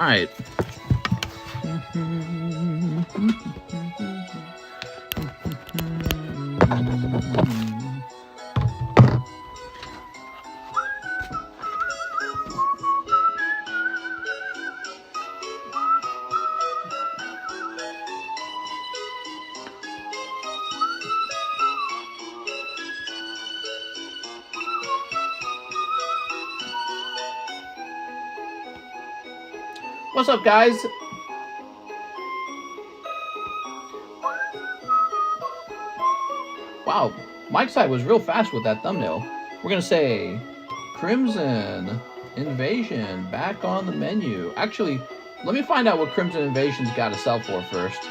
All right. What's up, guys? Wow, Mike's side was real fast with that thumbnail. We're gonna say Crimson Invasion back on the menu. Actually, let me find out what Crimson Invasion's got to sell for first.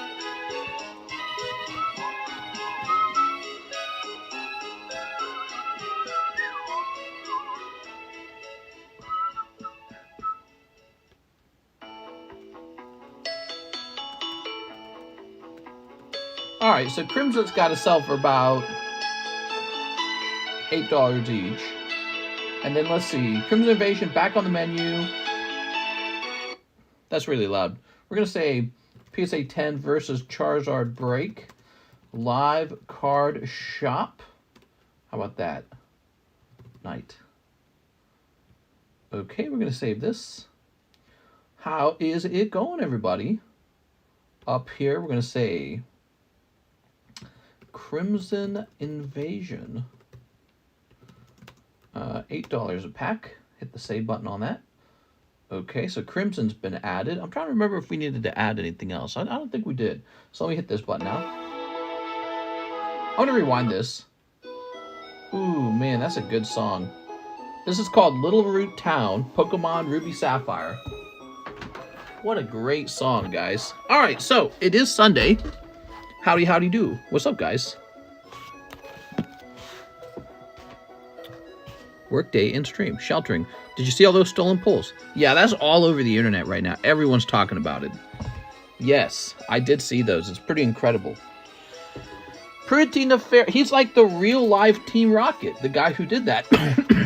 All right, so Crimson's got to sell for about $8 each. And then let's see, Crimson Invasion back on the menu. That's really loud. We're going to say PSA 10 versus Charizard break. Live card shop. How about that? Night. Okay, we're going to save this. How is it going, everybody? Up here, we're going to say Crimson Invasion. $8 a pack. Hit the save button on that. Okay, so Crimson's been added. I'm trying to remember if we needed to add anything else. I don't think we did. So let me hit this button now. I want to rewind this. Ooh, man, that's a good song. This is called Little Root Town, Pokemon Ruby Sapphire. What a great song, guys. All right, so it is Sunday. Howdy, howdy do. What's up, guys? Workday and stream. Sheltering. Did you see all those stolen pulls? Yeah, that's all over the internet right now. Everyone's talking about it. Yes, I did see those. It's pretty incredible. Pretty nefarious. He's like the real life Team Rocket, the guy who did that.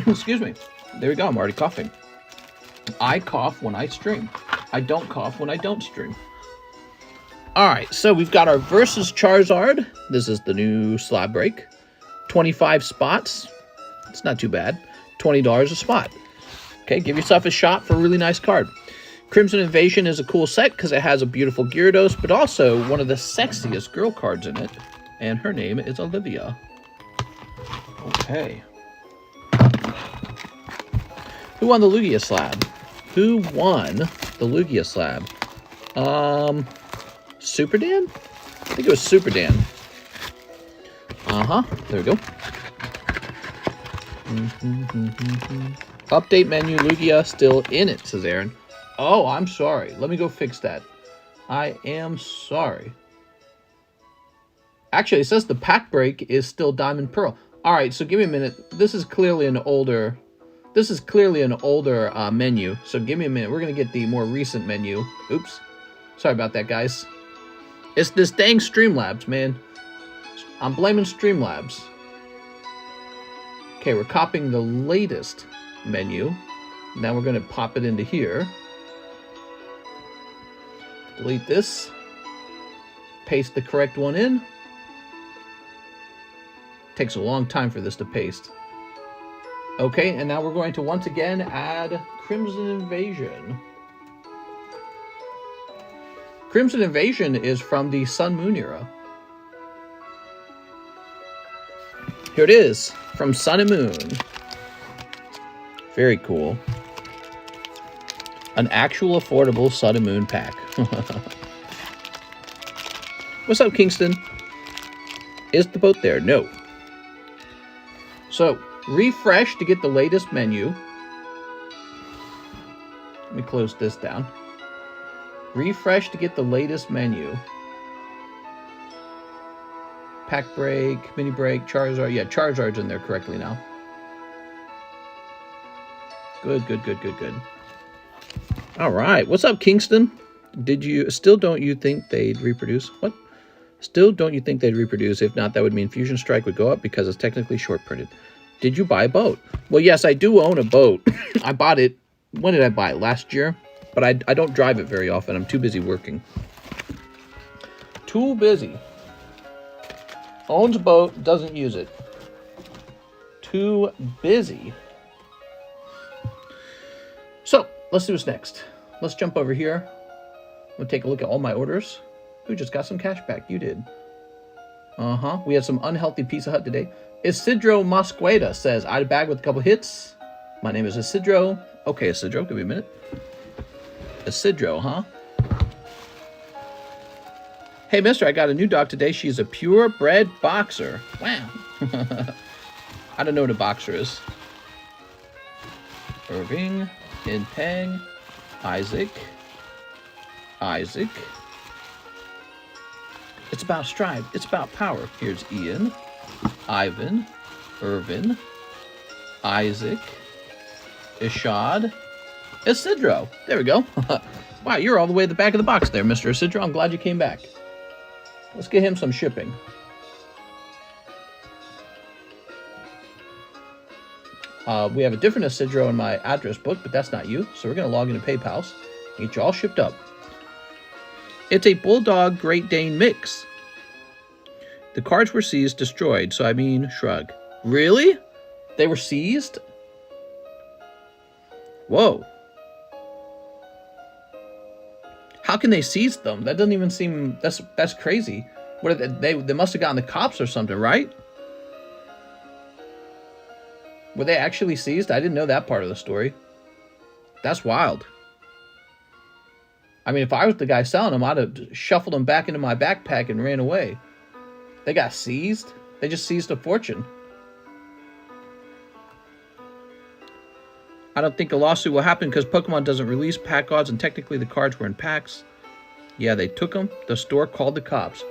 Excuse me. There we go. I'm already coughing. I cough when I stream. I don't cough when I don't stream. All right, so we've got our versus Charizard. This is the new slab break. 25 spots. It's not too bad. $20 a spot. Okay, give yourself a shot for a really nice card. Crimson Invasion is a cool set because it has a beautiful Gyarados, but also one of the sexiest girl cards in it. And her name is Olivia. Okay. Who won the Lugia slab? Who won the Lugia slab? Super Dan? I think it was Super Dan. There we go. Update menu, Lugia still in it, says Aaron. Oh, I'm sorry. Let me go fix that. I am sorry. Actually, it says the pack break is still Diamond Pearl. All right, so give me a minute. This is clearly an older menu. So give me a minute. We're gonna get the more recent menu. Oops. Sorry about that, guys. It's this dang Streamlabs, man. I'm blaming Streamlabs. Okay, we're copying the latest menu. Now we're going to pop it into here. Delete this. Paste the correct one in. Takes a long time for this to paste. Okay, and now we're going to once again add Crimson Invasion. Crimson Invasion is from the Sun Moon era. Here it is, from Sun and Moon. Very cool. An actual affordable Sun and Moon pack. What's up, Kingston? Is the boat there? No. So, refresh to get the latest menu. Let me close this down. Refresh to get the latest menu. Pack break, mini break, Charizard. Yeah, Charizard's in there correctly now. Good, good, good, good, good. All right. What's up, Kingston? Don't you think they'd reproduce? What? Still don't you think they'd reproduce? If not, that would mean Fusion Strike would go up because it's technically short printed. Did you buy a boat? Well, yes, I do own a boat. I bought it. When did I buy it? Last year? But I don't drive it very often. I'm too busy working. Too busy. Owns a boat, doesn't use it. Too busy. So, let's see what's next. Let's jump over here. We'll take a look at all my orders. Who just got some cash back? You did. We had some unhealthy Pizza Hut today. Isidro Mosqueda says, I had a bag with a couple hits. My name is Isidro. Okay, Isidro, give me a minute. Isidro, huh? Hey, mister, I got a new dog today. She's a purebred boxer. Wow. I don't know what a boxer is. Irving, Intang, Isaac. It's about strive. It's about power. Here's Ian, Ivan, Irvin, Isaac, Ishad, Isidro. There we go. Wow, you're all the way at the back of the box there, Mr. Isidro. I'm glad you came back. Let's get him some shipping. We have a different Isidro in my address book, but that's not you. So we're going to log into PayPal's and get you all shipped up. It's a Bulldog Great Dane mix. The cards were seized, destroyed. So I mean, shrug. Really? They were seized? Whoa. How can they seize them? That doesn't even seem... That's crazy. What are they must have gotten the cops or something, right? Were they actually seized? I didn't know that part of the story. That's wild. I mean, if I was the guy selling them, I'd have shuffled them back into my backpack and ran away. They got seized? They just seized a fortune. I don't think a lawsuit will happen because Pokemon doesn't release pack odds, and technically the cards were in packs. Yeah, they took them. The store called the cops.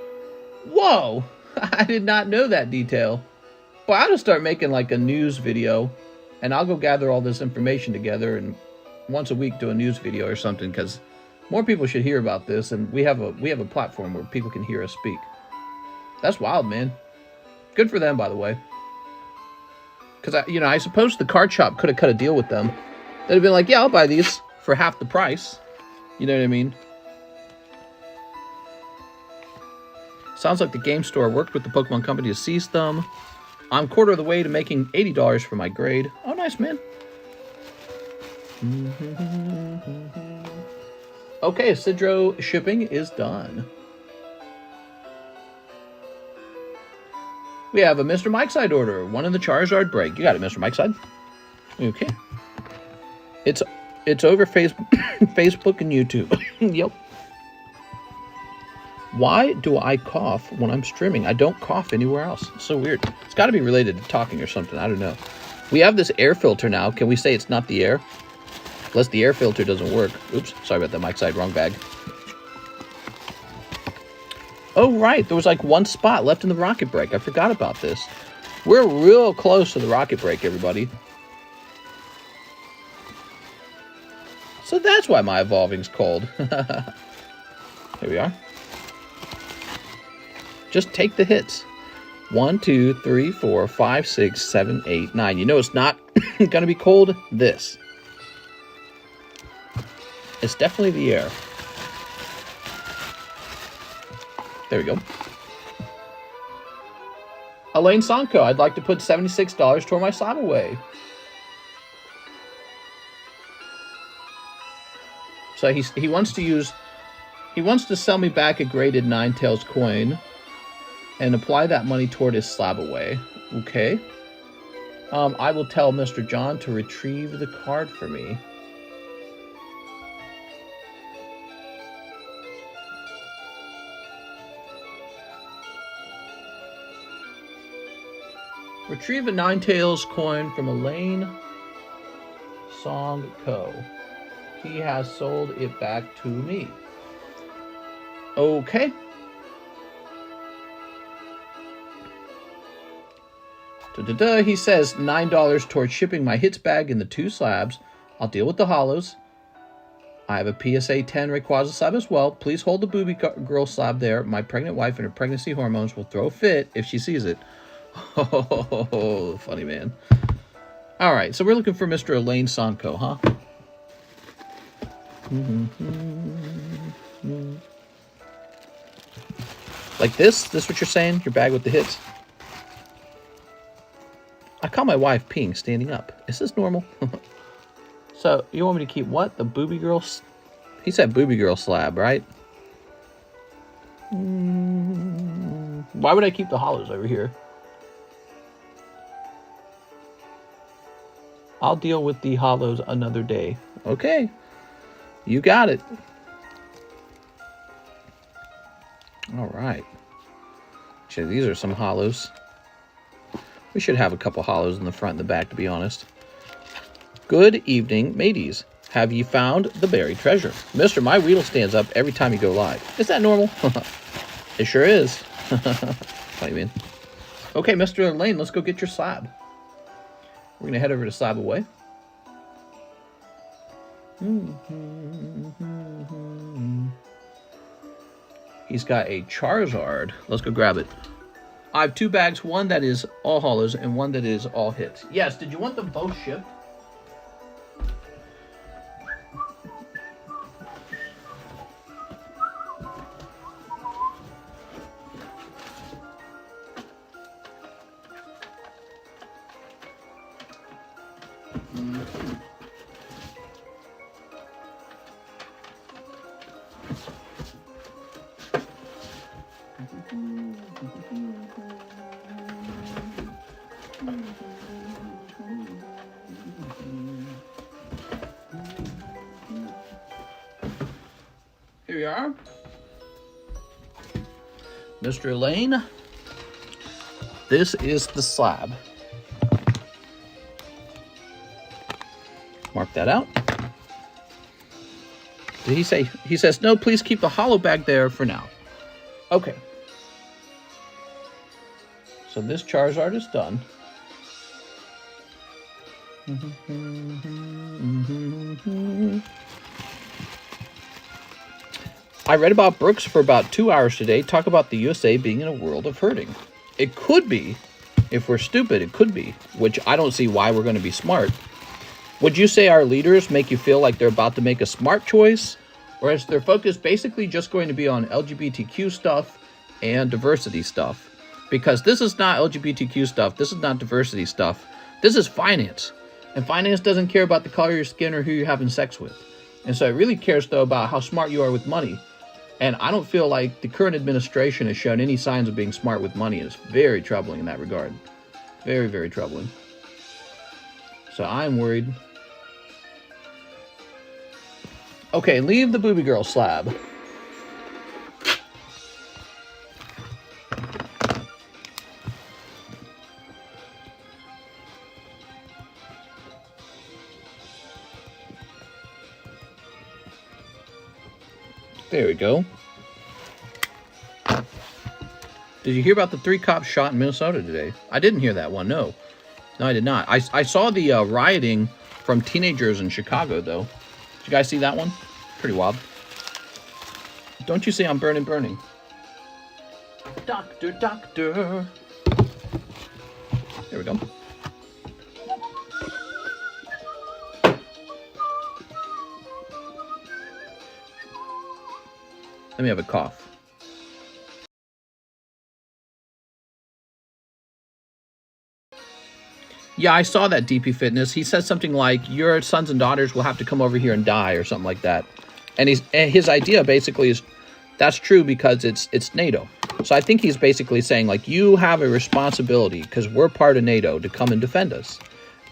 Whoa! I did not know that detail. Boy, I'll just start making like a news video, and I'll go gather all this information together and once a week do a news video or something, because more people should hear about this, and we have a platform where people can hear us speak. That's wild, man. Good for them, by the way. Because, I suppose the card shop could have cut a deal with them. They'd have been like, yeah, I'll buy these for half the price. You know what I mean? Sounds like the game store worked with the Pokemon company to seize them. I'm quarter of the way to making $80 for my grade. Oh, nice, man. Okay, Isidro shipping is done. We have a Mr. Mike's Side order. One in the Charizard break. You got it, Mr. Mike's Side. Okay. It's over Facebook and YouTube. Yep. Why do I cough when I'm streaming? I don't cough anywhere else. It's so weird. It's got to be related to talking or something. I don't know. We have this air filter now. Can we say it's not the air? Unless the air filter doesn't work. Oops. Sorry about that, Mike's Side. Wrong bag. Oh, right. There was like one spot left in the rocket break. I forgot about this. We're real close to the rocket break, everybody. So that's why my evolving's cold. Here we are. Just take the hits. 1, 2, 3, 4, 5, 6, 7, 8, 9. You know it's not going to be cold? This. It's definitely the air. There we go. Elaine Sanko, I'd like to put $76 toward my SLAB-AWAY. So he wants to sell me back a graded Ninetales coin and apply that money toward his SLAB-AWAY. Okay. I will tell Mr. John to retrieve the card for me. Retrieve a Ninetales coin from Elaine Sanko. He has sold it back to me. Okay. He says $9 towards shipping my hits bag in the 2 slabs. I'll deal with the hollows. I have a PSA 10 Rayquaza slab as well. Please hold the booby girl slab there. My pregnant wife and her pregnancy hormones will throw a fit if she sees it. Oh, funny man. All right, so we're looking for Mr. Elaine Sanko, huh? Like this? This what you're saying? Your bag with the hits? I caught my wife peeing standing up. Is this normal? So, you want me to keep what? The booby girl? He said booby girl slab, right? Why would I keep the hollows over here? I'll deal with the hollows another day. Okay. You got it. All right. Actually, these are some hollows. We should have a couple hollows in the front and the back, to be honest. Good evening, mateys. Have you found the buried treasure? Mister, my wheel stands up every time you go live. Is that normal? It sure is. What do you mean? Okay, Mr. Lane, let's go get your slab. We're going to head over to SLAB-AWAY. He's got a Charizard. Let's go grab it. I have 2 bags, one that is all hollows and one that is all hits. Yes, did you want them both shipped? Here we are. Mr. Lane, this is the slab. Mark that out. Did he say? He says, no, please keep the hollow bag there for now. Okay. So this Charizard is done. I read about Brooks for about 2 hours today. Talk about the USA being in a world of hurting. It could be. If we're stupid, it could be. Which I don't see why we're going to be smart. Would you say our leaders make you feel like they're about to make a smart choice? Or is their focus basically just going to be on LGBTQ stuff and diversity stuff? Because this is not LGBTQ stuff. This is not diversity stuff. This is finance. And finance doesn't care about the color of your skin or who you're having sex with. And so it really cares, though, about how smart you are with money. And I don't feel like the current administration has shown any signs of being smart with money. It's very troubling in that regard. Very, very troubling. So I'm worried. Okay, leave the booby girl slab. There we go. Did you hear about the 3 cops shot in Minnesota today? I didn't hear that one, no. No, I did not. I saw the rioting from teenagers in Chicago, though. Did you guys see that one? Pretty wild. Don't you say I'm burning, burning. Doctor, doctor. There we go. Let me have a cough. Yeah, I saw that DP Fitness. He said something like, your sons and daughters will have to come over here and die or something like that. And his idea basically is, that's true because it's NATO. So I think he's basically saying, like, you have a responsibility because we're part of NATO to come and defend us.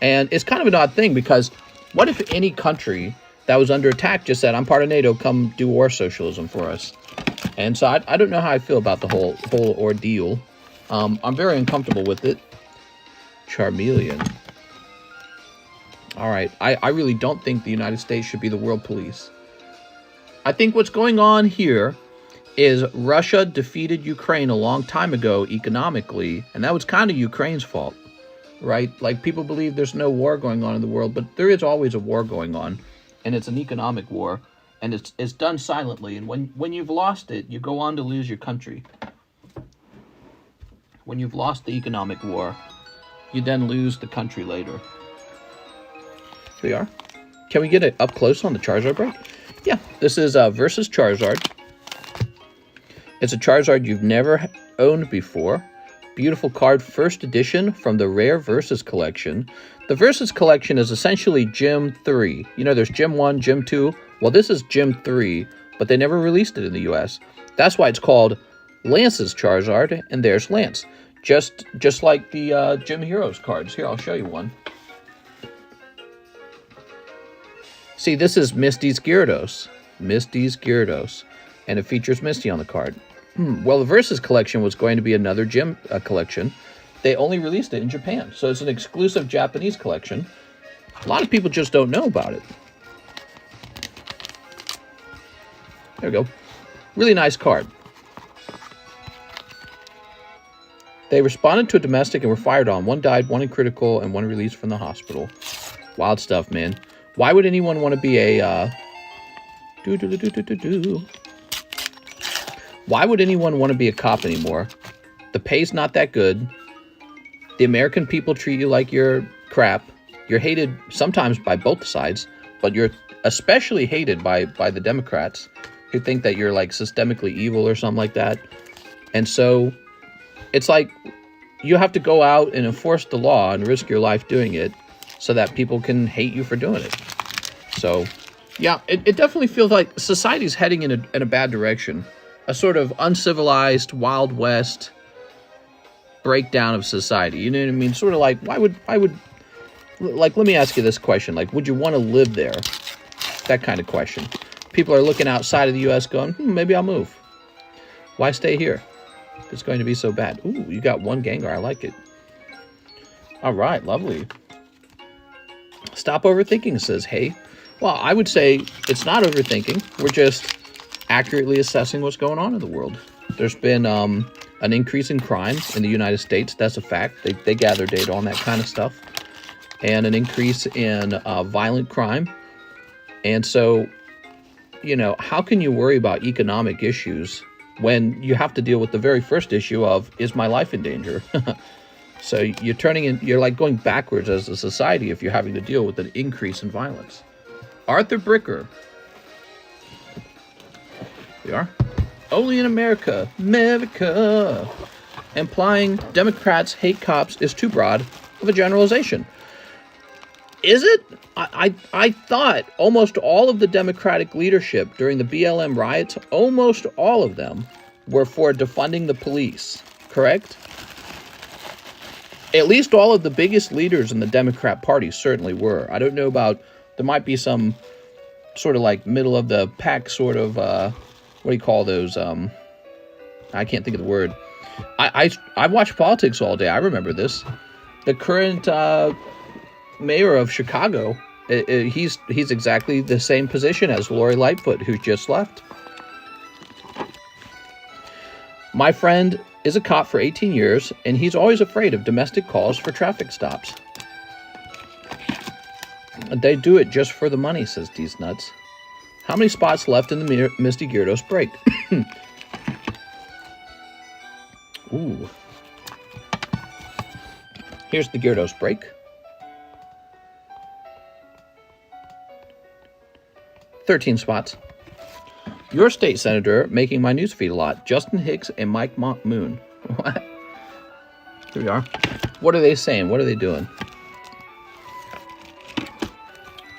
And it's kind of an odd thing because what if any country that was under attack just said, I'm part of NATO, come do war socialism for us? And so I don't know how I feel about the whole ordeal. I'm very uncomfortable with it. Charmeleon. All right. I really don't think the United States should be the world police. I think what's going on here is Russia defeated Ukraine a long time ago economically, and that was kind of Ukraine's fault, right? Like, people believe there's no war going on in the world, but there is always a war going on, and it's an economic war, and it's done silently, and when you've lost it, you go on to lose your country. When you've lost the economic war, you then lose the country later. Here we are. Can we get it up close on the Charizard break? Yeah, this is Versus Charizard. It's a Charizard you've never owned before. Beautiful card, first edition from the Rare Versus collection. The Versus collection is essentially Gym 3. You know, there's Gym 1, Gym 2. Well, this is Gym 3, but they never released it in the US. That's why it's called Lance's Charizard, and there's Lance. Just like the Gym Heroes cards. Here, I'll show you one. See, this is Misty's Gyarados. Misty's Gyarados. And it features Misty on the card. Well, the Versus collection was going to be another gym collection. They only released it in Japan. So it's an exclusive Japanese collection. A lot of people just don't know about it. There we go. Really nice card. They responded to a domestic and were fired on. One died, one in critical, and one released from the hospital. Wild stuff, man. Why would anyone want to be a... Why would anyone want to be a cop anymore? The pay's not that good. The American people treat you like you're crap. You're hated sometimes by both sides, but you're especially hated by the Democrats who think that you're like systemically evil or something like that. And so it's like you have to go out and enforce the law and risk your life doing it so that people can hate you for doing it. So yeah, it definitely feels like society's heading in a bad direction. A sort of uncivilized Wild West breakdown of society. You know what I mean? Sort of like, why would, like, let me ask you this question. Like, would you want to live there? That kind of question. People are looking outside of the U.S. going, maybe I'll move. Why stay here? It's going to be so bad. Ooh, you got one Gengar. I like it. All right, lovely. Stop overthinking, says Hey. Well, I would say it's not overthinking. We're just accurately assessing what's going on in the world. There's been an increase in crime in the United States. That's a fact. They gather data on that kind of stuff. And an increase in violent crime. And so, you know, how can you worry about economic issues when you have to deal with the very first issue of, is my life in danger? So you're like going backwards as a society if you're having to deal with an increase in violence. Arthur Bricker. We are. Only in America. America. Implying Democrats hate cops is too broad of a generalization. Is it? I thought almost all of the Democratic leadership during the BLM riots, almost all of them were for defunding the police, correct? At least all of the biggest leaders in the Democrat Party certainly were. I don't know about, there might be some sort of like middle of the pack sort of, what do you call those? I can't think of the word. I watch politics all day. I remember this. The current mayor of Chicago, he's exactly the same position as Lori Lightfoot, who just left. My friend is a cop for 18 years, and he's always afraid of domestic calls for traffic stops. They do it just for the money, says D's Nuts. How many spots left in the Misty Gyarados break? Ooh. Here's the Gyarados break. 13 spots. Your state senator making my newsfeed a lot. Justin Hicks and Mike Moon. What? Here we are. What are they saying? What are they doing?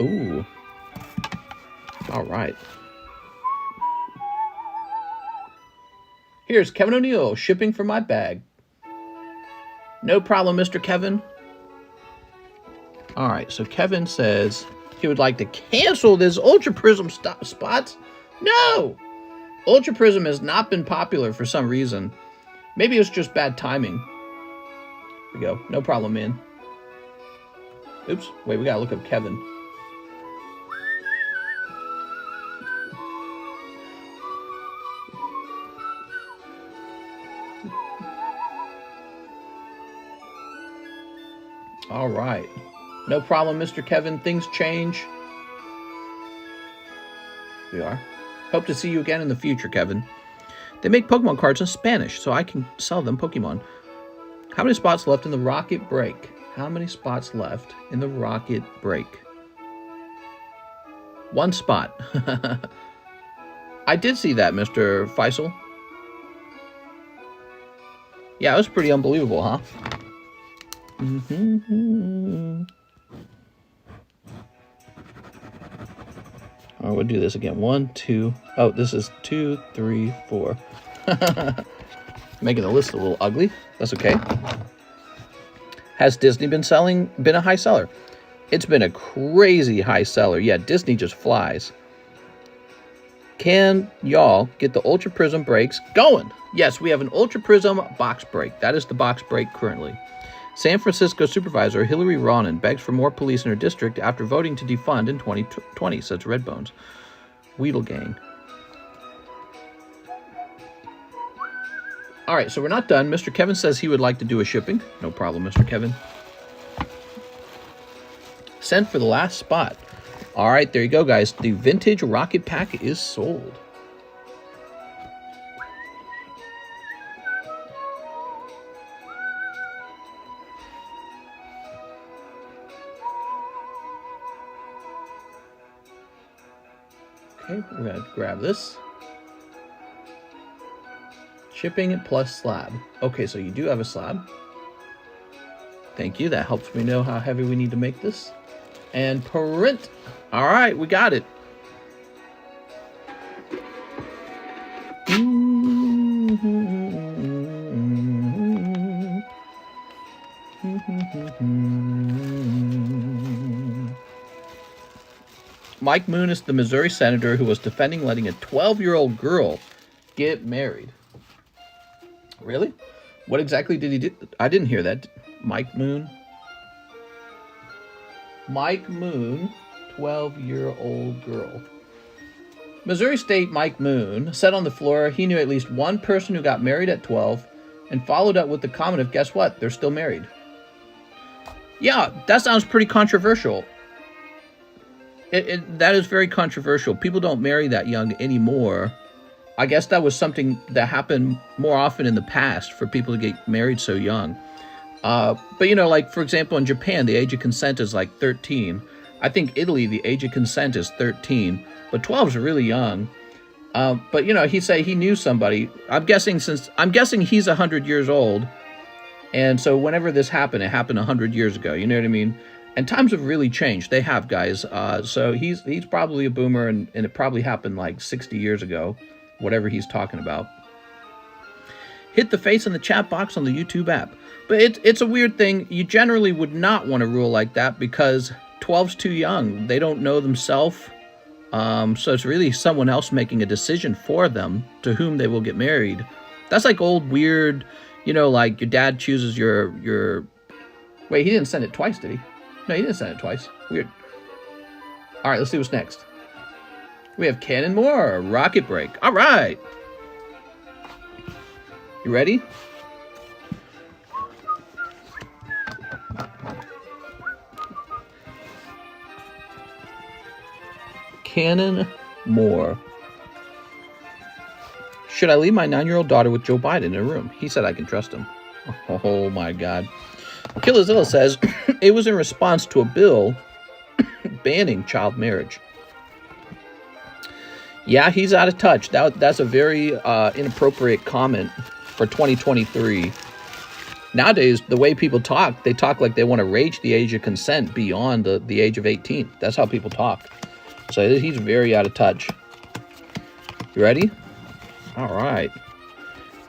Ooh. All right. Here's Kevin O'Neill shipping for my bag. No problem, Mr. Kevin. All right, so Kevin says he would like to cancel this Ultra Prism spots. No! Ultra Prism has not been popular for some reason. Maybe it's just bad timing. Here we go. No problem, man. Oops. Wait, we gotta look up Kevin. All right. No problem, Mr. Kevin. Things change. Here we are. Hope to see you again in the future, Kevin. They make Pokemon cards in Spanish, so I can sell them Pokemon. How many spots left in the Rocket Break? How many spots left in the Rocket Break? One spot. I did see that, Mr. Faisal. Yeah, it was pretty unbelievable, huh? Oh, we'll do this again. 1, 2. Oh, this is 2, 3, 4. Making the list a little ugly. That's okay. Has Disney been a high seller? It's been a crazy high seller. Yeah, Disney just flies. Can y'all get the Ultra Prism breaks going? Yes, we have an Ultra Prism box break. That is the box break currently. San Francisco Supervisor Hillary Ronan begs for more police in her district after voting to defund in 2020, says Redbones. Weedle Gang. All right, so we're not done. Mr. Kevin says he would like to do a shipping. No problem, Mr. Kevin. Sent for the last spot. All right, there you go, guys. The vintage rocket pack is sold. Okay, we're going to grab this. Shipping plus slab. Okay, so you do have a slab. Thank you. That helps me know how heavy we need to make this. And print. All right, we got it. Mike Moon is the Missouri senator who was defending letting a 12-year-old girl get married. Really? What exactly did he do? I didn't hear that. Mike Moon. Mike Moon, 12-year-old girl. Missouri State Mike Moon said on the floor he knew at least one person who got married at 12 and followed up with the comment of, guess what? They're still married. Yeah, that sounds pretty controversial. That is very controversial. People don't marry that young anymore. I guess that was something that happened more often in the past for people to get married so young. But, you know, like, for example, in Japan, the age of consent is like 13. I think Italy, the age of consent is 13. But 12 is really young. But, you know, he said he knew somebody. I'm guessing he's 100 years old. And so whenever this happened, it happened 100 years ago. You know what I mean? And times have really changed. They have, guys. So he's probably a boomer, and it probably happened like 60 years ago, whatever he's talking about. Hit the face in the chat box on the YouTube app. But it's a weird thing. You generally would not want to rule like that because 12's too young. They don't know themselves. So it's really someone else making a decision for them to whom they will get married. That's like old weird, you know, like your dad chooses your... Wait, he didn't send it twice, did he? No, he didn't send it twice. Weird. All right, let's see what's next. We have Cannon Moore, Rocket Break. All right. You ready? Cannon Moore. Should I leave my 9-year-old daughter with Joe Biden in a room? He said I can trust him. Oh my God. Killer Zilla says it was in response to a bill banning child marriage. Yeah, he's out of touch. That's a very inappropriate comment for 2023. Nowadays, the way people talk, they talk like they want to raise the age of consent beyond the age of 18. That's how people talk. So he's very out of touch. You ready? All right.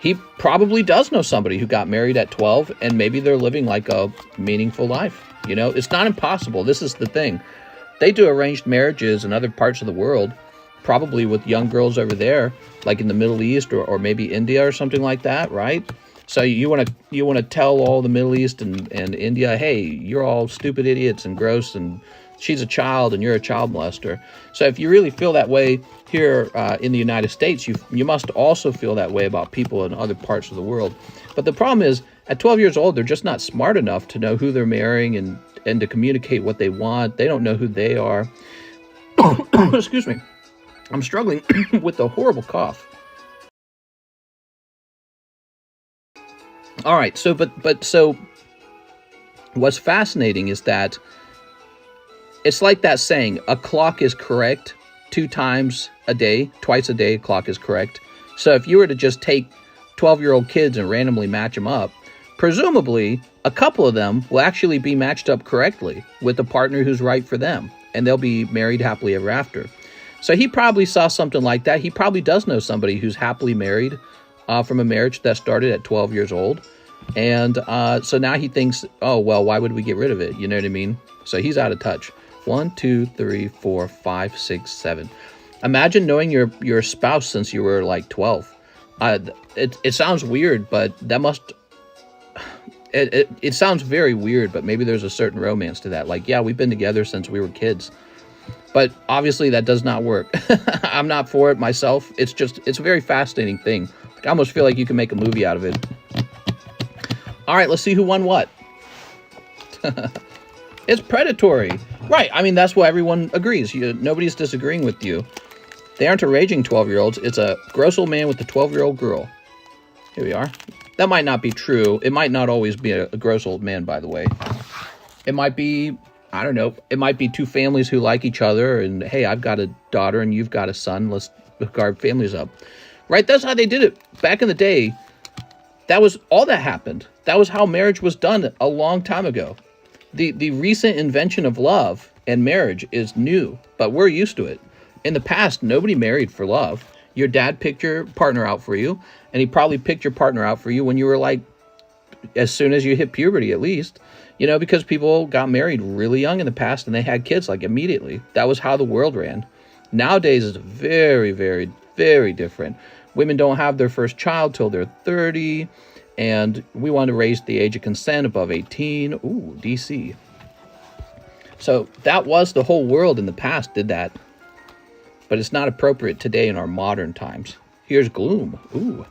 He probably does know somebody who got married at 12, and maybe they're living like a meaningful life. You know, it's not impossible. This is the thing. They do arranged marriages in other parts of the world, probably with young girls over there, like in the Middle East or maybe India or something like that, right? So you want to tell all the Middle East and India, hey, you're all stupid idiots and gross, and she's a child and you're a child molester. So if you really feel that way here in the United States, you must also feel that way about people in other parts of the world. But the problem is, at 12 years old, they're just not smart enough to know who they're marrying and to communicate what they want. They don't know who they are. Excuse me. I'm struggling with a horrible cough. All right, so but so what's fascinating is that It's like that saying, a clock is correct 2 times a day, twice a day, a clock is correct. So if you were to just take 12-year-old kids and randomly match them up, presumably a couple of them will actually be matched up correctly with a partner who's right for them, and they'll be married happily ever after. So he probably saw something like that. He probably does know somebody who's happily married from a marriage that started at 12 years old. And so now he thinks, oh, well, why would we get rid of it? You know what I mean? So he's out of touch. 1, 2, 3, 4, 5, 6, 7. Imagine knowing your spouse since you were like 12. It sounds weird, but that must... It sounds very weird, but maybe there's a certain romance to that. Like, yeah, we've been together since we were kids. But obviously that does not work. I'm not for it myself. It's a very fascinating thing. I almost feel like you can make a movie out of it. All right, let's see who won what. It's predatory. Right, I mean, that's what everyone agrees. Nobody's disagreeing with you. They aren't a raging 12-year-olds. It's a gross old man with a 12-year-old girl. Here we are. That might not be true. It might not always be a gross old man, by the way. It might be, I don't know, it might be 2 families who like each other, and hey, I've got a daughter and you've got a son. Let's hook our families up. Right? That's how they did it. Back in the day, that was all that happened. That was how marriage was done a long time ago. The recent invention of love and marriage is new, but we're used to it. In the past, nobody married for love. Your dad picked your partner out for you, and he probably picked your partner out for you when you were like, as soon as you hit puberty at least, you know, because people got married really young in the past and they had kids like immediately. That was how the world ran. Nowadays it's very, very, very different. Women don't have their first child till they're 30, and we want to raise the age of consent above 18. Ooh, DC. So that was the whole world in the past did that. But it's not appropriate today in our modern times. Here's gloom. Ooh.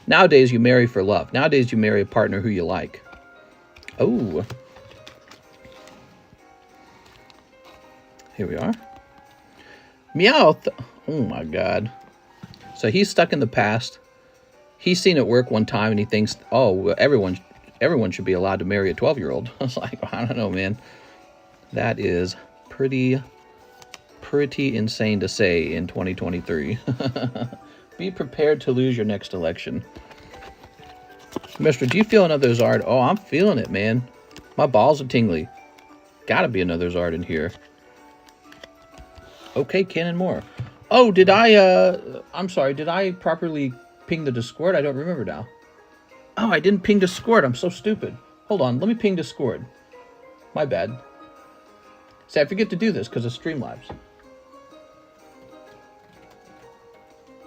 Nowadays, you marry for love. Nowadays, you marry a partner who you like. Oh. Here we are. Meowth. Oh, my God. So he's stuck in the past. He's seen it work one time, and he thinks, oh, everyone should be allowed to marry a 12-year-old. I was like, I don't know, man. That is pretty insane to say in 2023. Be prepared to lose your next election. Mister, do you feel another Zard? Oh, I'm feeling it, man. My balls are tingly. Gotta be another Zard in here. Okay, Cannon Moore. Oh, did I'm sorry, did I properly ping the Discord? I don't remember now. Oh, I didn't ping Discord. I'm so stupid. Hold on, let me ping Discord. My bad. See, I forget to do this because of Streamlabs.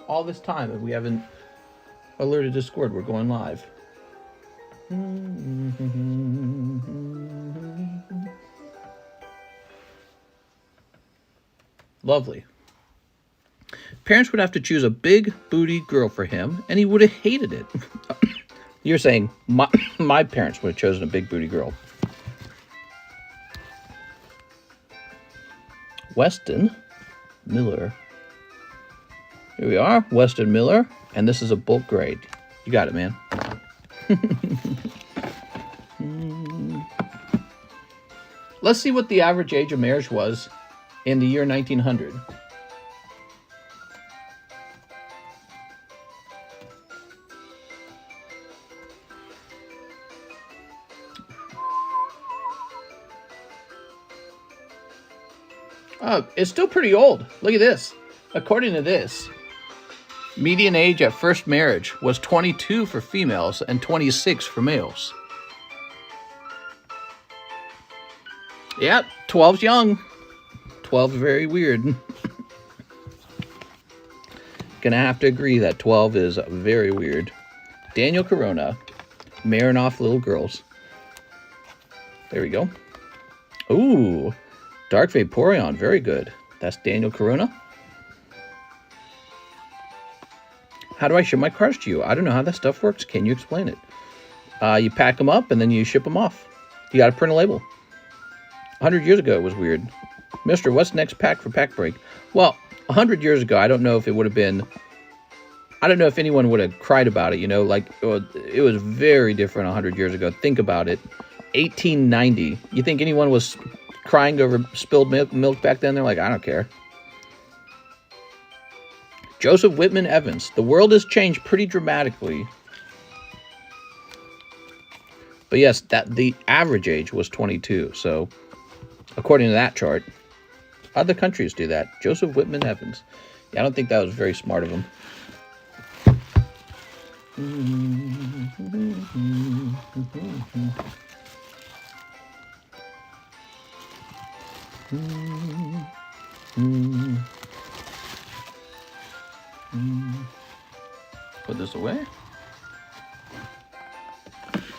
All this time and we haven't alerted Discord we're going live. Lovely. Parents would have to choose a big booty girl for him, and he would have hated it. You're saying my parents would have chosen a big booty girl. Weston Miller. Here we are, Weston Miller, and this is a bulk grade. You got it, man. Let's see what the average age of marriage was in the year 1900. Oh, it's still pretty old. Look at this. According to this, median age at first marriage was 22 for females and 26 for males. Yeah, 12's young. 12's very weird. Gonna have to agree that 12 is very weird. Daniel Corona, marrying off little girls. There we go. Ooh, Dark Vaporeon, very good. That's Daniel Corona. How do I ship my cards to you? I don't know how that stuff works. Can you explain it? You pack them up and then you ship them off. You got to print a label. 100 years ago, it was weird. Mister, what's next pack for Pack Break? Well, 100 years ago, I don't know if it would have been... I don't know if anyone would have cried about it, you know? Like, it was very different 100 years ago. Think about it. 1890. You think anyone was crying over spilled milk back then? They're like, I don't care. Joseph Whitman Evans. The world has changed pretty dramatically. But yes, the average age was 22. So, according to that chart, other countries do that. Joseph Whitman Evans. Yeah, I don't think that was very smart of him. Put this away.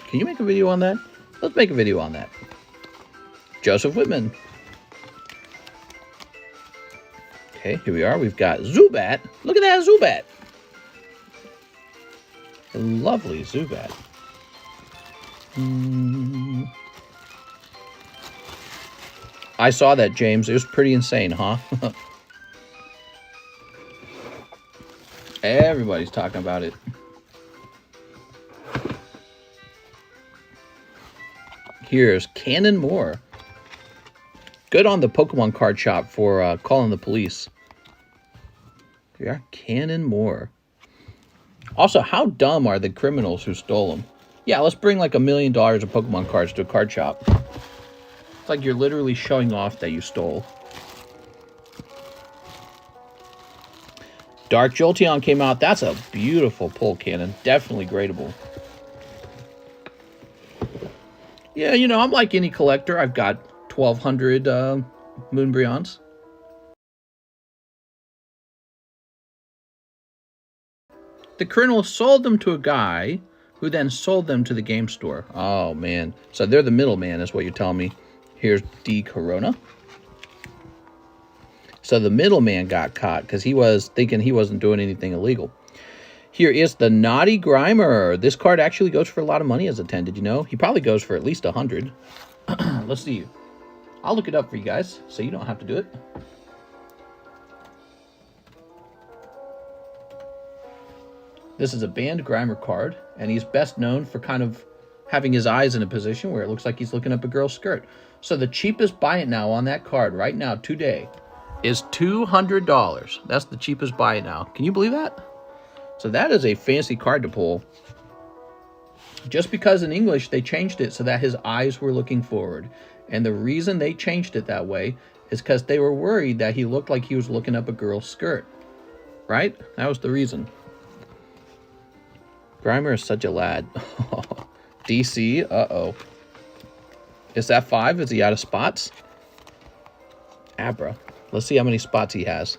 Can you make a video on that? Let's make a video on that. Joseph Whitman. Okay, here we are. We've got Zubat. Look at that Zubat. A lovely Zubat. I saw that, James. It was pretty insane, huh? Everybody's talking about it. Here's Cannon Moore. Good on the Pokemon card shop for calling the police. Here we are, Cannon Moore. Also, how dumb are the criminals who stole them? Yeah, let's bring like $1 million of Pokemon cards to a card shop. It's like you're literally showing off that you stole. Dark Jolteon came out. That's a beautiful pull cannon. Definitely gradable. Yeah, you know, I'm like any collector. I've got 1,200 Moonbreons. The criminal sold them to a guy who then sold them to the game store. Oh, man. So they're the middleman, is what you're telling me. Here's D. Corona. So the middleman got caught because he was thinking he wasn't doing anything illegal. Here is the Naughty Grimer. This card actually goes for a lot of money as a 10. Did you know? He probably goes for at least 100. Let's see. I'll look it up for you guys so you don't have to do it. This is a banned Grimer card, and he's best known for kind of having his eyes in a position where it looks like he's looking up a girl's skirt. So the cheapest buy it now on that card right now today is $200. That's the cheapest buy it now. Can you believe that? So that is a fancy card to pull. Just because in English they changed it so that his eyes were looking forward. And the reason they changed it that way is because they were worried that he looked like he was looking up a girl's skirt. Right? That was the reason. Grimer is such a lad. DC, uh-oh. Is that 5? Is he out of spots? Abra. Let's see how many spots he has.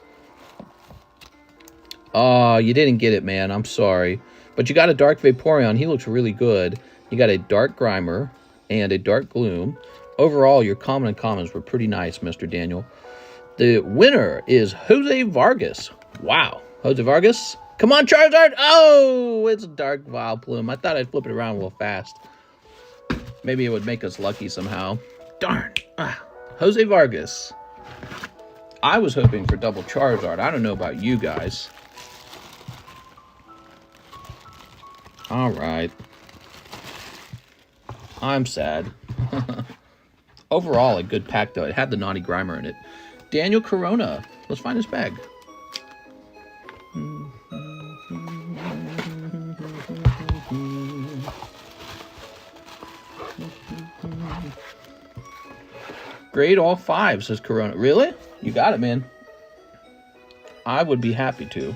Oh, you didn't get it, man. I'm sorry. But you got a Dark Vaporeon. He looks really good. You got a Dark Grimer and a Dark Gloom. Overall, your common and commons were pretty nice, Mr. Daniel. The winner is Jose Vargas. Wow. Jose Vargas. Come on, Charizard. Oh, it's a Dark Vileplume. I thought I'd flip it around real fast. Maybe it would make us lucky somehow. Darn. Jose Vargas. I was hoping for double Charizard. I don't know about you guys. All right. I'm sad. Overall, a good pack, though. It had the Naughty Grimer in it. Daniel Corona. Let's find his bag. Grade all 5, says Corona. Really? You got it, man. I would be happy to.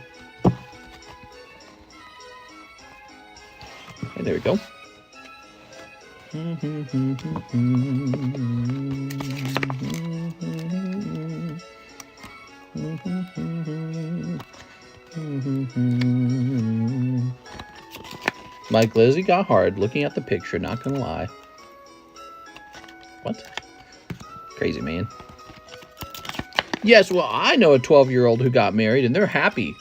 Okay, there we go. My glizzy got hard looking at the picture, not gonna lie. What? Crazy, man. Yes, well, I know a 12-year-old who got married, and they're happy.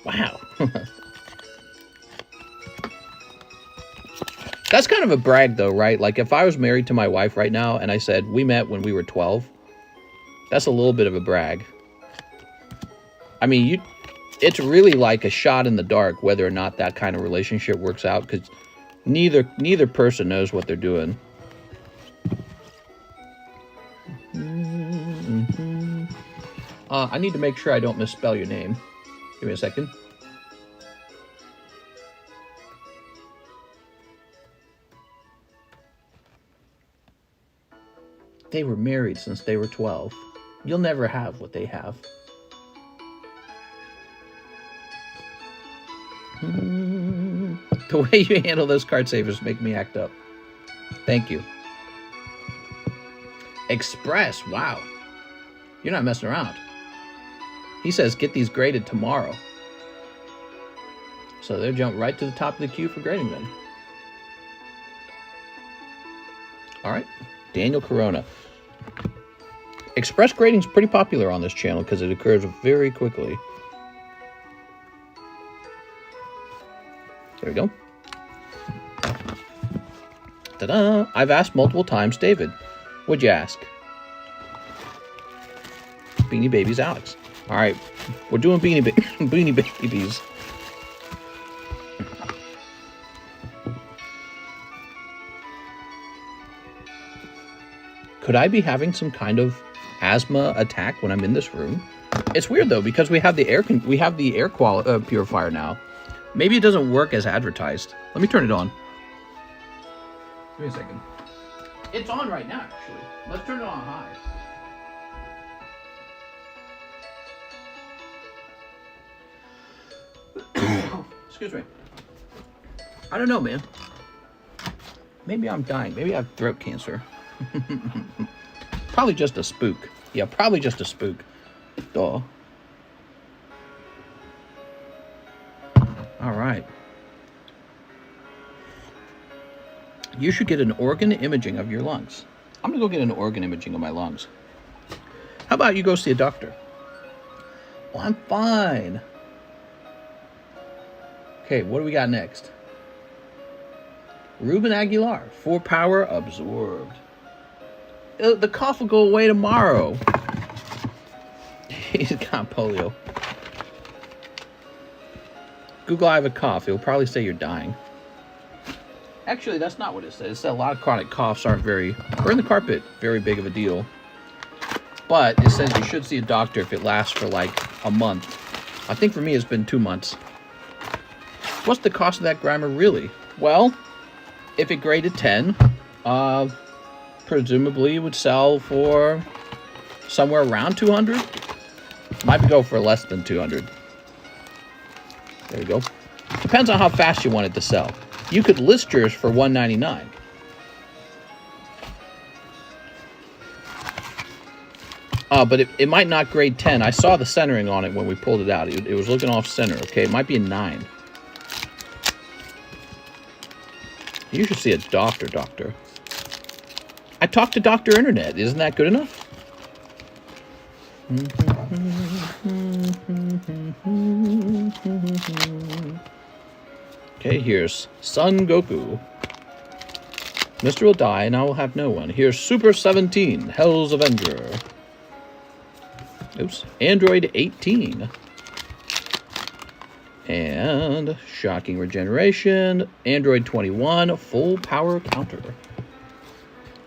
Wow. That's kind of a brag, though, right? Like, if I was married to my wife right now, and I said, we met when we were 12, that's a little bit of a brag. I mean, it's really like a shot in the dark whether or not that kind of relationship works out, because Neither person knows what they're doing. I need to make sure I don't misspell your name. Give me a second. They were married since they were 12. You'll never have what they have. The way you handle those card savers make me act up. Thank you. Express, wow. You're not messing around. He says get these graded tomorrow. So they'll jump right to the top of the queue for grading them. All right, Daniel Corona. Express grading is pretty popular on this channel because it occurs very quickly. There we go. Ta-da! I've asked multiple times, David. What'd you ask? Beanie Babies Alex. All right, we're doing Beanie Babies. Could I be having some kind of asthma attack when I'm in this room? It's weird though because we have the air purifier now. Maybe it doesn't work as advertised. Let me turn it on. Give me a second. It's on right now, actually. Let's turn it on high. Excuse me. I don't know, man. Maybe I'm dying. Maybe I have throat cancer. Probably just a spook. Yeah, probably just a spook. Duh. All right. You should get an organ imaging of your lungs. I'm gonna go get an organ imaging of my lungs. How about you go see a doctor? Well, I'm fine. Okay, what do we got next? Ruben Aguilar, 4 power absorbed. The cough will go away tomorrow. He's got polio. Google, I have a cough. It will probably say you're dying. Actually, that's not what it says. It said a lot of chronic coughs aren't burn the carpet, very big of a deal. But it says you should see a doctor if it lasts for like a month. I think for me it's been 2 months. What's the cost of that grimer really? Well, if it graded 10, presumably it would sell for somewhere around 200. Might go for less than 200. There you go. Depends on how fast you want it to sell. You could list yours for $199. But it might not grade 10. I saw the centering on it when we pulled it out. It was looking off center. Okay, it might be a 9. You should see a doctor. I talked to Dr. Internet. Isn't that good enough? Okay, here's Son Goku. Mr. will die, and I will have no one. Here's Super 17, Hell's Avenger. Oops, Android 18. And Shocking Regeneration, Android 21, Full Power Counter.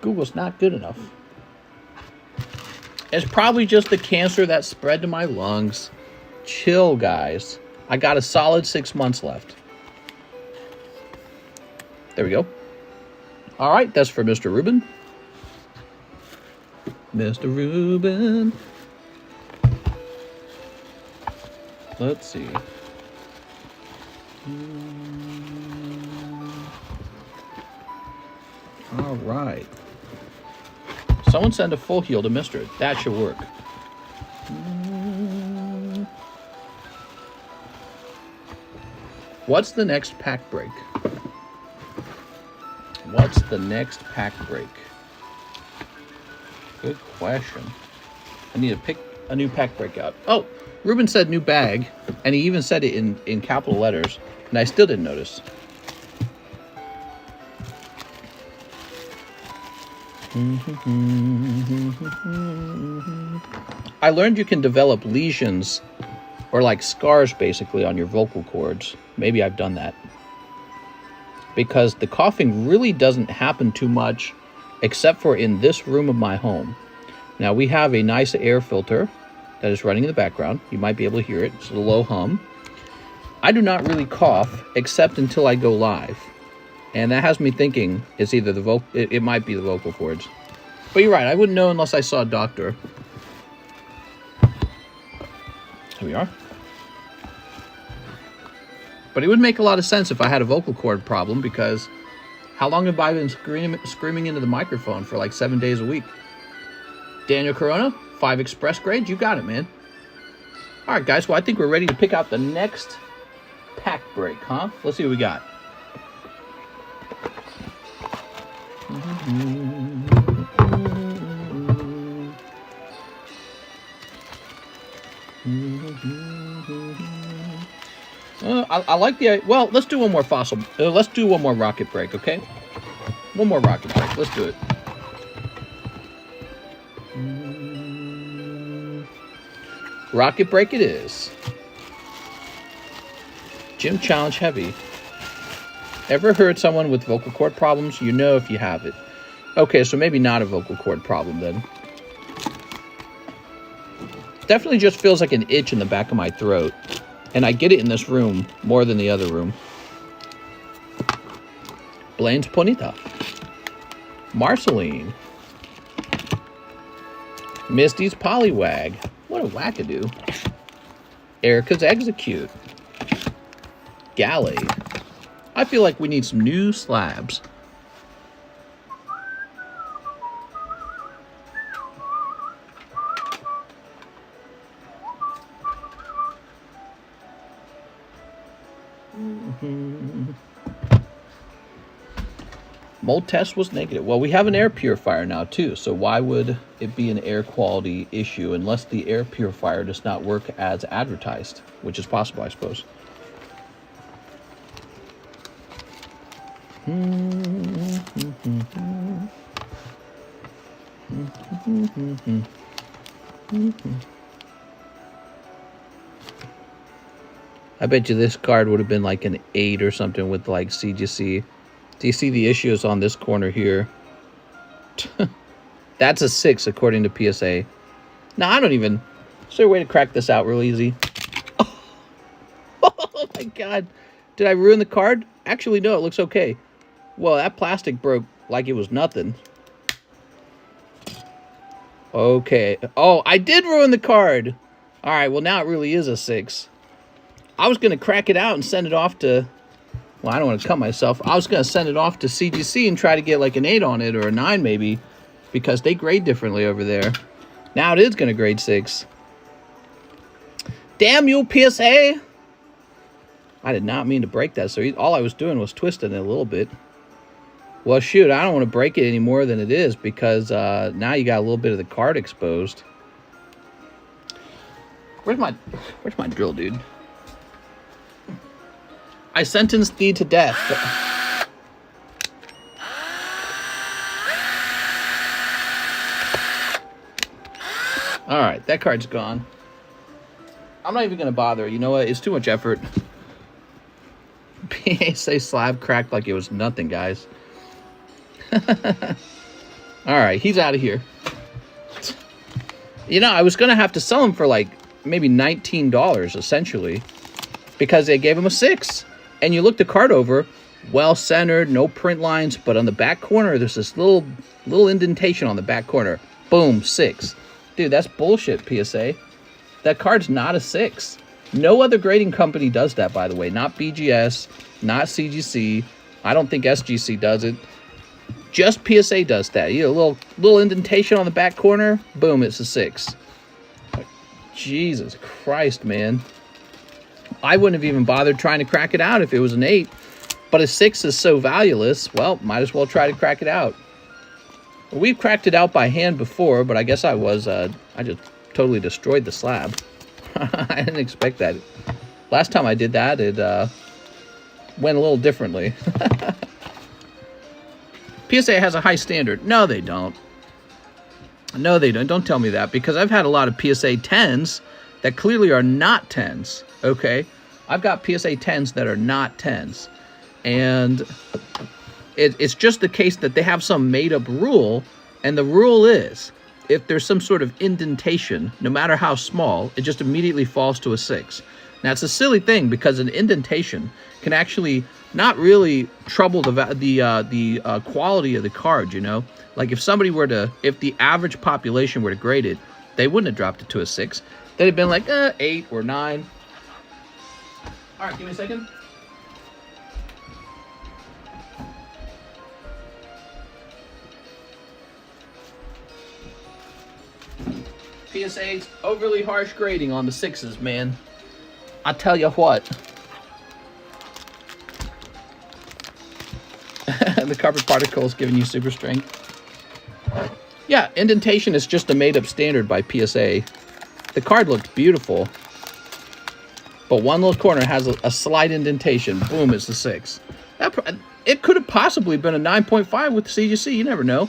Google's not good enough. It's probably just the cancer that spread to my lungs. Chill, guys. I got a solid 6 months left. There we go. All right, that's for Mr. Ruben. Mr. Ruben. Let's see. All right. Someone send a full heal to Mr. That should work. What's the next pack break? What's the next pack break? Good question. I need to pick a new pack break out. Oh, Ruben said new bag, and he even said it in capital letters, and I still didn't notice. I learned you can develop lesions, or like scars basically, on your vocal cords. Maybe I've done that. because the coughing really doesn't happen too much except for in this room of my home. Now, we have a nice air filter that is running in the background. You might be able to hear it. It's a low hum. I do not really cough except until I go live. And that has me thinking it's either the it might be the vocal cords. But you're right, I wouldn't know unless I saw a doctor. Here we are. But it would make a lot of sense if I had a vocal cord problem, because how long have I been screaming into the microphone for like 7 days a week? Daniel Corona, 5 express grade, you got it, man. All right, guys, well, I think we're ready to pick out the next pack break, huh? Let's see what we got. I like the, well, let's do one more fossil. Let's do one more rocket break, okay? One more rocket break. Let's do it. Rocket break it is. Gym challenge heavy. Ever heard someone with vocal cord problems? You know if you have it. Okay, so maybe not a vocal cord problem then. Definitely just feels like an itch in the back of my throat. And I get it in this room more than the other room. Blaine's Ponita. Marceline. Misty's Poliwag. What a wackadoo. Erica's Execute. Gallade. I feel like we need some new slabs. Mold test was negative. Well, we have an air purifier now too, so why would it be an air quality issue unless the air purifier does not work as advertised, which is possible, I suppose. I bet you this card would have been like an 8 or something with like CGC. Do you see the issues on this corner here? That's a 6 according to PSA. Now, I don't even... Is there a way to crack this out real easy? Oh my god. Did I ruin the card? Actually, no, it looks okay. Well, that plastic broke like it was nothing. Okay. Oh, I did ruin the card. Alright, well now it really is a 6. I was going to crack it out and send it off to... Well, I don't want to cut myself. I was going to send it off to CGC and try to get like an 8 on it, or a 9 maybe, because they grade differently over there. Now it is going to grade 6. Damn you, PSA! I did not mean to break that, so all I was doing was twisting it a little bit. Well, shoot, I don't want to break it any more than it is, because now you got a little bit of the card exposed. Where's my drill, dude? I sentenced thee to death. Alright, that card's gone. I'm not even going to bother. You know what? It's too much effort. PSA slab cracked like it was nothing, guys. Alright, he's out of here. You know, I was going to have to sell him for like maybe $19, essentially, because they gave him a 6. And you look the card over, well centered, no print lines, but on the back corner, there's this little indentation on the back corner. Boom, 6. Dude, that's bullshit, PSA. That card's not a 6. No other grading company does that, by the way. Not BGS, not CGC. I don't think SGC does it. Just PSA does that. You know, a little indentation on the back corner, boom, it's a 6. Jesus Christ, man. I wouldn't have even bothered trying to crack it out if it was an 8. But a 6 is so valueless, well, might as well try to crack it out. Well, we've cracked it out by hand before, but I guess I just totally destroyed the slab. I didn't expect that. Last time I did that, it went a little differently. PSA has a high standard. No, they don't. No, they don't. Don't tell me that, because I've had a lot of PSA 10s that clearly are not 10s, okay? I've got PSA 10s that are not 10s. And it's just the case that they have some made-up rule, and the rule is if there's some sort of indentation, no matter how small, it just immediately falls to a 6. Now, it's a silly thing because an indentation can actually not really trouble the quality of the card, you know? Like if somebody were to, if the average population were to grade it, they wouldn't have dropped it to a 6. They'd have been like 8 or 9. All right, give me a second. PSA's overly harsh grading on the 6s, man. I tell you what. The cover particles giving you super strength. Yeah, indentation is just a made-up standard by PSA. The card looked beautiful, but one little corner has a slight indentation. Boom, it's a 6. It could have possibly been a 9.5 with the CGC. You never know.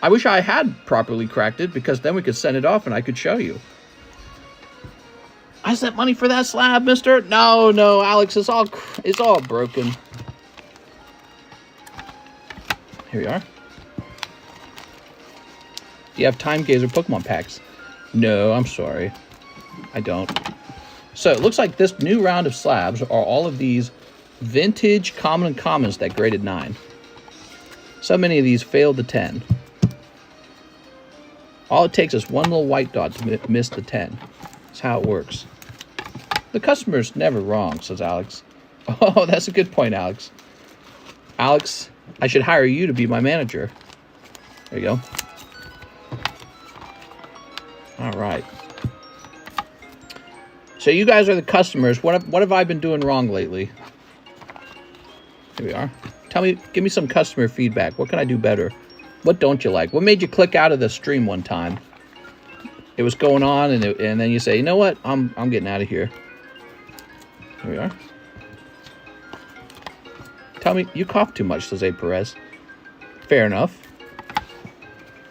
I wish I had properly cracked it, because then we could send it off and I could show you. I sent money for that slab, mister. No, Alex, it's all broken. Here we are. Do you have Time Gazer Pokemon packs? No, I'm sorry. I don't. So it looks like this new round of slabs are all of these vintage common and commons that graded 9. So many of these failed the 10. All it takes is one little white dot to miss the 10. That's how it works. The customer's never wrong, says Alex. Oh, that's a good point, Alex. Alex, I should hire you to be my manager. There you go. All right. So you guys are the customers. What have I been doing wrong lately? Here we are. Give me some customer feedback. What can I do better? What don't you like? What made you click out of the stream one time? It was going on, and then you say, you know what? I'm getting out of here. Here we are. Tell me, you cough too much, says A. Perez. Fair enough.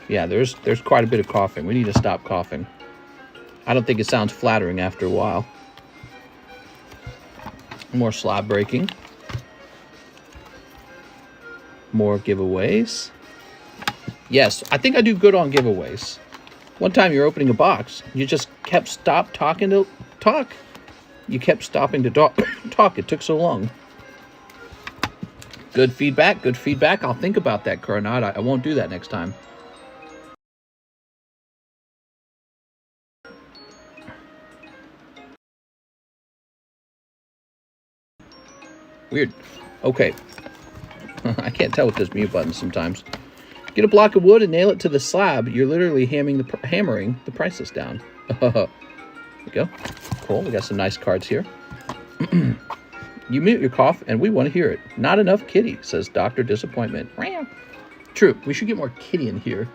Yeah, there's quite a bit of coughing. We need to stop coughing. I don't think it sounds flattering after a while. More slab breaking. More giveaways. Yes, I think I do good on giveaways. One time you're opening a box, you just kept talking to talk. You kept stopping to talk. It took so long. Good feedback, good feedback. I'll think about that, Coronado. I won't do that next time. Weird. Okay. I can't tell with this mute button sometimes. Get a block of wood and nail it to the slab. You're literally hammering the prices down. There we go. Cool. We got some nice cards here. You mute your cough, and we want to hear it. Not enough kitty, says Dr. Disappointment. True. We should get more kitty in here.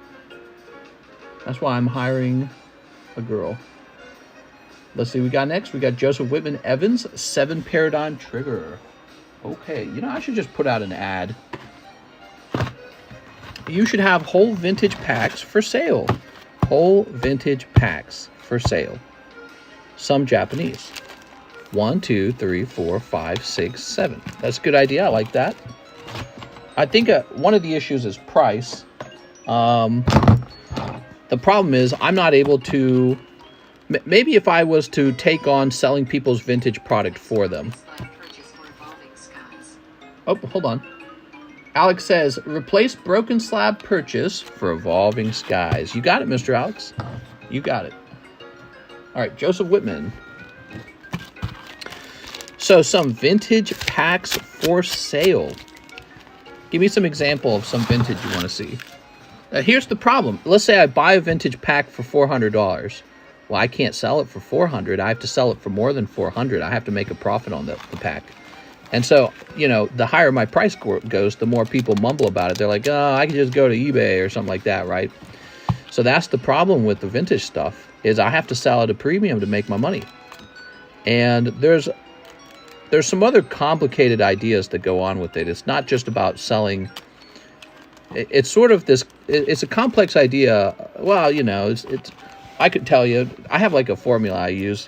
That's why I'm hiring a girl. Let's see what we got next. We got Joseph Whitman Evans, 7 Paradigm Trigger. Okay. You know, I should just put out an ad. You should have whole vintage packs for sale. Whole vintage packs for sale. Some Japanese. 1, 2, 3, 4, 5, 6, 7. That's a good idea. I like that. I think one of the issues is price. The problem is I'm not able to... Maybe if I was to take on selling people's vintage product for them. Oh, hold on. Alex says, replace broken slab purchase for Evolving Skies. You got it, Mr. Alex. You got it. All right, Joseph Whitman. So some vintage packs for sale. Give me some example of some vintage you want to see. Here's the problem. Let's say I buy a vintage pack for $400. Well, I can't sell it for $400. I have to sell it for more than $400. I have to make a profit on the pack. And so, you know, the higher my price goes, the more people mumble about it. They're like, oh, I can just go to eBay or something like that, right? So that's the problem with the vintage stuff, is I have to sell at a premium to make my money. And there's some other complicated ideas that go on with it. It's not just about selling. It's sort of this, it's a complex idea. Well, you know, I could tell you, I have like a formula I use.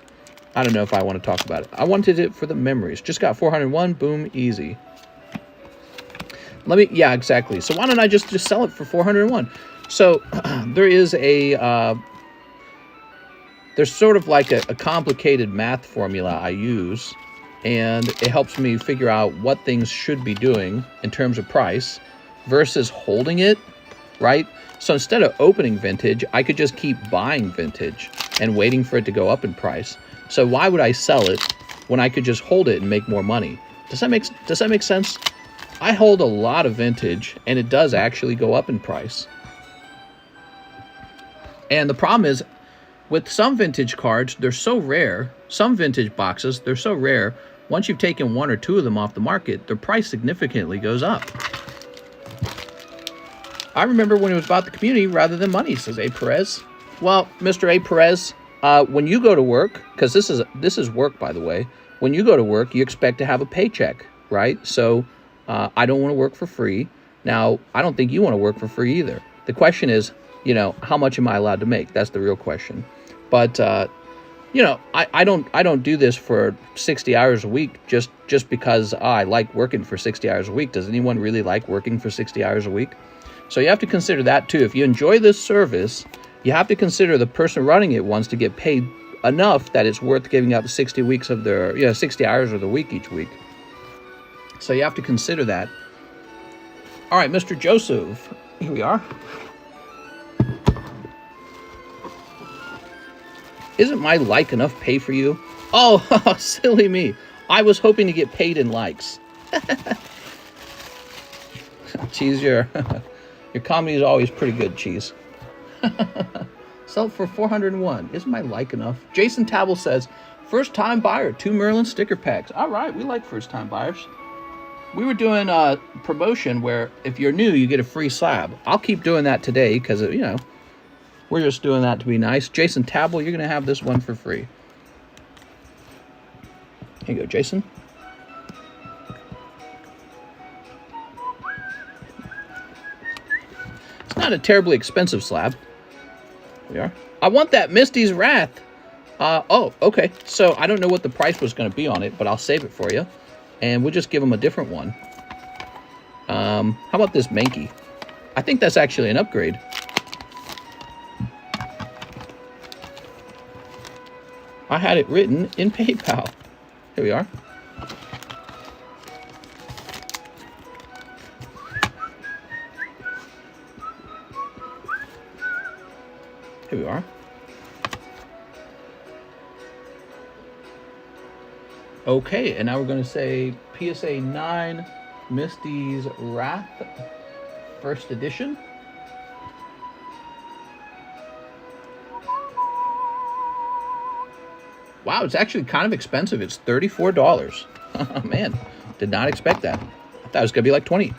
I don't know if I want to talk about it. I wanted it for the memories. Just got 401, boom, easy. Yeah, exactly. So why don't I just sell it for 401? So there is there's sort of like a complicated math formula I use, and it helps me figure out what things should be doing in terms of price versus holding it, right? So instead of opening vintage, I could just keep buying vintage and waiting for it to go up in price. So why would I sell it when I could just hold it and make more money? Does that make sense? I hold a lot of vintage, and it does actually go up in price. And the problem is, with some vintage cards, they're so rare, some vintage boxes, they're so rare, once you've taken 1 or 2 of them off the market, their price significantly goes up. I remember when it was about the community rather than money, says A. Perez. Well, Mr. A. Perez, when you go to work, because this is work, by the way, when you go to work, you expect to have a paycheck, right? So I don't want to work for free. Now, I don't think you want to work for free either. The question is, how much am I allowed to make? That's the real question. But I don't do this for 60 hours a week just because I like working for 60 hours a week. Does anyone really like working for 60 hours a week? So you have to consider that too. If you enjoy this service, you have to consider the person running it wants to get paid enough that it's worth giving up 60 weeks of their 60 hours of the week each week. So you have to consider that. All right, Mr. Joseph, here we are. Isn't my like enough pay for you? Oh, silly me. I was hoping to get paid in likes. Cheese, your comedy is always pretty good, Cheese. Sell it for 401. Isn't my like enough? Jason Tabble says, first-time buyer, 2 Merlin sticker packs. All right, we like first-time buyers. We were doing a promotion where if you're new, you get a free slab. I'll keep doing that today because, we're just doing that to be nice. Jason Tabble, you're going to have this one for free. Here you go, Jason. It's not a terribly expensive slab. Here we are. I want that Misty's Wrath. Oh, okay. So I don't know what the price was going to be on it, but I'll save it for you. And we'll just give him a different one. How about this Mankey? I think that's actually an upgrade. I had it written in PayPal. Here we are. Here we are. Okay, and now we're going to say PSA 9 Misty's Wrath, first edition. Wow, it's actually kind of expensive. It's $34. Man, did not expect that. I thought it was going to be like 20.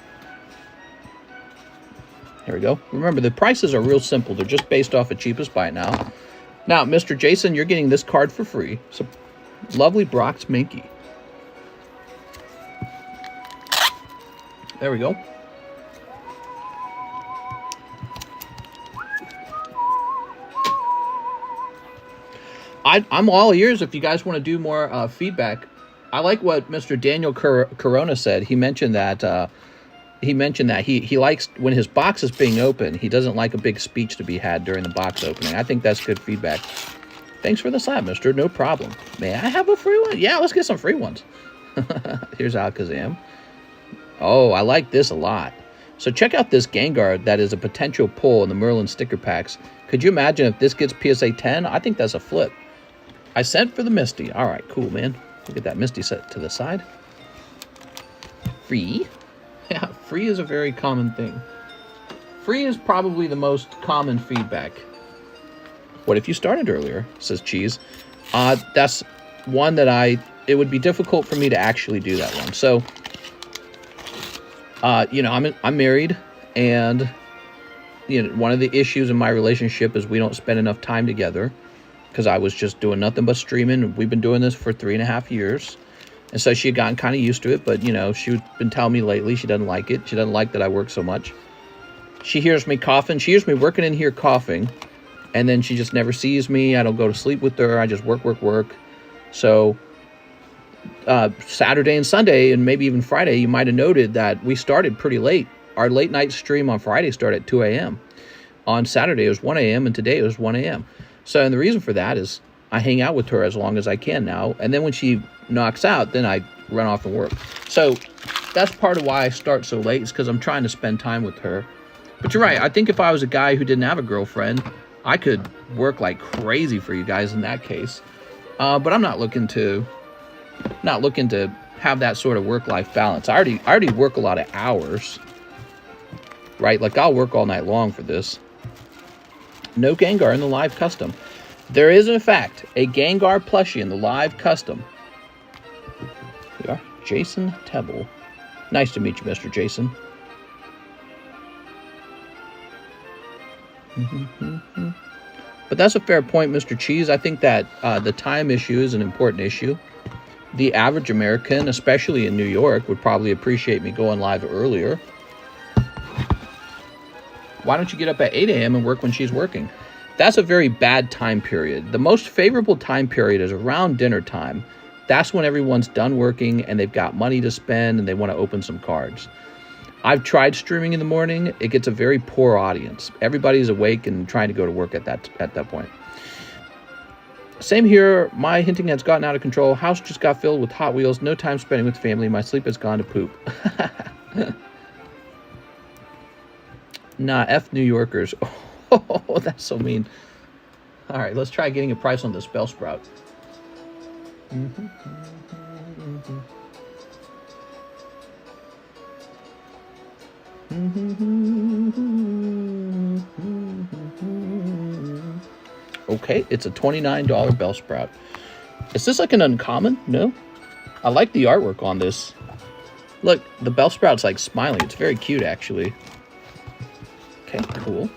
Here we go. Remember, the prices are real simple. They're just based off of cheapest buy now. Now, Mr. Jason, you're getting this card for free. So, lovely Brock's Mankey. There we go. I'm all ears if you guys want to do more feedback. I like what Mr. Daniel Corona said. He mentioned that he likes when his box is being opened. He doesn't like a big speech to be had during the box opening. I think that's good feedback. Thanks for the slab, mister. No problem. May I have a free one? Yeah, let's get some free ones. Here's Alakazam. Oh, I like this a lot. So check out this Gengar that is a potential pull in the Merlin sticker packs. Could you imagine if this gets PSA 10? I think that's a flip. I sent for the Misty. All right, cool, man. Look at that Misty set to the side. Free? Yeah, free is a very common thing. Free is probably the most common feedback. What if you started earlier, says Cheese. That's one that it would be difficult for me to actually do that one. So, I'm married, and, one of the issues in my relationship is we don't spend enough time together because I was just doing nothing but streaming. We've been doing this for 3.5 years. And so she had gotten kind of used to it, but, she's been telling me lately she doesn't like it. She doesn't like that I work so much. She hears me coughing. She hears me working in here coughing, and then she just never sees me. I don't go to sleep with her. I just work. So Saturday and Sunday, and maybe even Friday, you might have noted that we started pretty late. Our late night stream on Friday started at 2 a.m. On Saturday, it was 1 a.m., and today it was 1 a.m. So, and the reason for that is I hang out with her as long as I can now, and then when she knocks out, then I run off and work. So that's part of why I start so late, is because I'm trying to spend time with her. But you're right. I think if I was a guy who didn't have a girlfriend, I could work like crazy for you guys in that case. But I'm not looking to have that sort of work-life balance. I already work a lot of hours, right? Like, I'll work all night long for this. No Gengar in the live custom. There is, in fact, a Gengar plushie in the live custom. Here we are. Jason Tebble. Nice to meet you, Mr. Jason. But that's a fair point, Mr. Cheese. I think that the time issue is an important issue. The average American, especially in New York, would probably appreciate me going live earlier. Why don't you get up at 8 a.m. and work when she's working? That's a very bad time period. The most favorable time period is around dinner time. That's when everyone's done working and they've got money to spend and they want to open some cards. I've tried streaming in the morning. It gets a very poor audience. Everybody's awake and trying to go to work at that point. Same here. My hinting has gotten out of control. House just got filled with Hot Wheels. No time spending with family. My sleep has gone to poop. Nah, F New Yorkers. Oh, that's so mean. All right, let's try getting a price on this Bellsprout. Okay, it's a $29 Bellsprout. Is this like an uncommon? No? I like the artwork on this. Look, the Bellsprout's like smiling. It's very cute, actually. Okay, cool.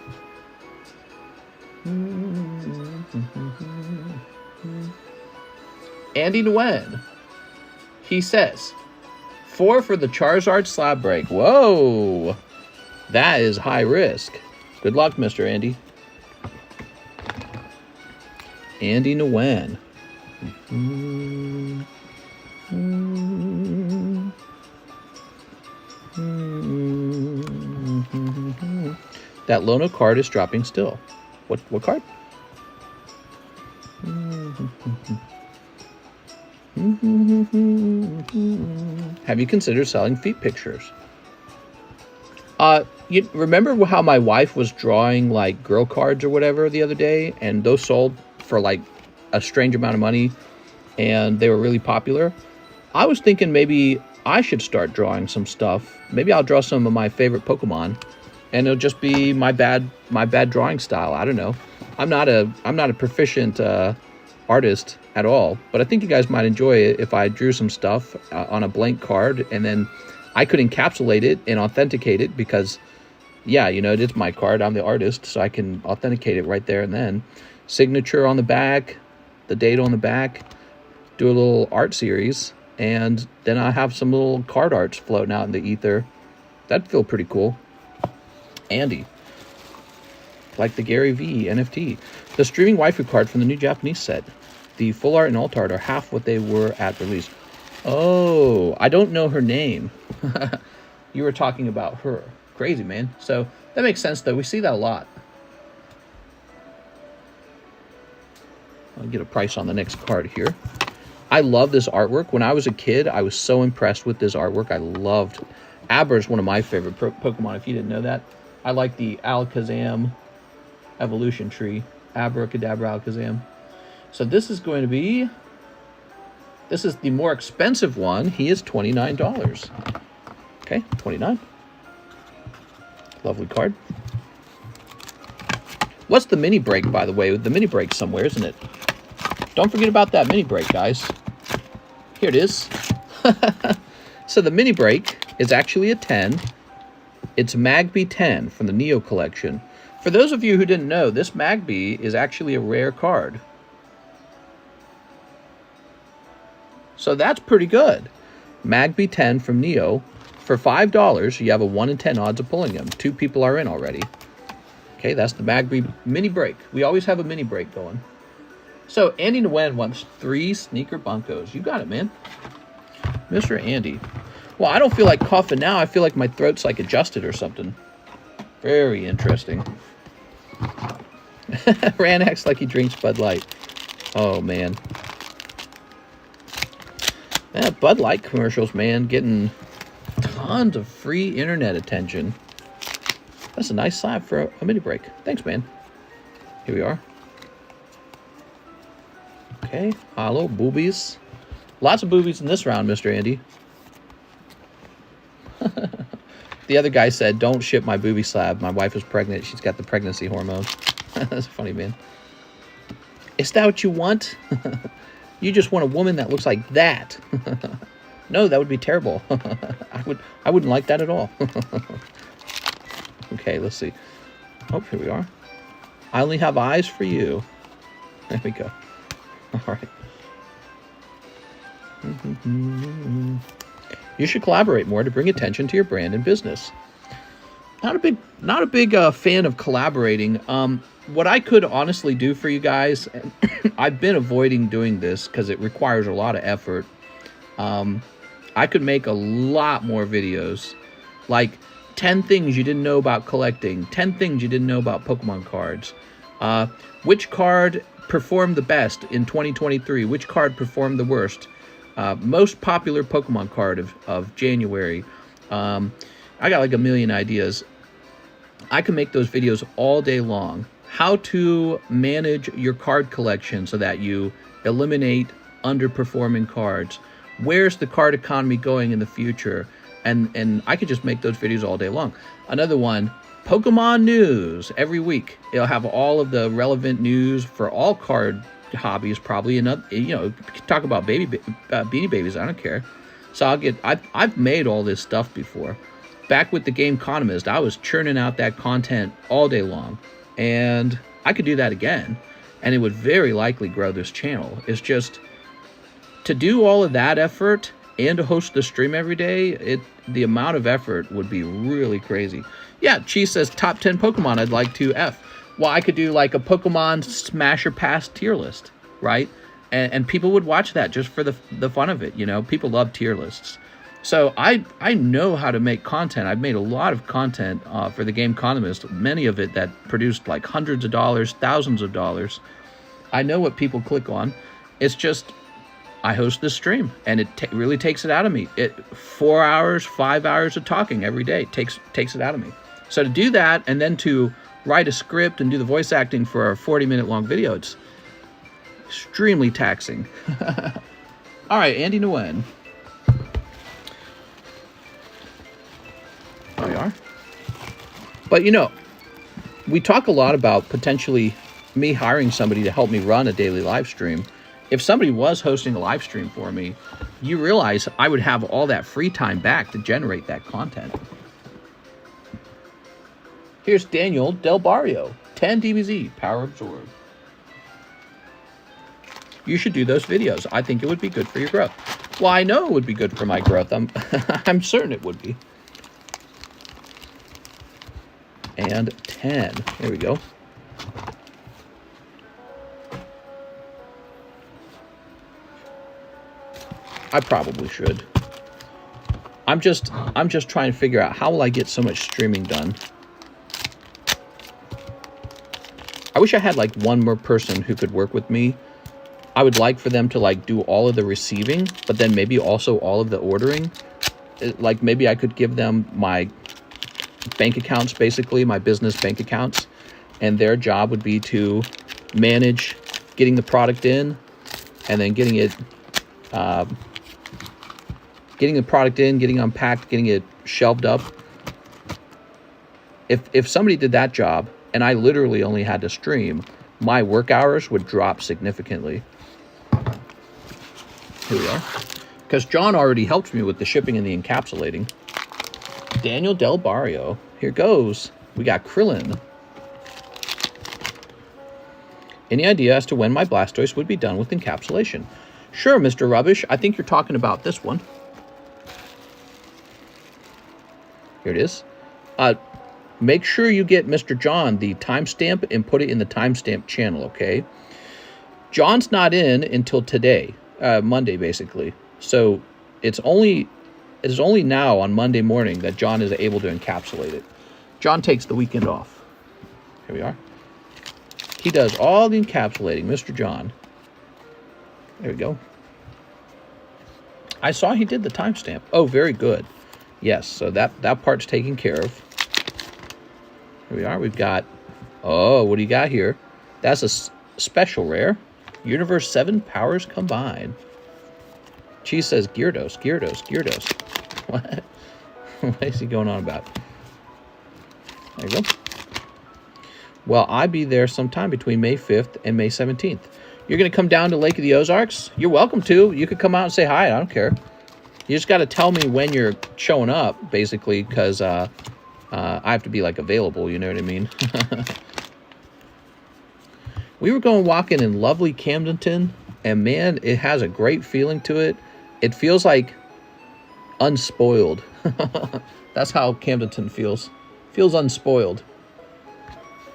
Andy Nguyen. He says, 4 for the Charizard slab break. Whoa! That is high risk. Good luck, Mr. Andy. Andy Nguyen. That Lono card is dropping still. What card? Have you considered selling feet pictures? You remember how my wife was drawing like girl cards or whatever the other day, and those sold for like a strange amount of money, and they were really popular? I was thinking maybe I should start drawing some stuff. Maybe I'll draw some of my favorite Pokemon, and it'll just be my bad drawing style. I don't know. I'm not a proficient artist at all, but I think you guys might enjoy it if I drew some stuff on a blank card, and then I could encapsulate it and authenticate it, because yeah, you know, it is my card. I'm the artist, so I can authenticate it right there and then. Signature on the back, the date on the back, do a little art series, and then I have some little card arts floating out in the ether. That'd feel pretty cool. Andy. Like the Gary V NFT. The streaming waifu card from the new Japanese set. The full art and alt art are half what they were at release. Oh, I don't know her name. You were talking about her. Crazy, man. So that makes sense, though. We see that a lot. I'll get a price on the next card here. I love this artwork. When I was a kid, I was so impressed with this artwork. I loved... Abra is one of my favorite Pokemon, if you didn't know that. I like the Alakazam evolution tree. Abracadabra Alakazam. So this is going to be... This is the more expensive one. He is $29. Okay, $29. Lovely card. What's the mini break, by the way? The mini break somewhere, isn't it? Don't forget about that mini break, guys. Here it is. So the mini break is actually a 10. It's Magby 10 from the Neo collection. For those of you who didn't know, this Magby is actually a rare card. So that's pretty good. Magby 10 from Neo. For $5, you have a 1 in 10 odds of pulling him. 2 people are in already. Okay, that's the Magby mini break. We always have a mini break going. So Andy Nguyen wants 3 sneaker bunkos. You got it, man. Mr. Andy. Well, I don't feel like coughing now. I feel like my throat's like adjusted or something. Very interesting. Rand acts like he drinks Bud Light. Oh, man. Yeah, Bud Light commercials, man, getting tons of free internet attention. That's a nice slab for a mini break. Thanks, man. Here we are. Okay, hollow, boobies. Lots of boobies in this round, Mr. Andy. The other guy said, don't ship my booby slab. My wife is pregnant. She's got the pregnancy hormone. That's funny, man. Is that what you want? You just want a woman that looks like that. No, that would be terrible. I wouldn't like that at all. Okay, let's see. Oh, here we are. I only have eyes for you. There we go. All right. You should collaborate more to bring attention to your brand and business. Not a big fan of collaborating. What I could honestly do for you guys, and I've been avoiding doing this because it requires a lot of effort. I could make a lot more videos, like 10 things you didn't know about collecting, 10 things you didn't know about Pokemon cards, which card performed the best in 2023, which card performed the worst, most popular Pokemon card of January. I got like a million ideas. I can make those videos all day long. How to manage your card collection so that you eliminate underperforming cards. Where's the card economy going in the future? And I could just make those videos all day long. Another one, Pokemon news every week. It'll have all of the relevant news for all card hobbies, probably. Another, you know, talk about Beanie Babies. I don't care. So I've made all this stuff before. Back with the Game Economist, I was churning out that content all day long, and I could do that again, and it would very likely grow this channel. It's just to do all of that effort and to host the stream every day, the amount of effort would be really crazy. Yeah, Cheese says top 10 Pokemon I'd like to F. Well, I could do like a Pokemon Smash or Pass tier list, right? And people would watch that just for the fun of it, you know? People love tier lists. So I know how to make content. I've made a lot of content for the Game Economist, many of it that produced like hundreds of dollars, thousands of dollars. I know what people click on. It's just I host this stream, and it really takes it out of me. 4 hours, 5 hours of talking every day takes it out of me. So to do that, and then to write a script and do the voice acting for a 40-minute long video, it's extremely taxing. All right, Andy Nguyen. There we are. But you know, we talk a lot about potentially me hiring somebody to help me run a daily live stream. If somebody was hosting a live stream for me, you realize I would have all that free time back to generate that content. Here's Daniel Del Barrio, 10 DBZ, Power Absorb. You should do those videos. I think it would be good for your growth. Well, I know it would be good for my growth. I'm certain it would be. And 10. There we go. I probably should. I'm just trying to figure out how will I get so much streaming done. I wish I had like one more person who could work with me. I would like for them to like do all of the receiving, but then maybe also all of the ordering. Like maybe I could give them my bank accounts, basically my business bank accounts, and their job would be to manage getting the product in, and then getting it getting the product in, getting unpacked, getting it shelved up. If somebody did that job and I literally only had to stream, my work hours would drop significantly. Here we are. Because John already helped me with the shipping and the encapsulating. Daniel Del Barrio. Here goes. We got Krillin. Any idea as to when my Blastoise would be done with encapsulation? Sure, Mr. Rubbish. I think you're talking about this one. Here it is. Make sure you get Mr. John the timestamp and put it in the timestamp channel, okay? John's not in until today, Monday, basically. So It's only now on Monday morning that John is able to encapsulate it. John takes the weekend off. Here we are. He does all the encapsulating, Mr. John. There we go. I saw he did the timestamp. Oh, very good. Yes, so that part's taken care of. Here we are. We've got, oh, what do you got here? That's a special rare. Universe 7 powers combined. Cheese says Gyarados, Gyarados, Gyarados. What? What is he going on about? There you go. Well, I'll be there sometime between May 5th and May 17th. You're going to come down to Lake of the Ozarks? You're welcome to. You could come out and say hi. I don't care. You just got to tell me when you're showing up, basically, because I have to be, like, available. You know what I mean? We were going walking in lovely Camdenton, and, man, it has a great feeling to it. It feels like unspoiled. That's how Camdenton feels. Feels unspoiled.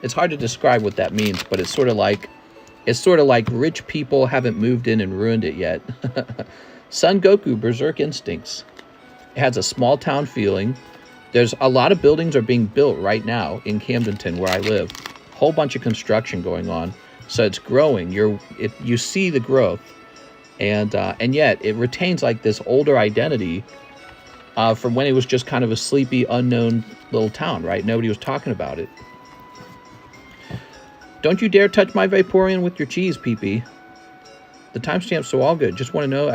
It's hard to describe what that means, but it's sort of like rich people haven't moved in and ruined it yet. Son Goku, Berserk Instincts. It has a small town feeling. There's a lot of buildings are being built right now in Camdenton where I live. Whole bunch of construction going on. So it's growing. You see the growth. And yet it retains like this older identity from when it was just kind of a sleepy, unknown little town, right? Nobody was talking about it. Don't you dare touch my Vaporeon with your cheese, PP. The timestamp's so all good. Just want to know,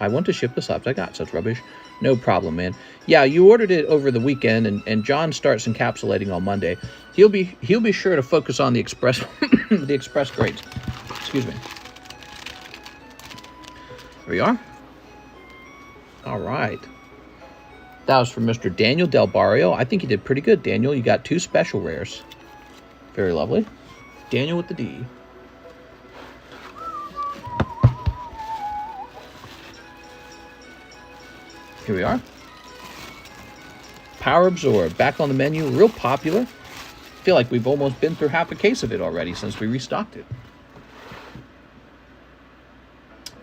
I want to ship the subs. I got such rubbish. No problem, man. Yeah, you ordered it over the weekend, and John starts encapsulating on Monday. He'll be sure to focus on the express the express grades. Excuse me. Here we are. All right. That was from Mr. Daniel Del Barrio. I think you did pretty good, Daniel. You got 2 special rares. Very lovely. Daniel with the D. Here we are. Power Absorb, back on the menu, real popular. Feel like we've almost been through half a case of it already since we restocked it.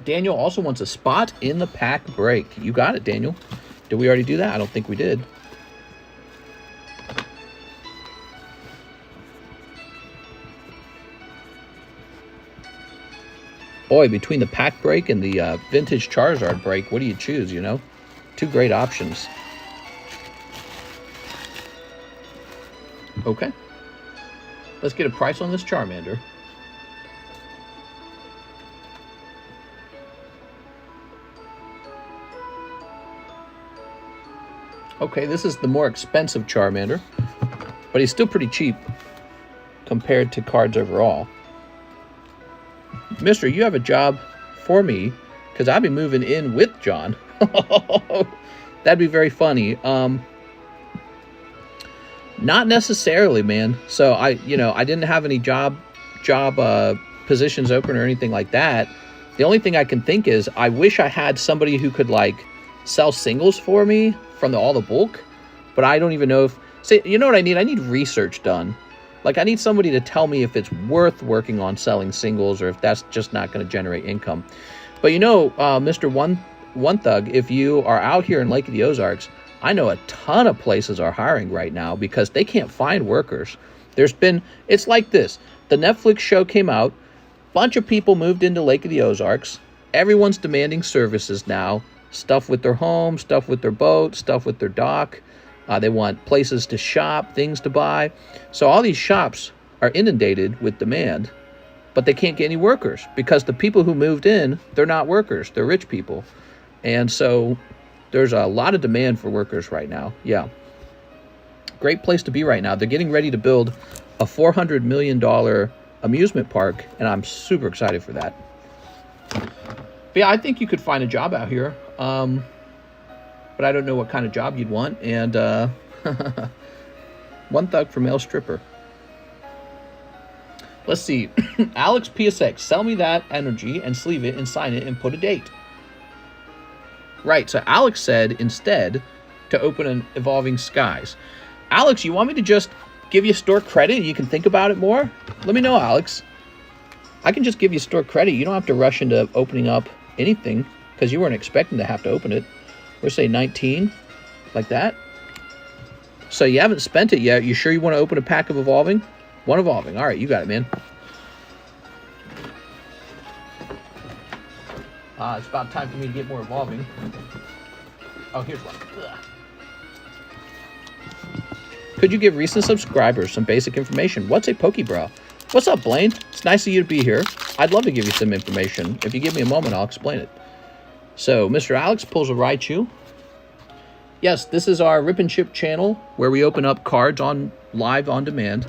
Daniel also wants a spot in the pack break. You got it, Daniel. Did we already do that? I don't think we did. Boy, between the pack break and the vintage Charizard break, what do you choose, you know? 2 great options. Okay. Let's get a price on this Charmander. Okay, this is the more expensive Charmander, but he's still pretty cheap compared to cards overall. Mister, you have a job for me, because I'll be moving in with John. That'd be very funny. Not necessarily, man. So I didn't have any job positions open or anything like that. The only thing I can think is I wish I had somebody who could like sell singles for me from all the bulk, but I don't even know if. Say, you know what I need? I need research done. Like, I need somebody to tell me if it's worth working on selling singles or if that's just not going to generate income. But Mr. One Thug, if you are out here in Lake of the Ozarks, I know a ton of places are hiring right now because they can't find workers. It's like this. The Netflix show came out. Bunch of people moved into Lake of the Ozarks. Everyone's demanding services now. Stuff with their home, stuff with their boat, stuff with their dock. They want places to shop, things to buy. So all these shops are inundated with demand, but they can't get any workers because the people who moved in, they're not workers. They're rich people. And so there's a lot of demand for workers right now. Yeah. Great place to be right now. They're getting ready to build a $400 million amusement park, and I'm super excited for that. But yeah, I think you could find a job out here. But I don't know what kind of job you'd want. And One Thug for male stripper. Let's see. Alex PSX, sell me that energy and sleeve it and sign it and put a date. Right, so Alex said instead to open an Evolving Skies. Alex, you want me to just give you store credit and you can think about it more? Let me know, Alex. I can just give you store credit. You don't have to rush into opening up anything because you weren't expecting to have to open it. We'll say 19, like that. So you haven't spent it yet. You sure you want to open a pack of Evolving? One Evolving. All right, you got it, man. It's about time for me to get more Evolving. Oh, here's one. Ugh. Could you give recent subscribers some basic information? What's a Pokebrow? What's up, Blaine? It's nice of you to be here. I'd love to give you some information. If you give me a moment, I'll explain it. So, Mr. Alex pulls a Raichu. Yes, this is our Rip and Chip channel where we open up cards on live on demand.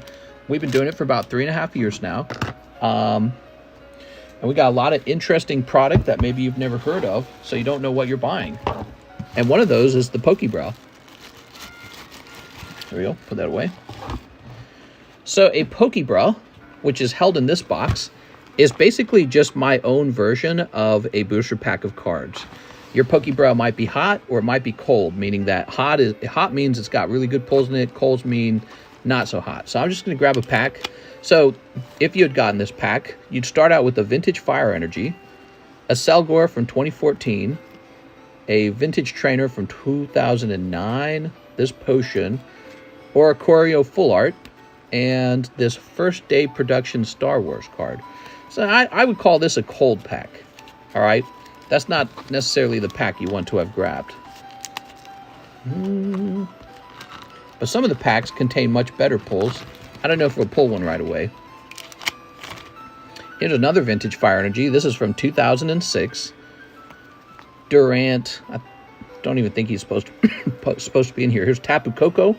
We've been doing it for about 3.5 years now. And we got a lot of interesting product that maybe you've never heard of, so you don't know what you're buying. And one of those is the Pokebrow. There we go, put that away. So a Pokebrow, which is held in this box, is basically just my own version of a booster pack of cards. Your Pokebrow might be hot or it might be cold, meaning that hot means it's got really good pulls in it, colds mean not so hot. So I'm just going to grab a pack. So if you had gotten this pack, you'd start out with a Vintage Fire Energy, a Selgor from 2014, a Vintage Trainer from 2009, this Potion, or a Choreo Full Art, and this First Day Production Star Wars card. So I would call this a cold pack, all right? That's not necessarily the pack you want to have grabbed. But some of the packs contain much better pulls. I don't know if we'll pull one right away. Here's another Vintage Fire Energy. This is from 2006. Durant. I don't even think he's supposed to be in here. Here's Tapu Koko.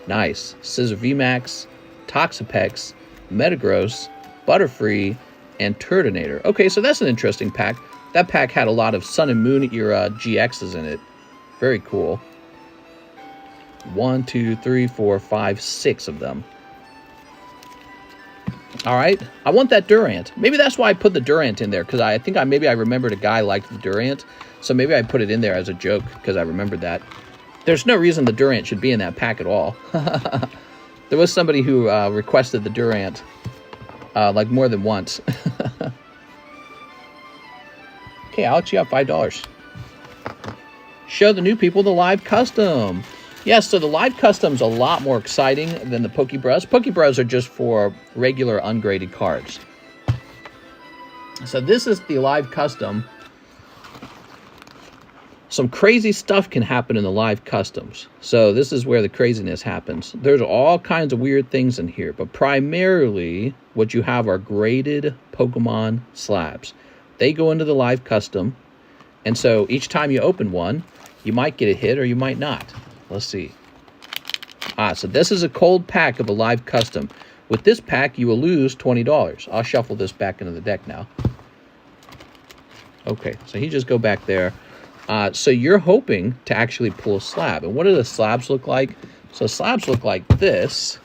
Nice. Scissor VMAX, Toxapex, Metagross, Butterfree, and Turtonator. Okay, so that's an interesting pack. That pack had a lot of Sun and Moon era GXs in it. Very cool. 1, 2, 3, 4, 5, 6 of them. All right, I want that Durant. Maybe that's why I put the Durant in there, because I think maybe I remembered a guy liked the Durant, so maybe I put it in there as a joke because I remembered that. There's no reason the Durant should be in that pack at all. There was somebody who requested the Durant like more than once. Okay, Alex, you got $5. Show the new people the live custom. Yes, so the live custom's a lot more exciting than the Pokebrows. Pokebrows are just for regular ungraded cards. So this is the live custom. Some crazy stuff can happen in the live customs. So this is where the craziness happens. There's all kinds of weird things in here, but primarily what you have are graded Pokemon slabs. They go into the live custom, and so each time you open one, you might get a hit or you might not. Let's see. So this is a cold pack of a live custom. With this pack, you will lose $20. I'll shuffle this back into the deck now. Okay, so he just go back there. So you're hoping to actually pull a slab. And what do the slabs look like? So slabs look like this.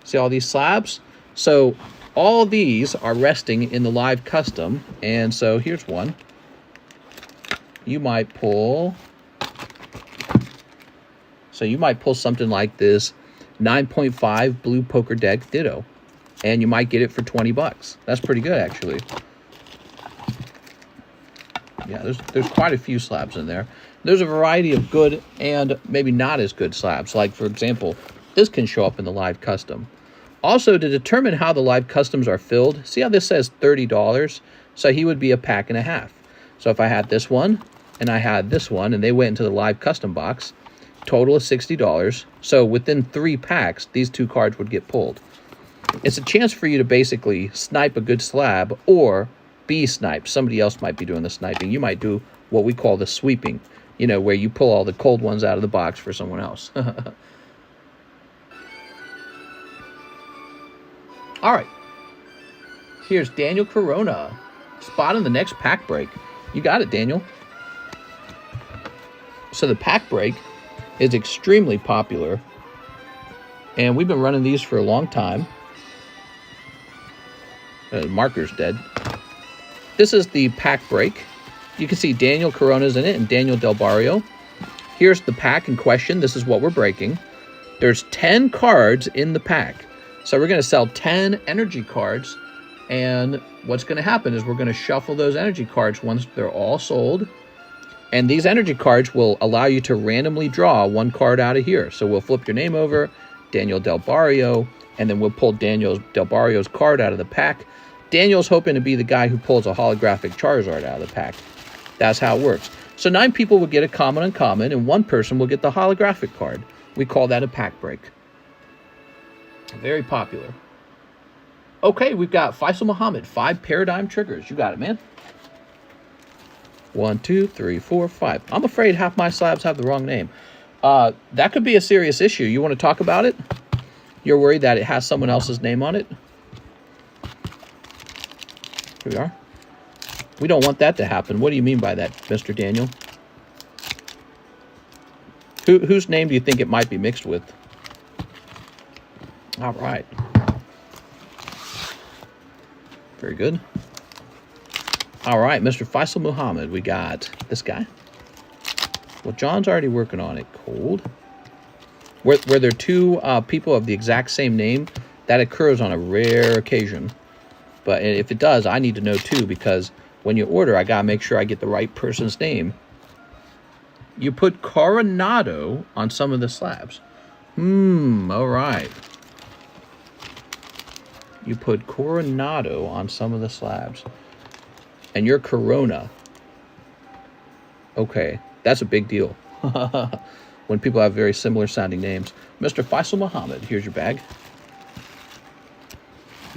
See all these slabs? So all these are resting in the live custom. And so here's one. You might pull... So you might pull something like this 9.5 Blue Poker Deck Ditto. And you might get it for $20. That's pretty good, actually. Yeah, there's quite a few slabs in there. There's a variety of good and maybe not as good slabs. Like, for example, this can show up in the live custom. Also, to determine how the live customs are filled, see how this says $30? So he would be a pack and a half. So if I had this one and I had this one and they went into the live custom box, total is $60. So within 3 packs, these 2 cards would get pulled. It's a chance for you to basically snipe a good slab or be sniped. Somebody else might be doing the sniping. You might do what we call the sweeping, you know, where you pull all the cold ones out of the box for someone else. All right. Here's Daniel Corona. Spot on the next pack break. You got it, Daniel. So the pack break is extremely popular, and we've been running these for a long time. The marker's dead. This is the pack break. You can see Daniel Corona's in it and Daniel Del Barrio. Here's the pack in question. This is what we're breaking. There's 10 cards in the pack. So we're going to sell 10 energy cards, and what's going to happen is we're going to shuffle those energy cards once they're all sold, And these energy cards will allow you to randomly draw one card out of here. So we'll flip your name over, Daniel Del Barrio, and then we'll pull Daniel Del Barrio's card out of the pack. Daniel's hoping to be the guy who pulls a holographic Charizard out of the pack. That's how it works. So 9 people will get a common uncommon, and 1 person will get the holographic card. We call that a pack break. Very popular. Okay, we've got Faisal Muhammad, 5 paradigm triggers. You got it, man. 1, 2, 3, 4, 5. I'm afraid half my slabs have the wrong name. That could be a serious issue. You want to talk about it? You're worried that it has someone else's name on it? Here we are. We don't want that to happen. What do you mean by that, Mr. Daniel? Whose name do you think it might be mixed with? All right. Very good. All right, Mr. Faisal Muhammad, we got this guy. Well, John's already working on it. Cold. Where there are 2 people of the exact same name, that occurs on a rare occasion. But if it does, I need to know too, because when you order, I gotta make sure I get the right person's name. You put Coronado on some of the slabs. All right. You put Coronado on some of the slabs. And you're Corona. Okay, that's a big deal. When people have very similar sounding names. Mr. Faisal Muhammad, here's your bag.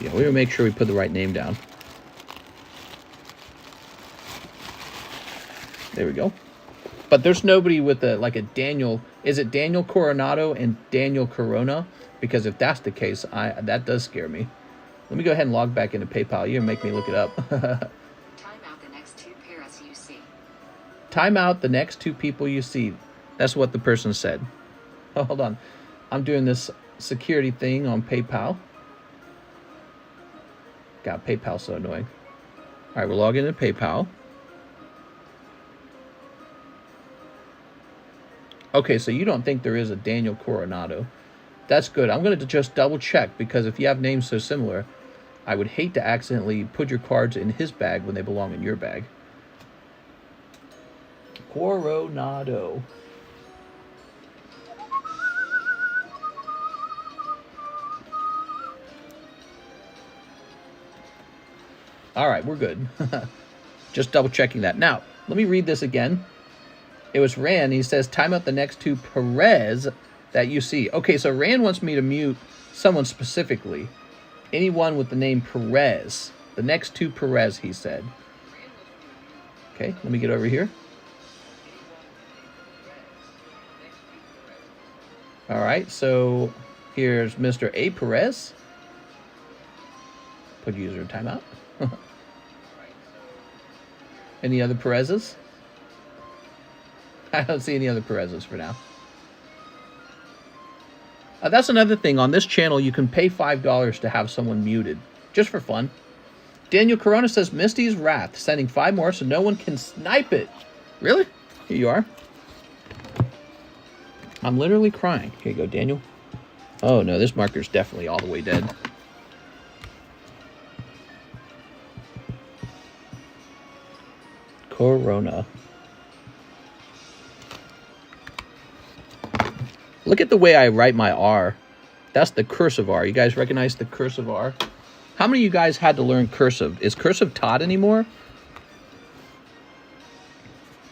Yeah, we will make sure we put the right name down. There we go. But there's nobody with like a Daniel. Is it Daniel Coronado and Daniel Corona? Because if that's the case, that does scare me. Let me go ahead and log back into PayPal. You're gonna make me look it up. Time out the next 2 pairs you see. Time out the next 2 people you see. That's what the person said. Oh, hold on. I'm doing this security thing on PayPal. God, PayPal's so annoying. All right, we're logging into PayPal. Okay, so you don't think there is a Daniel Coronado. That's good. I'm going to just double check, because if you have names so similar, I would hate to accidentally put your cards in his bag when they belong in your bag. Coronado. All right, we're good. Just double checking that. Now, let me read this again. It was Ran. He says, time out the next 2 Perez that you see. Okay, so Ran wants me to mute someone specifically. Anyone with the name Perez. The next 2 Perez, he said. Okay, let me get over here. All right, so here's Mr. A. Perez. Put user in timeout. Any other Perez's? I don't see any other Perez's for now. That's another thing. On this channel, you can pay $5 to have someone muted. Just for fun. Daniel Corona says, Misty's Wrath. Sending 5 more so no one can snipe it. Really? Here you are. I'm literally crying. Here you go, Daniel. Oh, no. This marker's definitely all the way dead. Corona. Look at the way I write my R. That's the cursive R. You guys recognize the cursive R? How many of you guys had to learn cursive? Is cursive taught anymore?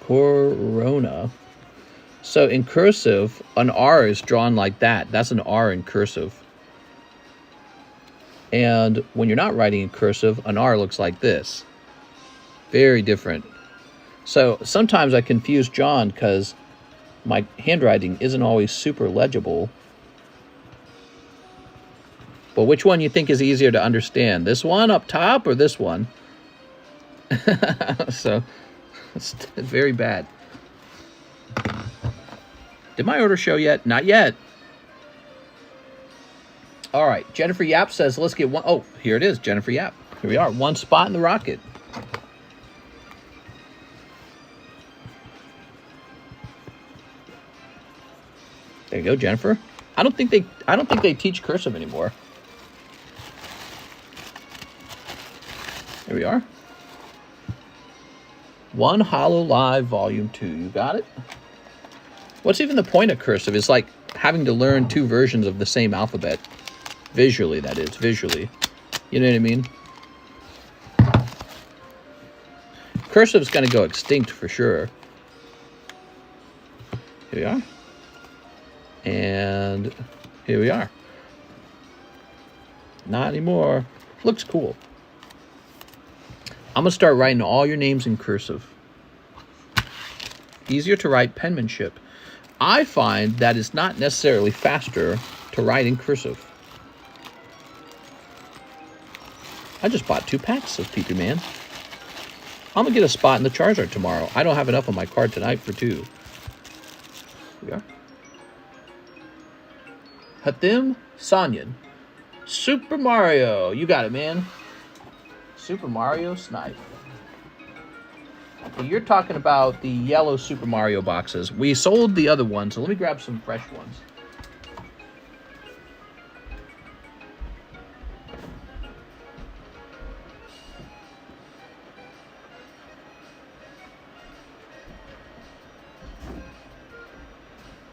Corona. So in cursive, an R is drawn like that. That's an R in cursive. And when you're not writing in cursive, an R looks like this. Very different. So sometimes I confuse John because my handwriting isn't always super legible. But which one you think is easier to understand? This one up top or this one? So it's very bad. Did my order show yet? Not yet. All right. Jennifer Yap says, let's get one. Oh, here it is. Jennifer Yap. Here we are. 1 spot in the rocket. There you go, Jennifer. I don't think they teach cursive anymore. There we are. One Hollow Live Volume 2. You got it? What's even the point of cursive? It's like having to learn 2 versions of the same alphabet. Visually, that is. Visually. You know what I mean? Cursive's going to go extinct for sure. Here we are. And here we are. Not anymore. Looks cool. I'm going to start writing all your names in cursive. Easier to write penmanship. I find that it's not necessarily faster to write in cursive. I just bought 2 packs, says PP Man. I'm going to get a spot in the Charizard tomorrow. I don't have enough on my card tonight for 2. Here we are. Hathim Sanyan. Super Mario. You got it, man. Super Mario Snipe. Okay, you're talking about the yellow Super Mario boxes. We sold the other ones, so let me grab some fresh ones.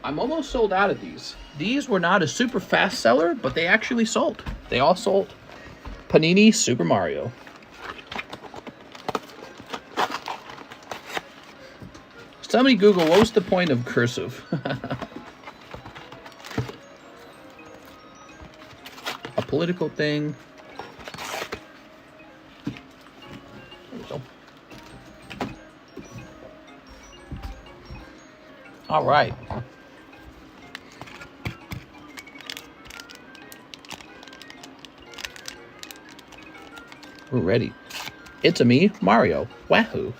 I'm almost sold out of these. These were not a super fast seller, but they actually sold. They all sold. Panini Super Mario. Somebody Google, what was the point of cursive? A political thing. There we go. All right. We're ready. It's a me, Mario. Wahoo.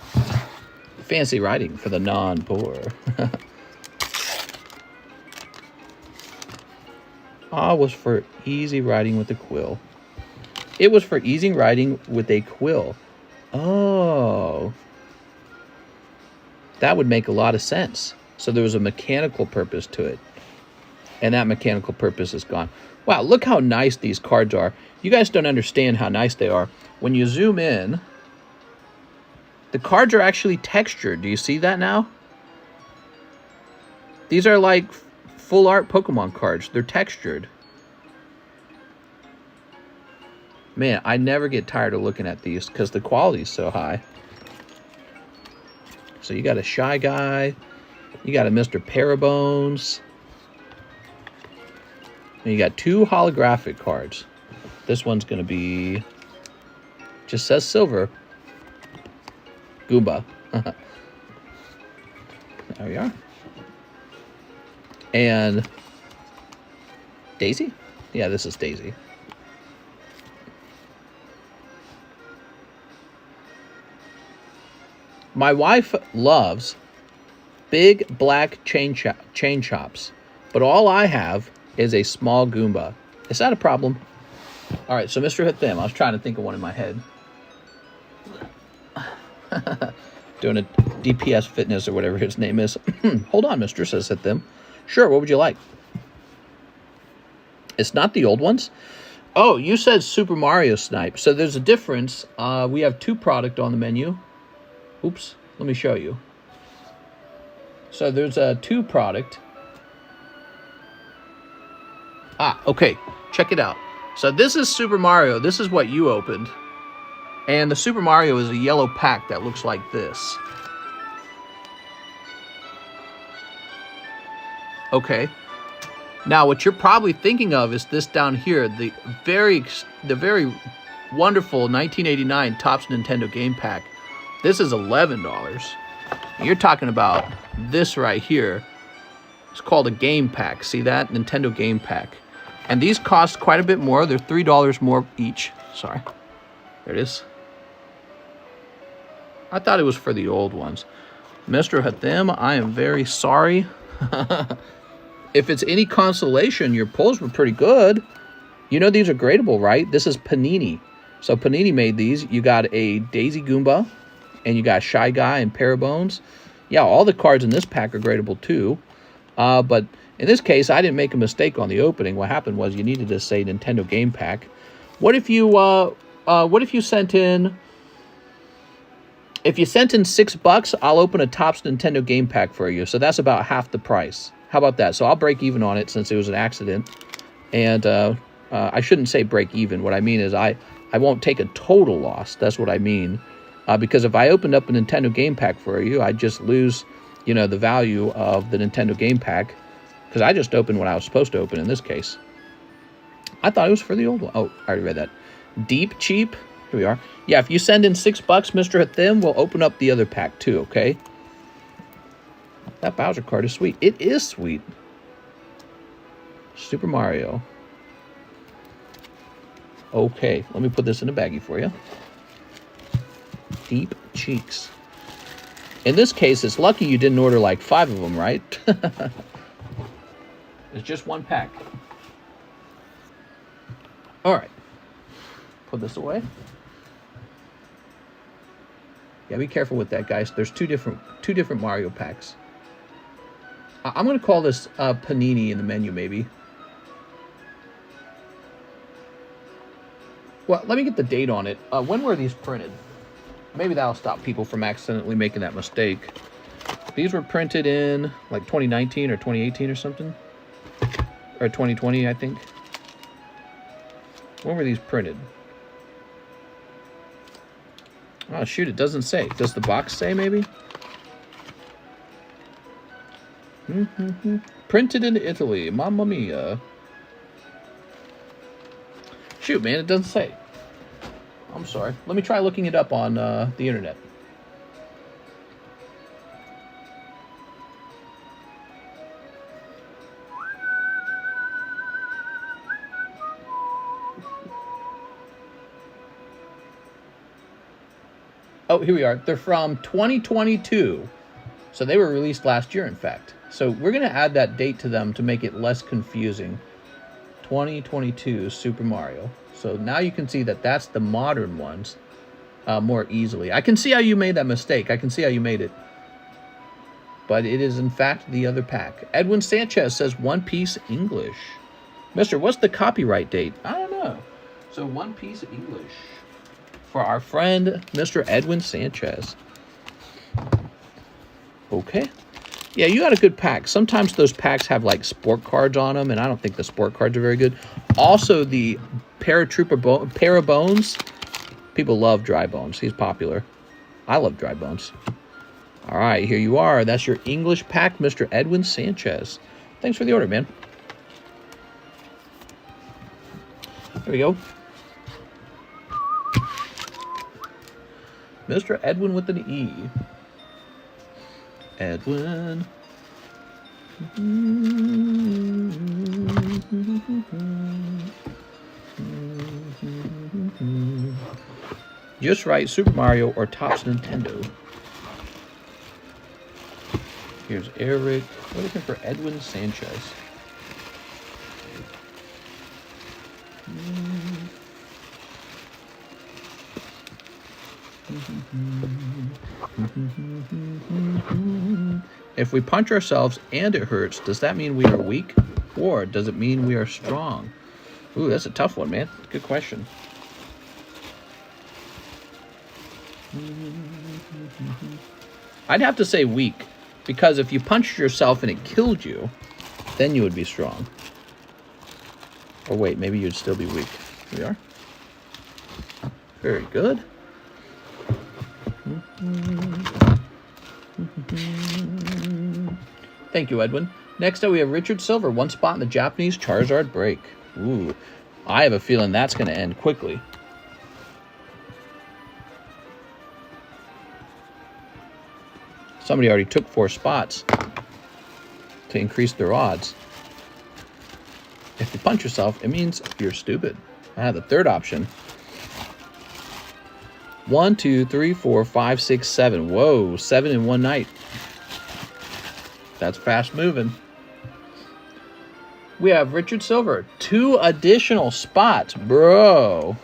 Fancy writing for the non-poor. Ah, was for easy writing with a quill. It was for easy writing with a quill. Oh. That would make a lot of sense. So there was a mechanical purpose to it. And that mechanical purpose is gone. Wow, look how nice these cards are. You guys don't understand how nice they are. When you zoom in, the cards are actually textured. Do you see that now? These are like full art Pokemon cards. They're textured. Man, I never get tired of looking at these because the quality is so high. So you got a Shy Guy. You got a Mr. Parabones. And you got 2 holographic cards. This one's going to be... just says silver. Goomba. There we are. And Daisy? Yeah, this is Daisy. My wife loves big black chain chops, but all I have is a small Goomba. Is that a problem? All right, so Mr. Hathim, I was trying to think of one in my head. Doing a DPS Fitness or whatever his name is. Hold on, mister, says Hathim. Sure, what would you like? It's not the old ones? Oh, you said Super Mario Snipe. So there's a difference. We have 2 product on the menu. Oops, let me show you. So there's a 2 product. Ah, okay, check it out. So this is Super Mario. This is what you opened. And the Super Mario is a yellow pack that looks like this. Okay. Now, what you're probably thinking of is this down here, the very wonderful 1989 Topps Nintendo Game Pack. This is $11. You're talking about this right here. It's called a Game Pack. See that? Nintendo Game Pack. And these cost quite a bit more. They're $3 more each. Sorry. There it is. I thought it was for the old ones. Mr. Hathim, I am very sorry. If it's any consolation, your pulls were pretty good. You know these are gradable, right? This is Panini. So Panini made these. You got a Daisy Goomba, and you got Shy Guy and Parabones. Yeah, all the cards in this pack are gradable too. But in this case, I didn't make a mistake on the opening. What happened was you needed to say Nintendo Game Pack. What if you sent in If you sent in $6, I'll open a Topps Nintendo game pack for you. So that's about half the price. How about that? So I'll break even on it since it was an accident. And I shouldn't say break even. What I mean is I won't take a total loss. That's what I mean. Because if I opened up a Nintendo game pack for you, I'd just lose, you know, the value of the Nintendo game pack. Because I just opened what I was supposed to open in this case. I thought it was for the old one. Oh, I already read that. Deep cheap. Here we are. Yeah, if you send in $6, Mr. Hathim, we'll open up the other pack too, okay? That Bowser card is sweet. It is sweet. Super Mario. Okay, let me put this in a baggie for you. Deep cheeks. In this case, it's lucky you didn't order like 5 of them, right? It's just one pack. All right. Put this away. Yeah, be careful with that, guys. There's two different Mario packs. I'm going to call this Panini in the menu, maybe. Well, let me get the date on it. When were these printed? Maybe that'll stop people from accidentally making that mistake. These were printed in like 2019 or 2018 or something. Or 2020, I think. When were these printed? Oh, shoot, it doesn't say. Does the box say, maybe? Printed in Italy. Mamma mia. Shoot, man, it doesn't say. I'm sorry. Let me try looking it up on the internet. Oh, here we are. They're from 2022. So they were released last year, in fact. So we're going to add that date to them to make it less confusing. 2022 Super Mario. So now you can see that that's the modern ones more easily. I can see how you made that mistake. I can see how you made it. But it is, in fact, the other pack. Edwin Sanchez says One Piece English. Mister, what's the copyright date? I don't know. So One Piece English. For our friend, Mr. Edwin Sanchez. Okay. Yeah, you got a good pack. Sometimes those packs have like sport cards on them, and I don't think the sport cards are very good. Also, the Paratrooper Pair of Bones. People love Dry Bones. He's popular. I love Dry Bones. All right, here you are. That's your English pack, Mr. Edwin Sanchez. Thanks for the order, man. There we go. Mr. Edwin with an E. Edwin. Just right, Super Mario or Topps Nintendo. Here's Eric. We're looking for Edwin Sanchez. If we punch ourselves and it hurts, does that mean we are weak? Or does it mean we are strong? Ooh, that's a tough one, man. Good question. I'd have to say weak, because if you punched yourself and it killed you, then you would be strong. Or wait, maybe you'd still be weak. Here we are. Very good. Thank you, Edwin. Next up, we have Richard Silver. One spot in the Japanese Charizard break. Ooh, I have a feeling that's going to end quickly. Somebody already took 4 spots to increase their odds. If you punch yourself, it means you're stupid. The third option. 1, 2, 3, 4, 5, 6, 7. Whoa, 7 in one night. That's fast moving. We have Richard Silver. 2 additional spots, bro.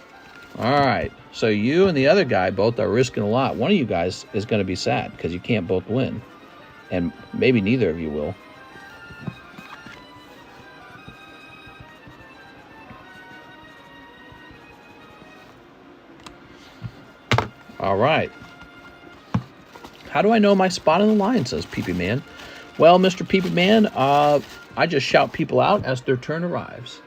All right. So you and the other guy both are risking a lot. One of you guys is going to be sad because you can't both win. And maybe neither of you will. All right. How do I know my spot on the line, says Peepee Man. Well, Mr. Peepee Man, I just shout people out as their turn arrives.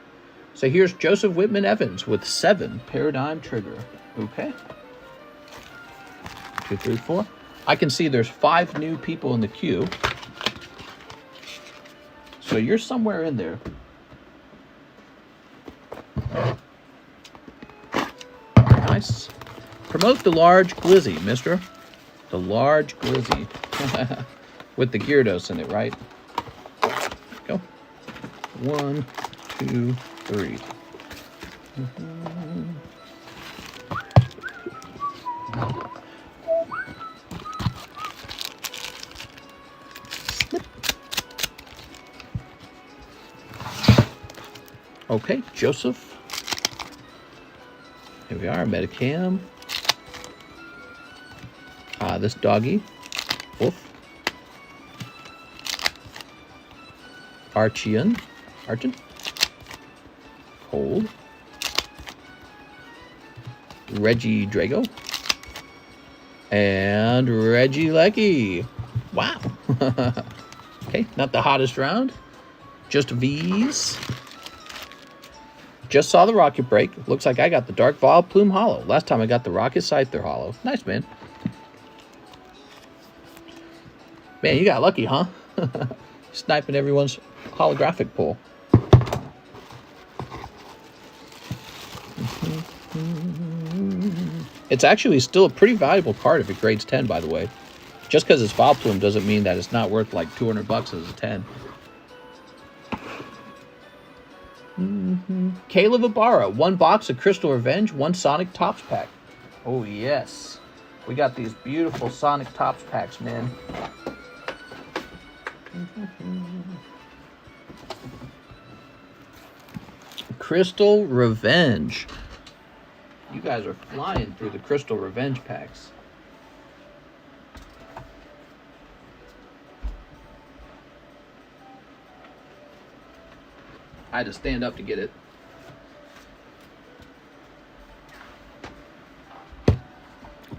So here's Joseph Whitman Evans with 7 Paradigm Trigger. Okay. 2, 3, 4. I can see there's 5 new people in the queue. So you're somewhere in there. Nice. Promote the large glizzy, mister. The large glizzy. With the Gyarados in it, right? Go. 1, 2, 3. Snip. Okay, Joseph. Here we are, Metacam. This doggy. Wolf. Archon. Cold. Reggie Drago. And Reggie Lecky. Wow. Okay, not the hottest round. Just V's. Just saw the Rocket Break. Looks like I got the Dark Vol Plume Hollow. Last time I got the Rocket Scyther Hollow. Nice, man. Man, you got lucky, huh? Sniping everyone's holographic pull. It's actually still a pretty valuable card if it grades 10, by the way. Just because it's Vol Plume doesn't mean that it's not worth like $200 as a 10. Caleb Ibarra, 1 box of Crystal Revenge, 1 Sonic Tops pack. Oh, yes. We got these beautiful Sonic Tops packs, man. Crystal Revenge. You guys are flying through the Crystal Revenge packs. I had to stand up to get it.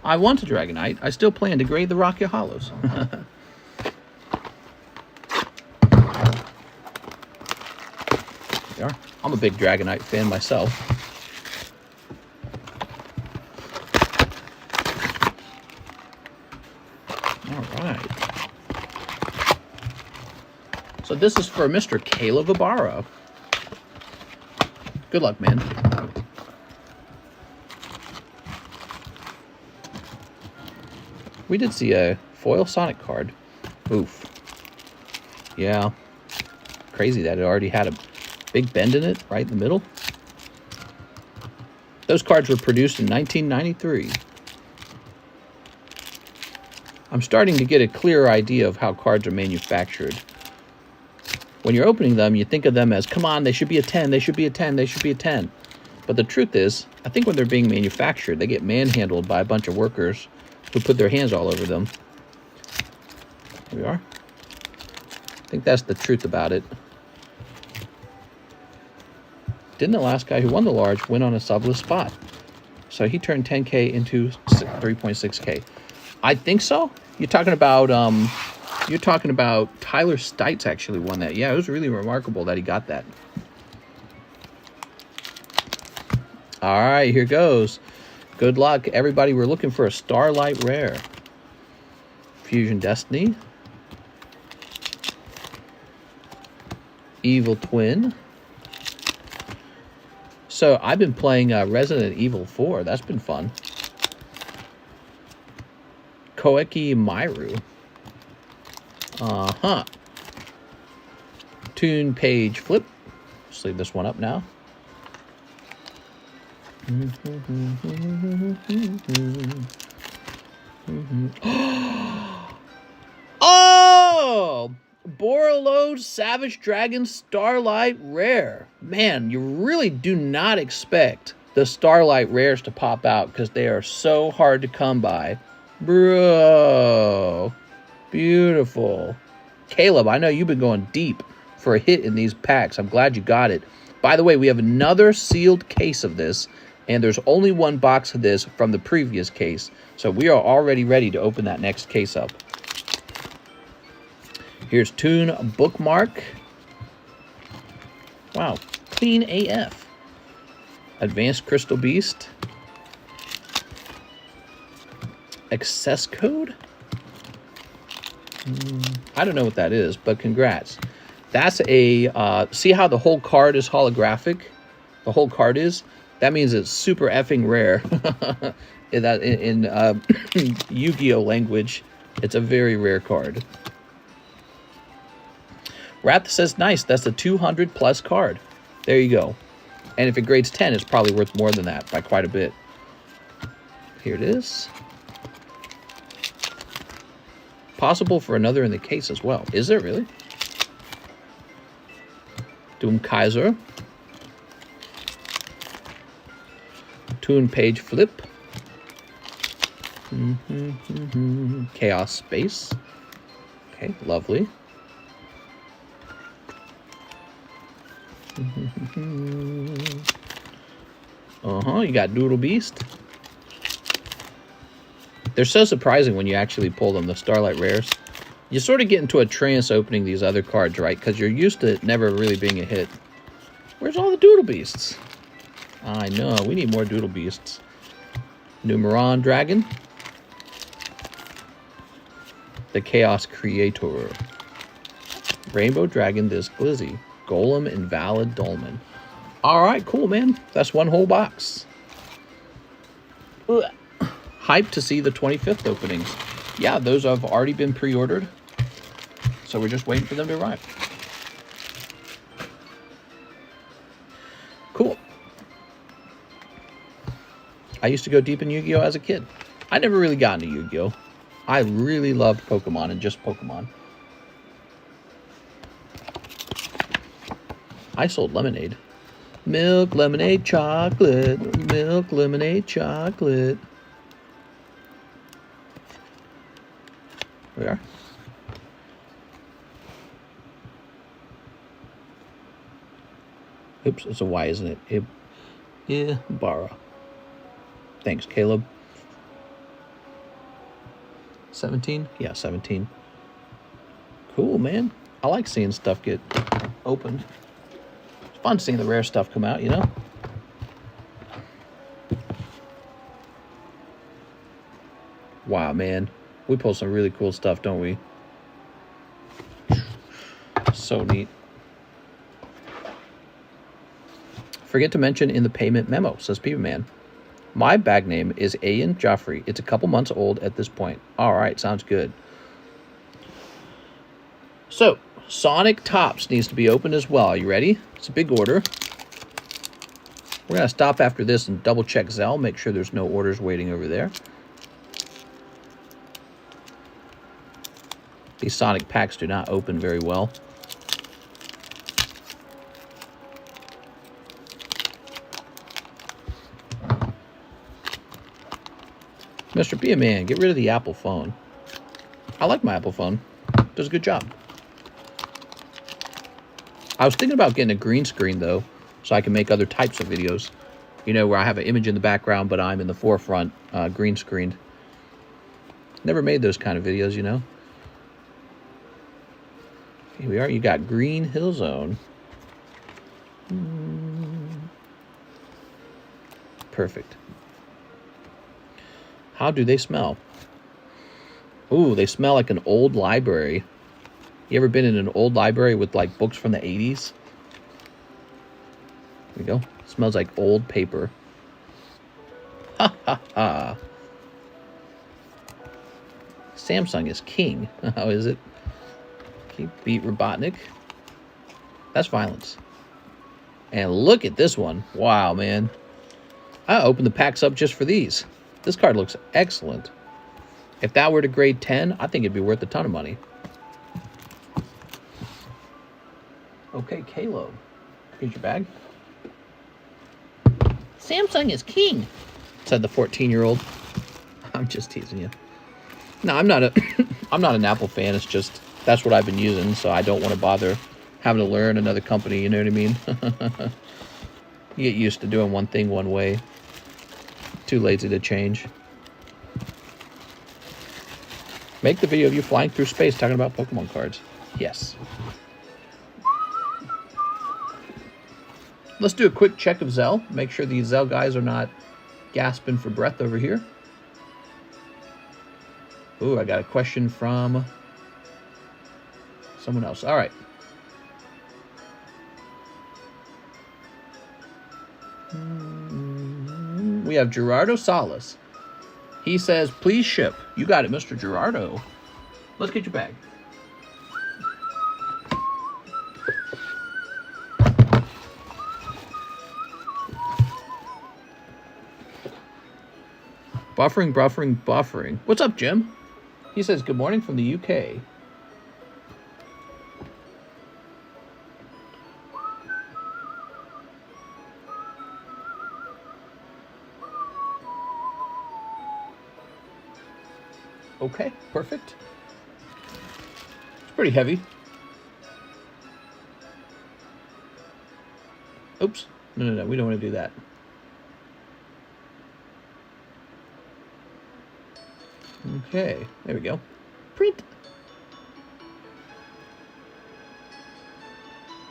I want a Dragonite. I still plan to grade the Rocket Hollows. There we are. I'm a big Dragonite fan myself. All right. So this is for Mr. Caleb Ibarra. Good luck, man. We did see a foil Sonic card. Oof. Yeah. Crazy that it already had a big bend in it, right in the middle. Those cards were produced in 1993. I'm starting to get a clearer idea of how cards are manufactured. When you're opening them, you think of them as, come on, they should be a 10, they should be a 10, they should be a 10. But the truth is, I think when they're being manufactured, they get manhandled by a bunch of workers who put their hands all over them. Here we are. I think that's the truth about it. Didn't the last guy who won the large win on a subless spot? So he turned 10K into 3.6K. I think so. You're talking about Tyler Stites actually won that. Yeah, it was really remarkable that he got that. All right, here goes. Good luck, everybody. We're looking for a Starlight Rare. Fusion Destiny. Evil Twin. So I've been playing Resident Evil 4. That's been fun. Koeki Myru. Toon Page Flip. Let's leave this one up now. Oh! Borreload Savage Dragon Starlight Rare. Man, you really do not expect the Starlight Rares to pop out because they are so hard to come by. Bro. Beautiful. Caleb, I know you've been going deep for a hit in these packs. I'm glad you got it. By the way, we have another sealed case of this And there's only one box of this from the previous case. So we are already ready to open that next case up. Here's Toon Bookmark. Wow, clean AF. Advanced Crystal Beast. Access Code? I don't know what that is, but congrats. That's a, see how the whole card is holographic? The whole card is? That means it's super effing rare. in Yu-Gi-Oh language, it's a very rare card. Wrath says, nice, that's a 200 plus card. There you go. And if it grades 10, it's probably worth more than that by quite a bit. Here it is. Possible for another in the case as well. Is there really? Doom Kaiser. Toon Page Flip. Chaos Space. Okay, lovely. You got Doodle Beast. They're so surprising when you actually pull them, the Starlight Rares. You sort of get into a trance opening these other cards, right? Because you're used to it never really being a hit. Where's all the Doodle Beasts? I know, we need more Doodle Beasts. Numeron Dragon. The Chaos Creator. Rainbow Dragon, this Glizzy. Golem Invalid Dolmen. Alright, cool, man. That's one whole box. Ugh. Hyped to see the 25th openings. Yeah, those have already been pre-ordered. So we're just waiting for them to arrive. Cool. I used to go deep in Yu-Gi-Oh! As a kid. I never really got into Yu-Gi-Oh! I really loved Pokemon and just Pokemon. I sold lemonade. Milk, lemonade, chocolate. Milk, lemonade, chocolate. We are. Oops, it's a Y, isn't it? Ibarra. Thanks, Caleb. 17? Yeah, 17. Cool, man. I like seeing stuff get opened. It's fun seeing the rare stuff come out, you know? Wow, man. We pull some really cool stuff, don't we? So neat. Forget to mention in the payment memo, says Peeper Man. My bag name is Ian Joffrey. It's a couple months old at this point. All right, sounds good. So, Sonic Tops needs to be opened as well. Are you ready? It's a big order. We're going to stop after this and double check Zelle, make sure there's no orders waiting over there. These Sonic packs do not open very well. Mr. Be a Man, get rid of the Apple phone. I like my Apple phone. Does a good job. I was thinking about getting a green screen, though, so I can make other types of videos. You know, where I have an image in the background, but I'm in the forefront, green screened. Never made those kind of videos, you know. Here we are. You got Green Hill Zone. Perfect. How do they smell? Ooh, they smell like an old library. You ever been in an old library with like books from the 80s? There we go. It smells like old paper. Ha ha ha. Samsung is king. How is it? Okay, beat Robotnik. That's violence. And look at this one. Wow, man. I opened the packs up just for these. This card looks excellent. If that were to grade 10, I think it'd be worth a ton of money. Okay, Caleb. Here's your bag. Samsung is king, said the 14-year-old. I'm just teasing you. No, I'm not an Apple fan. It's just that's what I've been using, so I don't want to bother having to learn another company, you know what I mean? You get used to doing one thing one way. too lazy to change. Make the video of you flying through space talking about Pokemon cards. Yes. Let's do a quick check of ZELLE. Make sure these ZELLE guys are not gasping for breath over here. Ooh, I got a question from someone else. All right. We have Gerardo Salas. He says, please ship. You got it, Mr. Gerardo. Let's get your bag. Buffering, buffering, buffering. What's up, Jim? He says, good morning from the UK. Okay, perfect. It's pretty heavy. Oops. No, we don't want to do that. Okay, there we go. Print.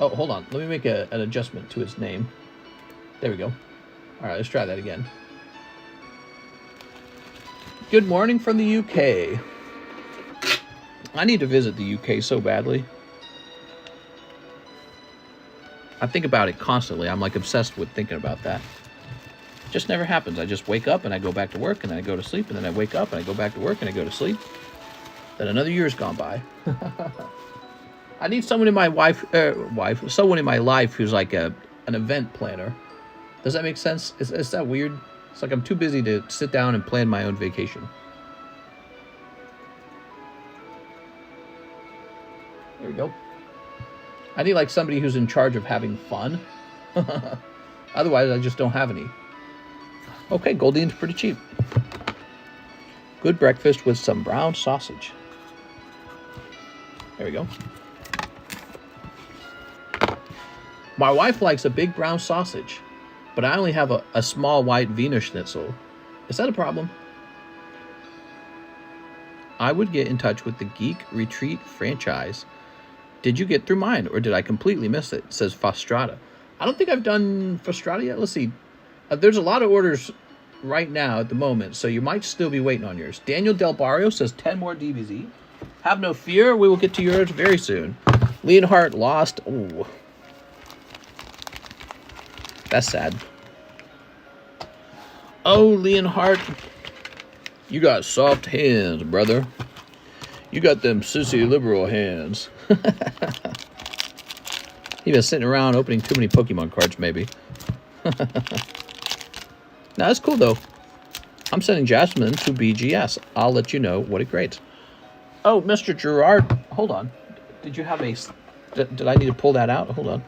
Oh, hold on. Let me make an adjustment to its name. There we go. All right, let's try that again. Good morning from the UK. I need to visit the UK so badly. I think about it constantly. I'm like obsessed with thinking about that. It just never happens. I just wake up and I go back to work and then I go to sleep and then I wake up and I go back to work and I go to sleep. Then another year's gone by. I need someone in my someone in my life who's like an event planner. Does that make sense? Is that weird? It's like I'm too busy to sit down and plan my own vacation. There we go. I need like somebody who's in charge of having fun. Otherwise, I just don't have any. Okay, Goldine's pretty cheap. Good breakfast with some brown sausage. There we go. My wife likes a big brown sausage, but I only have a small white Wiener Schnitzel. Is that a problem? I would get in touch with the Geek Retreat franchise. Did you get through mine, or did I completely miss it? Says Fastrada. I don't think I've done Fastrada yet. Let's see. There's a lot of orders right now at the moment, so you might still be waiting on yours. Daniel Del Barrio says 10 more DBZ. Have no fear. We will get to yours very soon. Leonhardt lost. Ooh. That's sad. Oh, Leonhardt. You got soft hands, brother. You got them sissy liberal hands. He been sitting around opening too many Pokemon cards, maybe. Nah, that's cool, though. I'm sending Jasmine to BGS. I'll let you know what it grades. Oh, Mr. Gerard. Hold on. Did you have a... Did I need to pull that out? Hold on.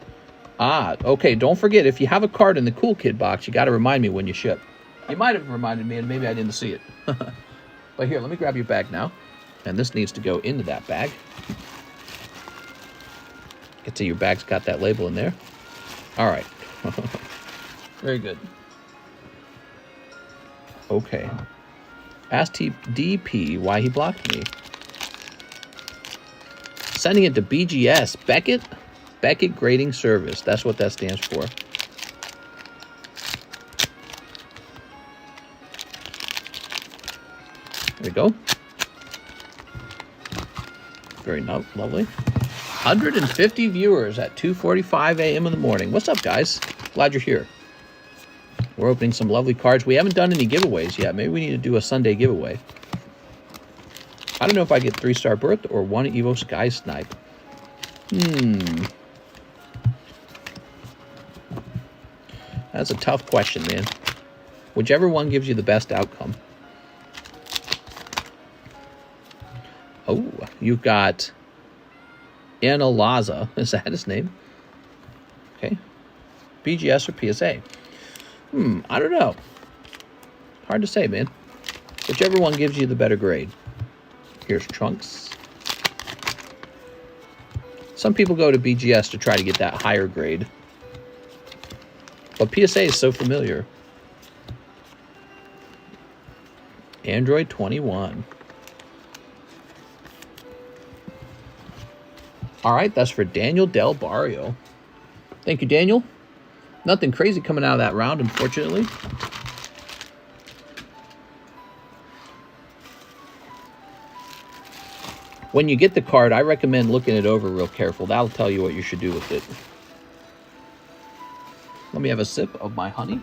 Ah, okay. Don't forget, if you have a card in the Cool Kid box, you got to remind me when you ship. You might have reminded me, and maybe I didn't see it. But here, let me grab your bag now. And this needs to go into that bag. Get to your bag's got that label in there. All right. Very good. Okay. Ask DP why he blocked me. Sending it to BGS. Beckett Grading Service. That's what that stands for. There we go. Very lovely. 150 viewers at 2:45 a.m. in the morning. What's up, guys? Glad you're here. We're opening some lovely cards. We haven't done any giveaways yet. Maybe we need to do a Sunday giveaway. I don't know if I get 3-star Birth or 1 Evo Sky Snipe. That's a tough question, man. Whichever one gives you the best outcome. Oh, you've got Analaza. Is that his name? Okay. BGS or PSA? I don't know. Hard to say, man. Whichever one gives you the better grade. Here's Trunks. Some people go to BGS to try to get that higher grade. But PSA is so familiar. Android 21. All right, that's for Daniel Del Barrio. Thank you, Daniel. Nothing crazy coming out of that round, unfortunately. When you get the card, I recommend looking it over real careful. That'll tell you what you should do with it. Let me have a sip of my honey.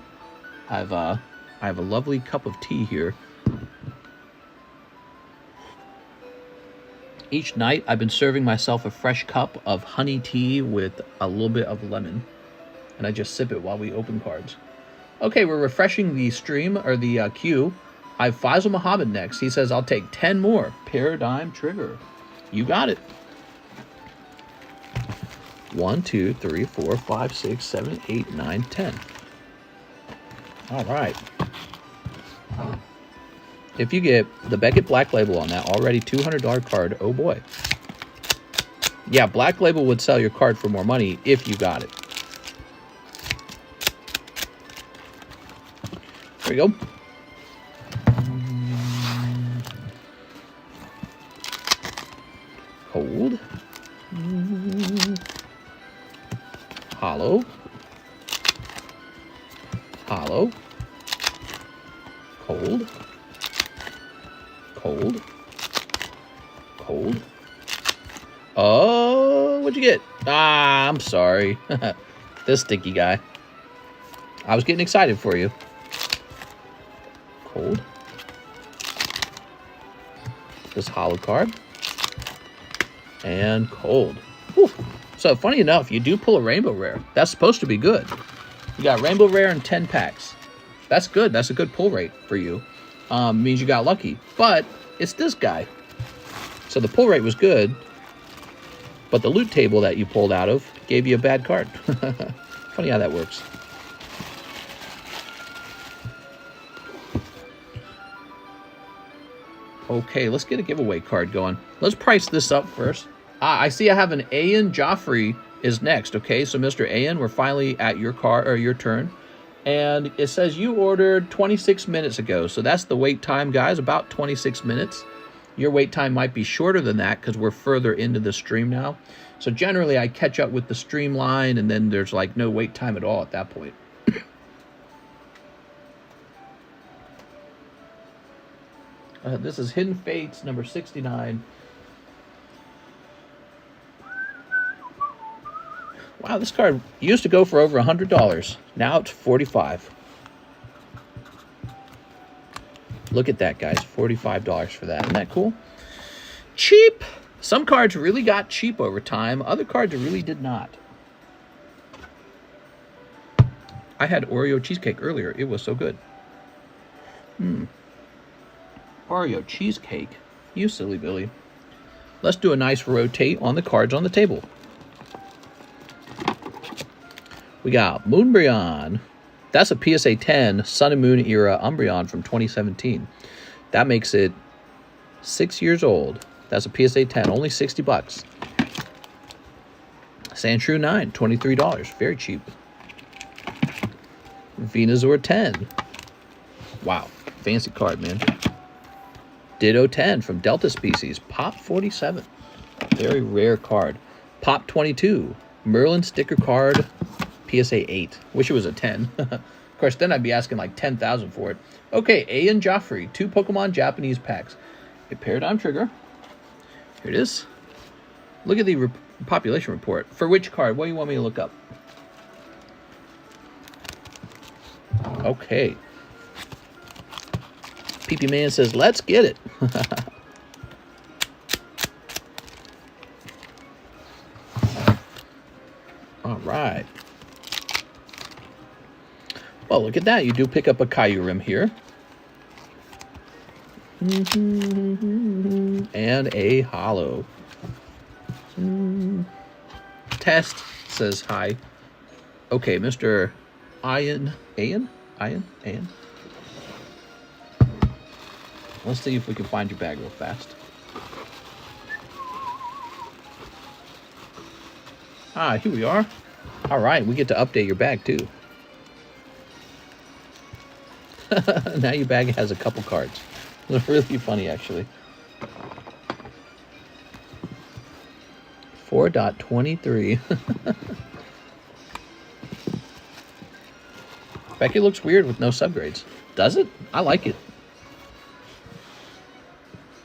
I have a lovely cup of tea here. Each night, I've been serving myself a fresh cup of honey tea with a little bit of lemon. And I just sip it while we open cards. Okay, we're refreshing the stream, or the queue. I have Faisal Muhammad next. He says, I'll take 10 more. Paradigm Trigger. You got it. 1, 2, 3, 4, 5, 6, 7, 8, 9, 10. All right. If you get the Beckett Black Label on that already $200 card, oh boy. Yeah, Black Label would sell your card for more money if you got it. There you go. Cold. Hollow. Hollow. Cold. Cold. Cold. Oh, what'd you get? Ah, I'm sorry. This sticky guy. I was getting excited for you. Cold. This hollow card. And cold. Whew. So, funny enough, you do pull a Rainbow Rare. That's supposed to be good. You got Rainbow Rare in 10 packs. That's good. That's a good pull rate for you. Means you got lucky. But it's this guy. So the pull rate was good. But the loot table that you pulled out of gave you a bad card. Funny how that works. Okay, let's get a giveaway card going. Let's price this up first. I see I have an Ayan Joffrey is next. Okay, so Mr. Ayan, we're finally at your card or your turn. And it says you ordered 26 minutes ago. So that's the wait time, guys, about 26 minutes. Your wait time might be shorter than that because we're further into the stream now. So generally, I catch up with the streamline, and then there's like no wait time at all at that point. This is Hidden Fates, number 69. Wow, this card used to go for over $100. Now it's $45. Look at that, guys. $45 for that. Isn't that cool? Cheap. Some cards really got cheap over time. Other cards really did not. I had Oreo cheesecake earlier. It was so good. Oreo cheesecake. You silly Billy. Let's do a nice rotate on the cards on the table. We got Moonbryon. That's a PSA 10 Sun and Moon era Umbreon from 2017. That makes it 6 years old. That's a PSA 10, only 60 bucks. Sandshrew 9, $23, very cheap. Venusaur 10. Wow, fancy card, man. Ditto 10 from Delta Species, Pop 47. Very rare card. Pop 22, Merlin sticker card, PSA 8. Wish it was a 10. Of course, then I'd be asking like 10,000 for it. Okay, Ayan Joffrey, 2 Pokemon Japanese packs. A Paradigm Trigger. Here it is. Look at the population report. For which card? What do you want me to look up? Okay. PP Man says, let's get it. All right. Well, look at that. You do pick up a Kyurem here. And a hollow. Test says hi. Okay, Mr. Ayan. Let's see if we can find your bag real fast. Ah, here we are. All right, we get to update your bag too. Now your bag has a couple cards. It's really funny, actually. 4.23. Becky looks weird with no subgrades. Does it? I like it.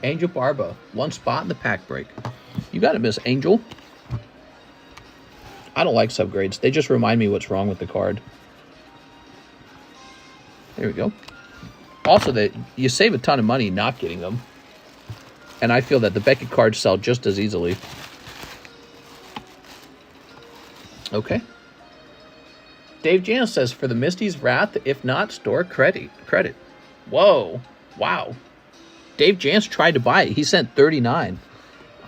Angel Barba. 1 spot in the pack break. You got it, Miss Angel. I don't like subgrades. They just remind me what's wrong with the card. There we go. Also, you save a ton of money not getting them. And I feel that the Becky cards sell just as easily. Okay. Dave Jan says, for the Misty's Wrath, if not, store credit. Whoa. Wow. Dave Jance tried to buy it. He sent 39.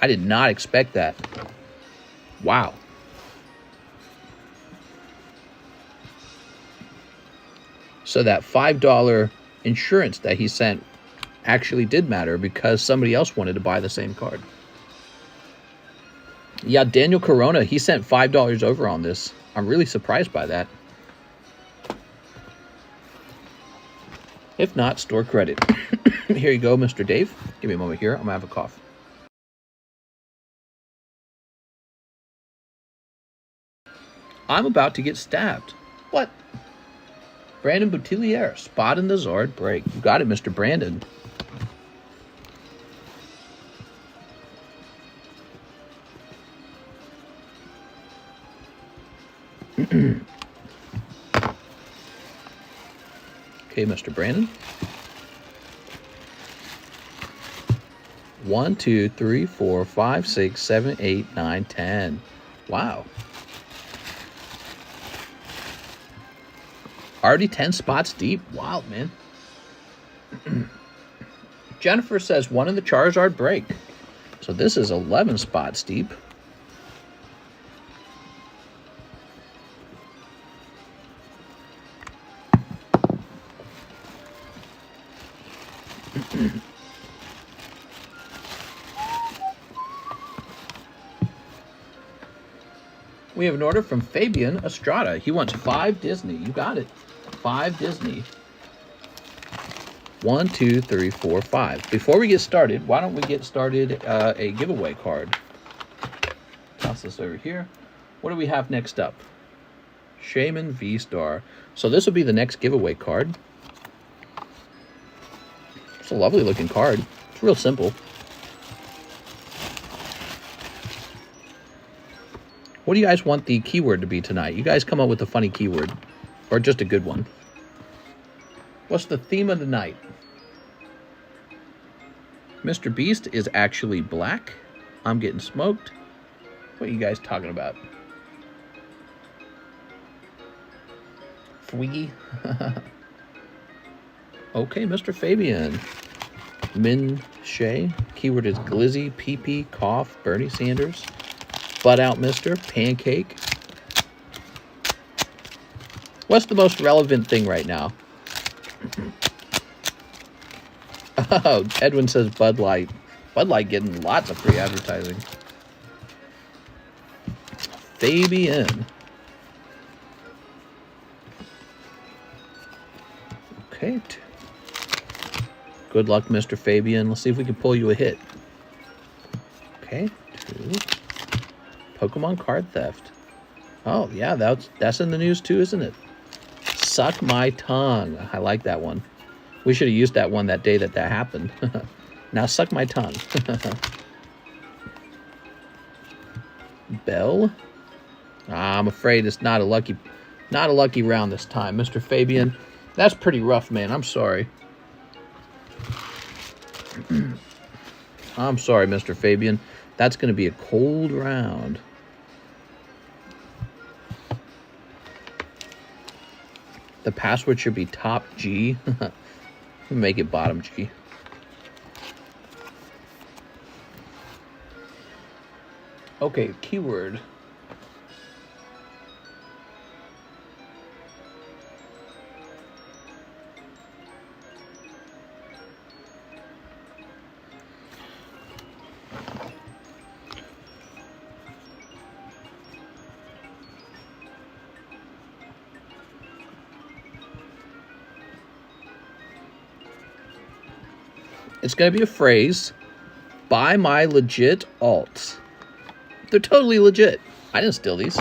I did not expect that. Wow. So that $5 insurance that he sent actually did matter because somebody else wanted to buy the same card. Yeah, Daniel Corona, he sent $5 over on this. I'm really surprised by that. If not, store credit. Here you go, Mr. Dave. Give me a moment here. I'm going to have a cough. I'm about to get stabbed. What? Brandon Boutillier, spot in the Zard break. You got it, Mr. Brandon. Okay, Mr. Brandon. 1, 2, 3, 4, 5, 6, 7, 8, 9, 10. Wow. Already 10 spots deep. Wild, man. Jennifer says 1 in the Charizard break. So this is 11 spots deep. We have an order from Fabian Estrada. He wants 5 Disney. You got it. 5 Disney. 1, 2, 3, 4, 5. Before we get started, why don't we get started a giveaway card? Toss this over here. What do we have next up? Shaman V-Star. So this will be the next giveaway card. It's a lovely looking card. It's real simple. What do you guys want the keyword to be tonight? You guys come up with a funny keyword. Or just a good one. What's the theme of the night? Mr. Beast is actually black. I'm getting smoked. What are you guys talking about? Fwiggy. Okay, Mr. Fabian. Min Shay. Keyword is glizzy, pee-pee, cough, Bernie Sanders. Butt out, Mr. Pancake. What's the most relevant thing right now? Oh, Edwin says Bud Light. Bud Light getting lots of free advertising. Fabian. Okay. Good luck, Mr. Fabian. Let's see if we can pull you a hit. Okay. 2. Pokemon card theft. Oh, yeah, that's in the news too, isn't it? Suck my tongue. I like that one. We should have used that one that day that happened. Now suck my tongue. Bell. I'm afraid it's not a lucky round this time, Mr. Fabian. That's pretty rough, man. I'm sorry. I'm sorry, Mr. Fabian. That's going to be a cold round. The password should be top G. Make it bottom G. Okay, keyword. It's going to be a phrase. Buy my legit alts. They're totally legit. I didn't steal these.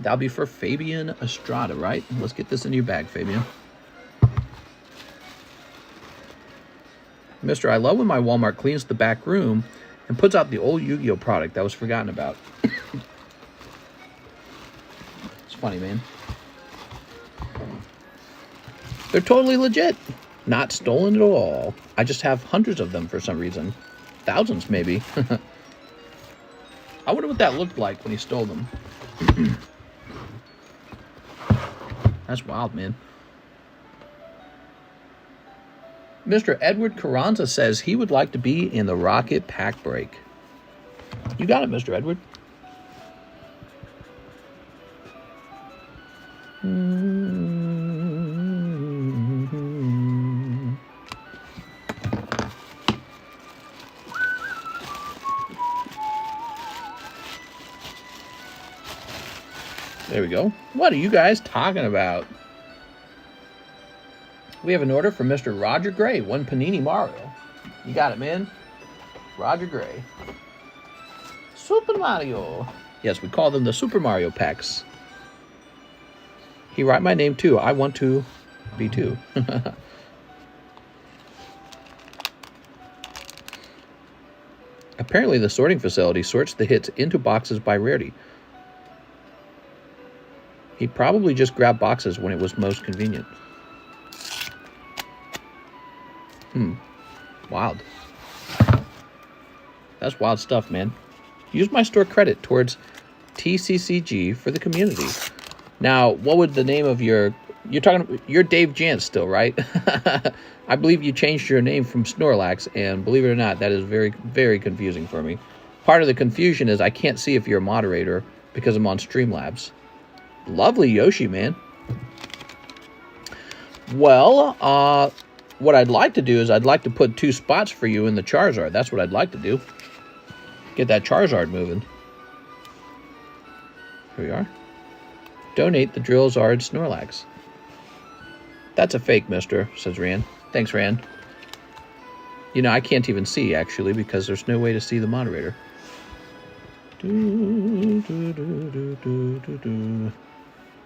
That'll be for Fabian Estrada, right? Let's get this in your bag, Fabian. Mister, I love when my Walmart cleans the back room and puts out the old Yu-Gi-Oh product that was forgotten about. It's funny, man. They're totally legit. Not stolen at all. I just have hundreds of them for some reason. Thousands, maybe. I wonder what that looked like when he stole them. That's wild, man. Mr. Edward Carranza says he would like to be in the Rocket Pack Break. You got it, Mr. Edward. There we go. What are you guys talking about? We have an order from Mr. Roger Gray, one Panini Mario. You got it, man. Roger Gray. Super Mario. Yes, we call them the Super Mario packs. He write my name too. I want to be too. Apparently the sorting facility sorts the hits into boxes by rarity. He probably just grabbed boxes when it was most convenient. Wild. That's wild stuff, man. Use my store credit towards TCCG for the community. Now, what would the name of you're Dave Jantz still, right? I believe you changed your name from Snorlax, and believe it or not, that is very, very confusing for me. Part of the confusion is I can't see if you're a moderator because I'm on Streamlabs. Lovely Yoshi, man. Well, what I'd like to do is I'd like to put 2 spots for you in the Charizard. That's what I'd like to do. Get that Charizard moving. Here we are. Donate the Drillzard Snorlax. That's a fake, mister, says Rand. Thanks, Rand. You know, I can't even see, actually, because there's no way to see the moderator.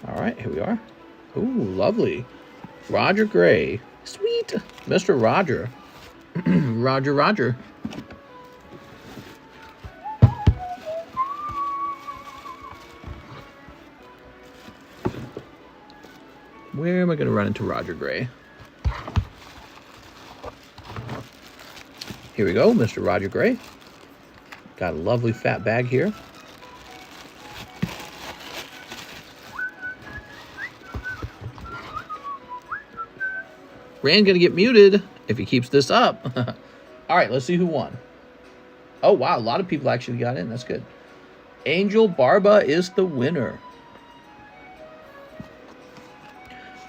All right, here we are. Ooh, lovely. Roger Gray. Sweet. Mr. Roger. Roger. Where am I going to run into Roger Gray? Here we go, Mr. Roger Gray. Got a lovely fat bag here. Rand gonna get muted if he keeps this up. All right, let's see who won. Oh, wow, a lot of people actually got in. That's good. Angel Barba is the winner.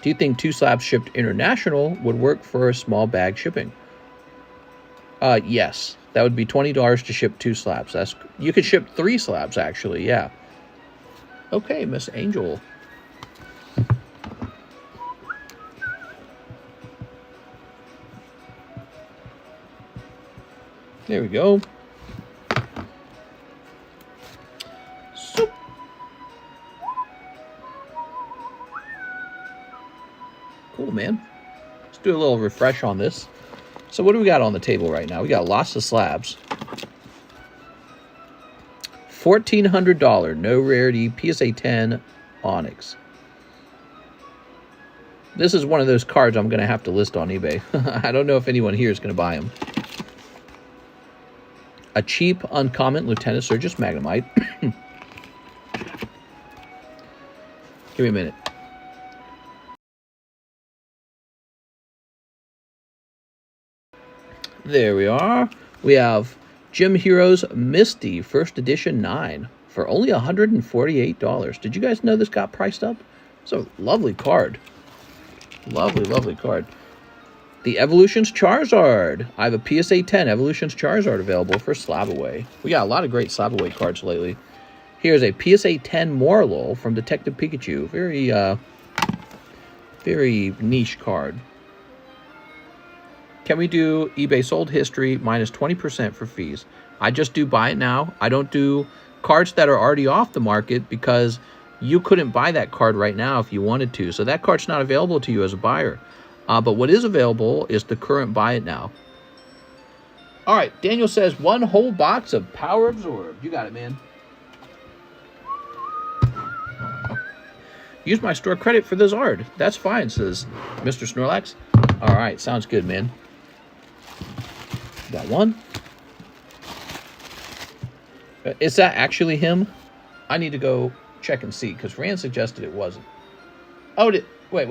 Do you think 2 slabs shipped international would work for a small bag shipping? Yes. That would be $20 to ship 2 slabs. You could ship 3 slabs, actually, yeah. Okay, Miss Angel. There we go. Soup. Cool, man. Let's do a little refresh on this. So what do we got on the table right now? We got lots of slabs. $1,400, no rarity, PSA 10 Onyx. This is one of those cards I'm going to have to list on eBay. I don't know if anyone here is going to buy them. A cheap, uncommon Lieutenant Surge's Magnemite. Give me a minute. There we are. We have Gym Heroes Misty, first edition 9, for only $148. Did you guys know this got priced up? It's a lovely card. Lovely, lovely card. The Evolutions Charizard. I have a PSA 10 Evolutions Charizard available for SLAB-AWAY. We got a lot of great SLAB-AWAY cards lately. Here's a PSA 10 Morlul from Detective Pikachu. Very niche card. Can we do eBay sold history minus 20% for fees? I just do buy it now. I don't do cards that are already off the market because you couldn't buy that card right now if you wanted to. So that card's not available to you as a buyer. But what is available is the current buy it now. All right, Daniel says 1 whole box of Power Absorbed. You got it, man. Use my store credit for the Zard. That's fine, says Mr. Snorlax. All right, sounds good, man. Got 1. Is that actually him? I need to go check and see, because Rand suggested it wasn't. Oh, wait.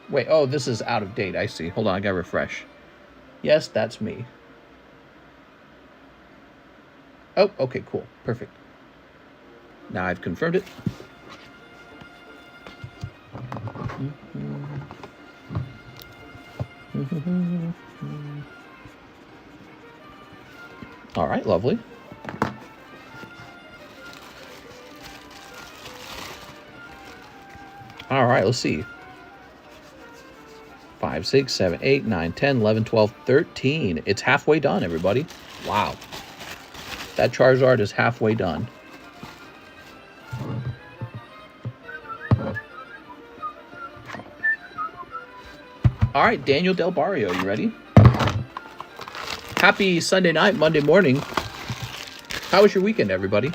Wait, oh, this is out of date. I see. Hold on, I gotta refresh. Yes, that's me. Oh, okay, cool. Perfect. Now I've confirmed it. All right, lovely. All right, let's see. 5, 6, 7, 8, 9, 10, 11, 12, 13. It's halfway done, everybody. Wow. That Charizard is halfway done. All right, Daniel Del Barrio, you ready? Happy Sunday night, Monday morning. How was your weekend, everybody?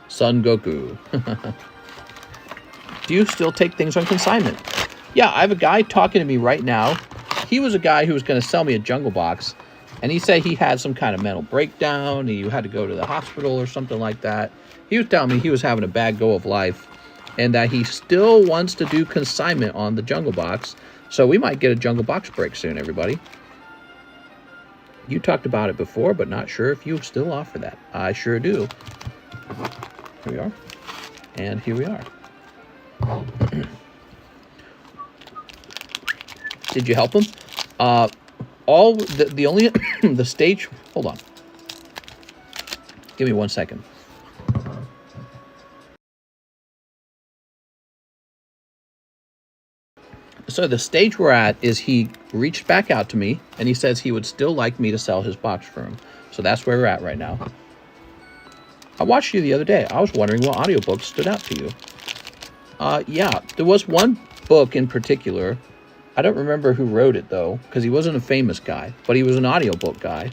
Son Goku. Do you still take things on consignment? Yeah, I have a guy talking to me right now. He was a guy who was going to sell me a jungle box, and he said he had some kind of mental breakdown. He had to go to the hospital or something like that. He was telling me he was having a bad go of life, and that he still wants to do consignment on the jungle box. So we might get a jungle box break soon, everybody. You talked about it before, but not sure if you still offer that. I sure do. Here we are. And here we are. Did you help him? The only the stage. Hold on. Give me 1 second. So the stage we're at is he reached back out to me and he says he would still like me to sell his box for him. So that's where we're at right now. I watched you the other day. I was wondering what audiobooks stood out to you. Yeah, there was one book in particular. I don't remember who wrote it, though, because he wasn't a famous guy, but he was an audiobook guy.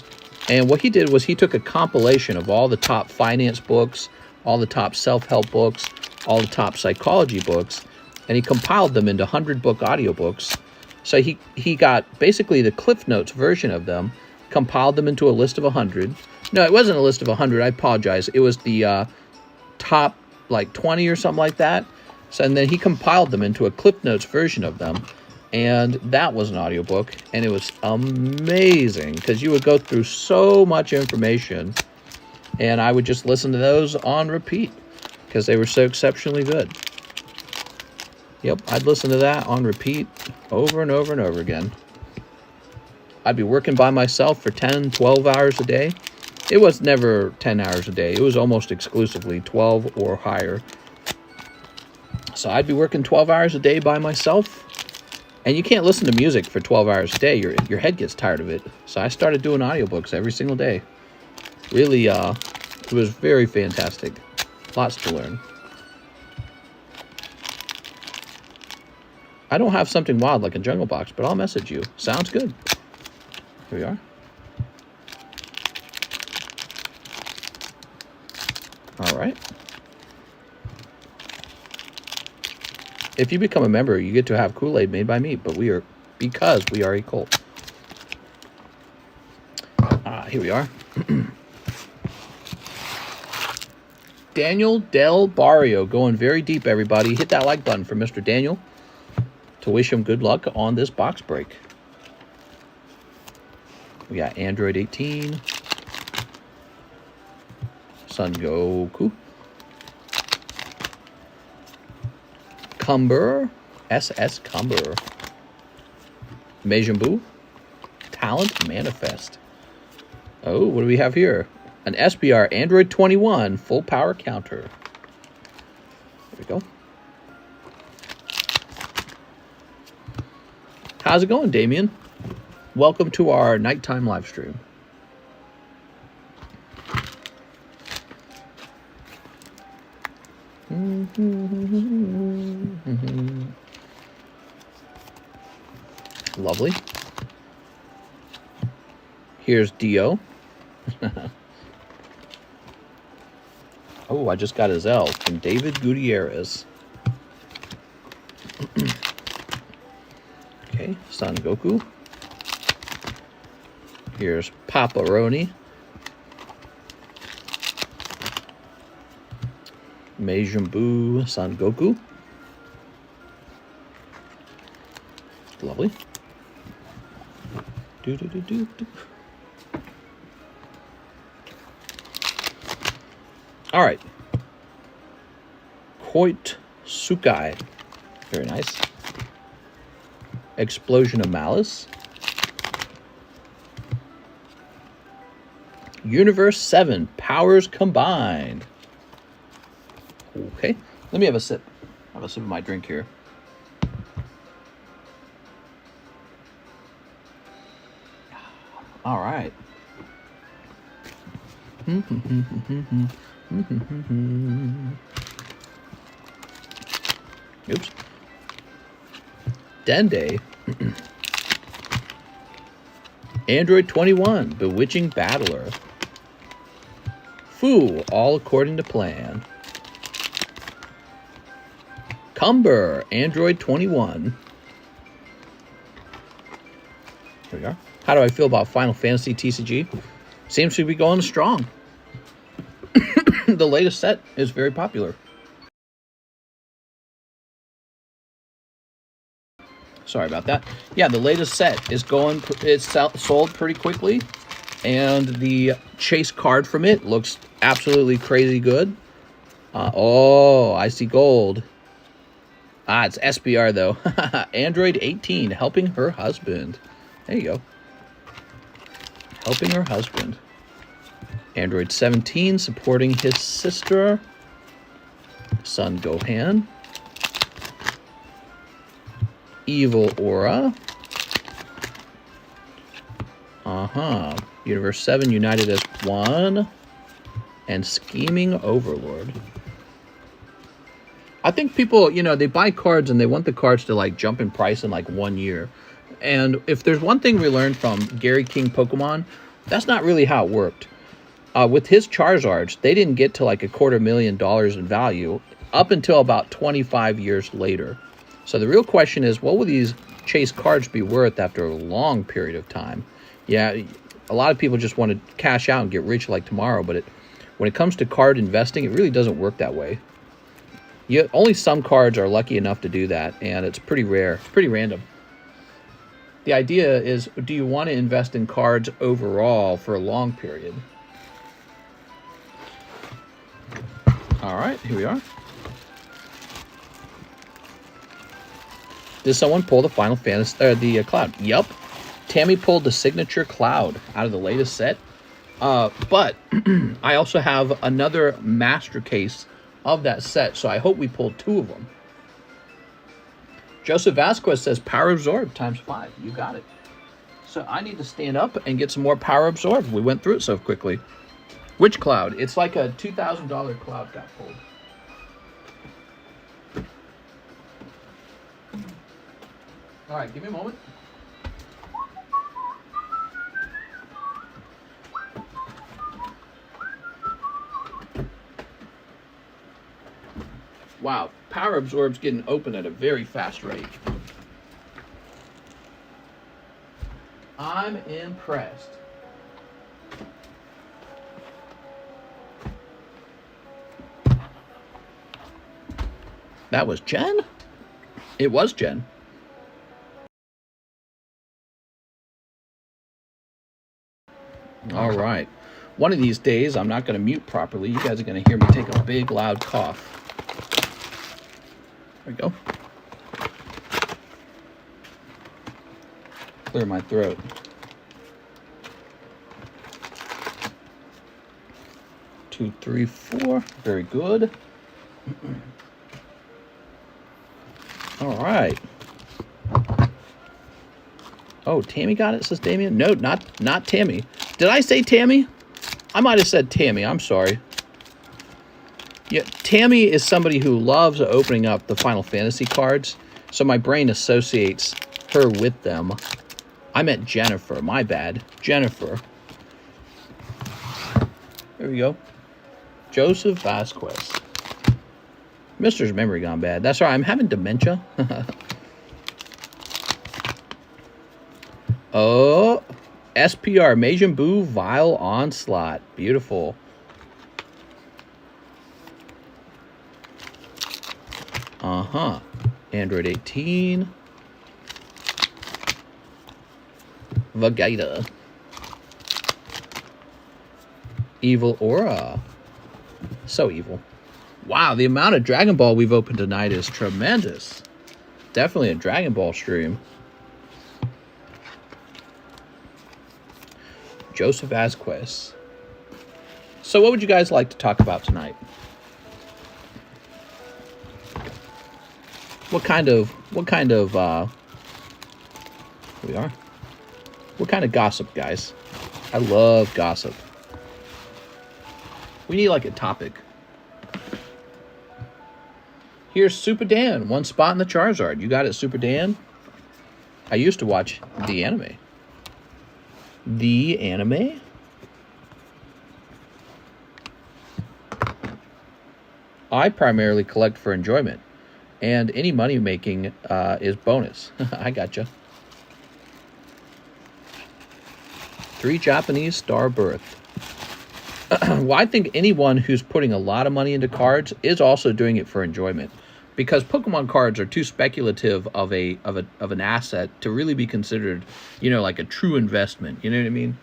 And what he did was he took a compilation of all the top finance books, all the top self-help books, all the top psychology books, and he compiled them into 100-book audiobooks. So he got basically the Cliff Notes version of them, compiled them into a list of 100. No, it wasn't a list of 100. I apologize. It was the top, like, 20 or something like that. So, and then he compiled them into a Cliff Notes version of them. And that was an audiobook. And it was amazing because you would go through so much information. And I would just listen to those on repeat because they were so exceptionally good. Yep, I'd listen to that on repeat over and over and over again. I'd be working by myself for 10, 12 hours a day. It was never 10 hours a day. It was almost exclusively 12 or higher. So I'd be working 12 hours a day by myself. And you can't listen to music for 12 hours a day. Your head gets tired of it. So I started doing audiobooks every single day. Really, it was very fantastic. Lots to learn. I don't have something wild like a jungle box, but I'll message you. Sounds good. Here we are. All right. If you become a member, you get to have Kool-Aid made by me, but because we are a cult. Here we are. Daniel Del Barrio going very deep, everybody. Hit that like button for Mr. Daniel to wish him good luck on this box break. We got Android 18, Son Goku, Cumber, SS Cumber, Majin Buu, Talent Manifest. Oh, what do we have here? An SBR Android 21 full power counter. There we go. How's it going, Damien? Welcome to our nighttime live stream. Lovely. Here's Dio. Oh, I just got a ZELLE from David Gutierrez. Okay, Son Goku. Here's Paparoni. Majin Buu, Son Goku. Lovely. Do. All right. Koit Sukai. Very nice. Explosion of Malice. Universe 7 powers combined. Okay. Let me have a sip. Have a sip of my drink here. All right. Oops. Dende. Android 21, Bewitching Battler. Fu, all according to plan. Cumber, Android 21. Here we are. How do I feel about Final Fantasy TCG? Seems to be going strong. The latest set is very popular. Sorry about that. Yeah, the latest set is going. It's sold pretty quickly, and the chase card from it looks absolutely crazy good. Oh, I see gold. Ah, it's SBR though. Android 18 helping her husband. There you go. Helping her husband. Android 17 supporting his sister. Son Gohan. Evil Aura. Universe 7 united as one. And Scheming Overlord. I think people, you know, they buy cards and they want the cards to like jump in price in like 1 year. And if there's one thing we learned from Gary King Pokemon, that's not really how it worked. With his Charizards, they didn't get to like $250,000 in value up until about 25 years later. So the real question is, what will these chase cards be worth after a long period of time? Yeah, a lot of people just want to cash out and get rich like tomorrow, but when it comes to card investing, it really doesn't work that way. Only some cards are lucky enough to do that, and it's pretty rare. It's pretty random. The idea is, do you want to invest in cards overall for a long period? All right, here we are. Did someone pull the Final Fantasy, the Cloud? Yep. Tammy pulled the signature Cloud out of the latest set. But I also have another master case of that set, so I hope we pulled 2 of them. Joseph Vasquez says Power Absorb ×5. You got it. So I need to stand up and get some more Power Absorb. We went through it so quickly. Which Cloud? It's like a $2,000 Cloud got pulled. All right, give me a moment. Wow, Power Absorb's getting open at a very fast rate. I'm impressed. That was Jen? It was Jen. All right. One of these days, I'm not going to mute properly. You guys are going to hear me take a big, loud cough. There we go. Clear my throat. 2, 3, 4. Very good. All right. Oh, Tammy got it, says Damien. No, not Tammy. Did I say Tammy? I might have said Tammy. I'm sorry. Yeah, Tammy is somebody who loves opening up the Final Fantasy cards, so my brain associates her with them. I meant Jennifer. My bad. Jennifer. There we go. Joseph Vasquez. Mister's memory gone bad. That's right. I'm having dementia. Oh, SPR, Majin Buu, Vile Onslaught. Beautiful. Uh-huh. Android 18. Vegeta. Evil Aura. So evil. Wow, the amount of Dragon Ball we've opened tonight is tremendous. Definitely a Dragon Ball stream. Joseph Vasquez. So what would you guys like to talk about tonight? What kind of we are? What kind of gossip, guys? I love gossip. We need like a topic. Here's Super Dan, 1 spot in the Charizard. You got it, Super Dan? I used to watch the anime. The anime? I primarily collect for enjoyment, and any money making is bonus. I gotcha. 3 Japanese star birth. Well, I think anyone who's putting a lot of money into cards is also doing it for enjoyment, because Pokemon cards are too speculative of an asset to really be considered, you know, like a true investment. You know what I mean?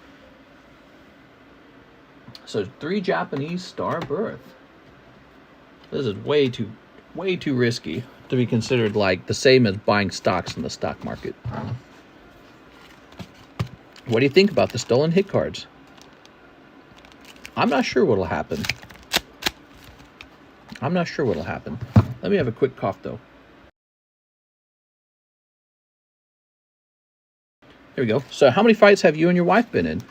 So 3 Japanese star birth. This is way too risky to be considered like the same as buying stocks in the stock market. What do you think about the stolen hit cards? I'm not sure what'll happen. I'm not sure what'll happen. Let me have a quick cough, though. There we go. So how many fights have you and your wife been in?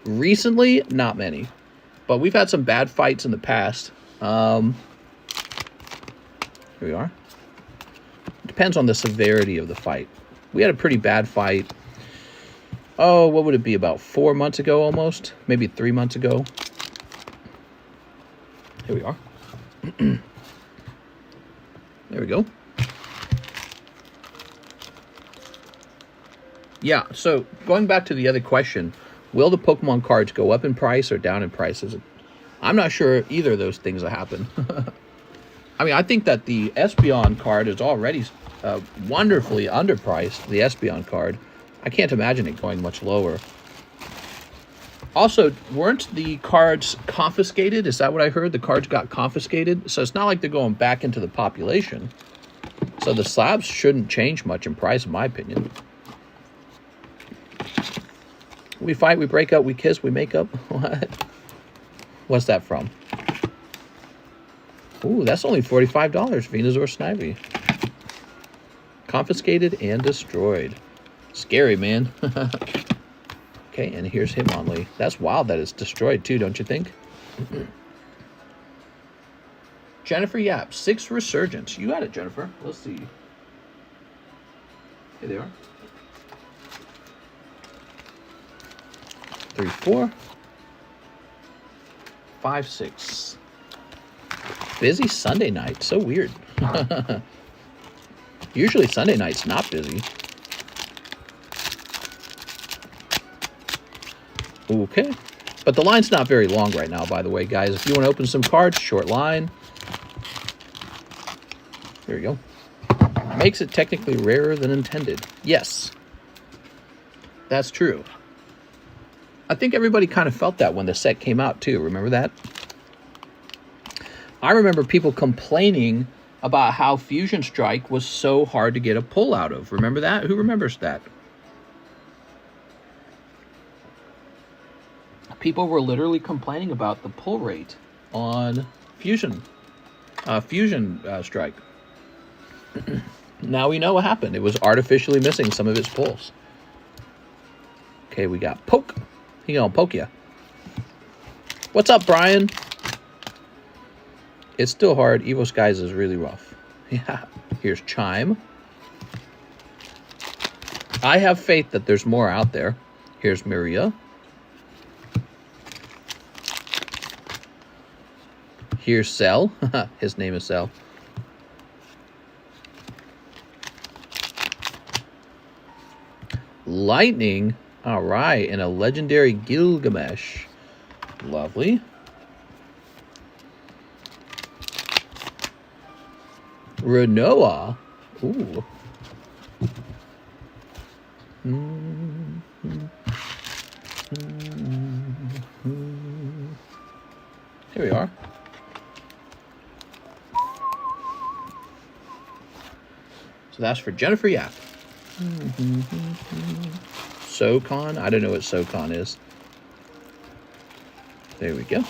Recently, not many. But we've had some bad fights in the past. Here we are. It depends on the severity of the fight. We had a pretty bad fight. Oh, what would it be, about 4 months ago almost? Maybe 3 months ago. Here we are. There we go. Yeah, so going back to the other question, will the Pokemon cards go up in price or down in prices? I'm not sure either of those things will happen. I mean, I think that the Espeon card is already wonderfully underpriced, the Espeon card. I can't imagine it going much lower. Also, weren't the cards confiscated? Is that what I heard? The cards got confiscated? So it's not like they're going back into the population. So the slabs shouldn't change much in price, in my opinion. We fight, we break up, we kiss, we make up. What? What's that from? Ooh, that's only $45, Venusaur Snivy. Confiscated and destroyed. Scary, man. Okay, and here's Hitmonlee. That's wild that it's destroyed too, don't you think? Jennifer Yap, 6 Resurgence. You got it, Jennifer. Let's see. Here they are. 3, 4. 5, 6. Busy Sunday night. So weird. Usually Sunday night's not busy. Okay. But the line's not very long right now, by the way, guys. If you want to open some cards, short line. There you go. Makes it technically rarer than intended. Yes. That's true. I think everybody kind of felt that when the set came out, too. Remember that? I remember people complaining about how Fusion Strike was so hard to get a pull out of. Remember that? Who remembers that? People were literally complaining about the pull rate on Fusion Strike. Now we know what happened. It was artificially missing some of its pulls. Okay, we got Poke. He gonna poke ya. What's up, Brian? It's still hard. Evo Skies is really rough. Yeah. Here's Chime. I have faith that there's more out there. Here's Maria. Here's Cell. His name is Cell. Lightning. All right. And a legendary Gilgamesh. Lovely. Renoa. Ooh. Here we are. So that's for Jennifer Yap. SoCon. I don't know what SoCon is. There we go.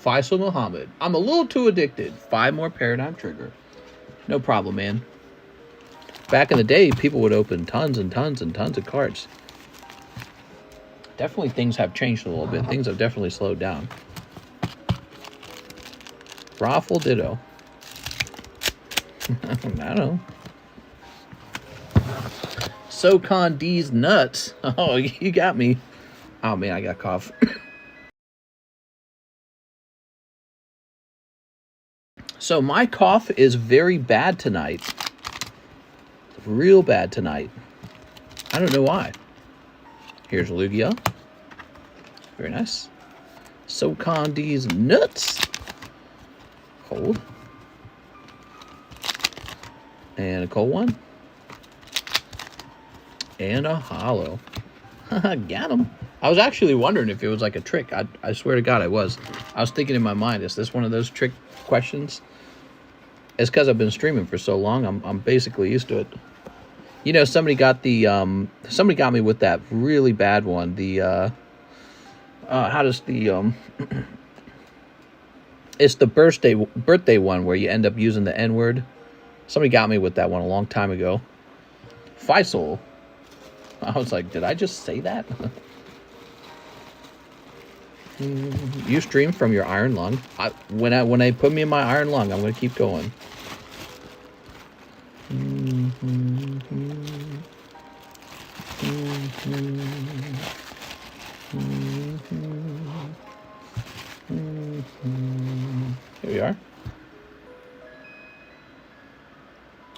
Faisal Muhammad. I'm a little too addicted. 5 more Paradigm Trigger. No problem, man. Back in the day, people would open tons and tons and tons of cards. Definitely things have changed a little bit. Things have definitely slowed down. Raffle Ditto. I don't know. SoCon D's nuts. Oh, you got me. Oh, man, I got cough. So my cough is very bad tonight. Real bad tonight. I don't know why. Here's Lugia. Very nice. SoCon D's nuts. Cold. And a cold one. And a hollow. Got him. I was actually wondering if it was like a trick. I swear to God I was. I was thinking in my mind, is this one of those trick questions? It's because I've been streaming for so long. I'm basically used to it. You know, somebody got the somebody got me with that really bad one. The how does the it's the birthday one where you end up using the N-word. Somebody got me with that one a long time ago. Faisal. I was like, did I just say that? You stream from your iron lung. When they put me in my iron lung, I'm gonna keep going. Here we are.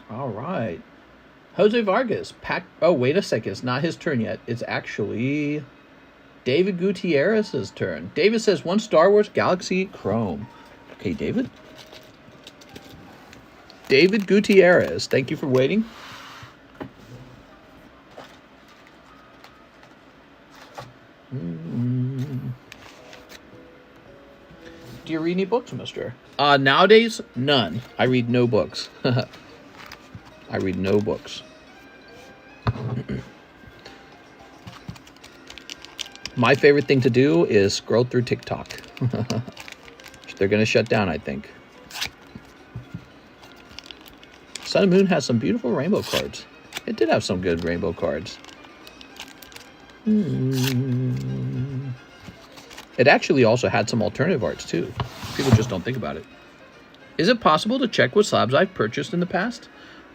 All right. Jose Vargas. Oh, wait a second. It's not his turn yet. It's actually David Gutierrez's turn. David says 1 Star Wars Galaxy Chrome. Okay, David. David Gutierrez. Thank you for waiting. Do you read any books, mister? Nowadays, none. I read no books. I read no books. My favorite thing to do is scroll through TikTok. They're going to shut down, I think. Sun and Moon has some beautiful rainbow cards. It did have some good rainbow cards. It actually also had some alternative arts, too. People just don't think about it. Is it possible to check what slabs I've purchased in the past?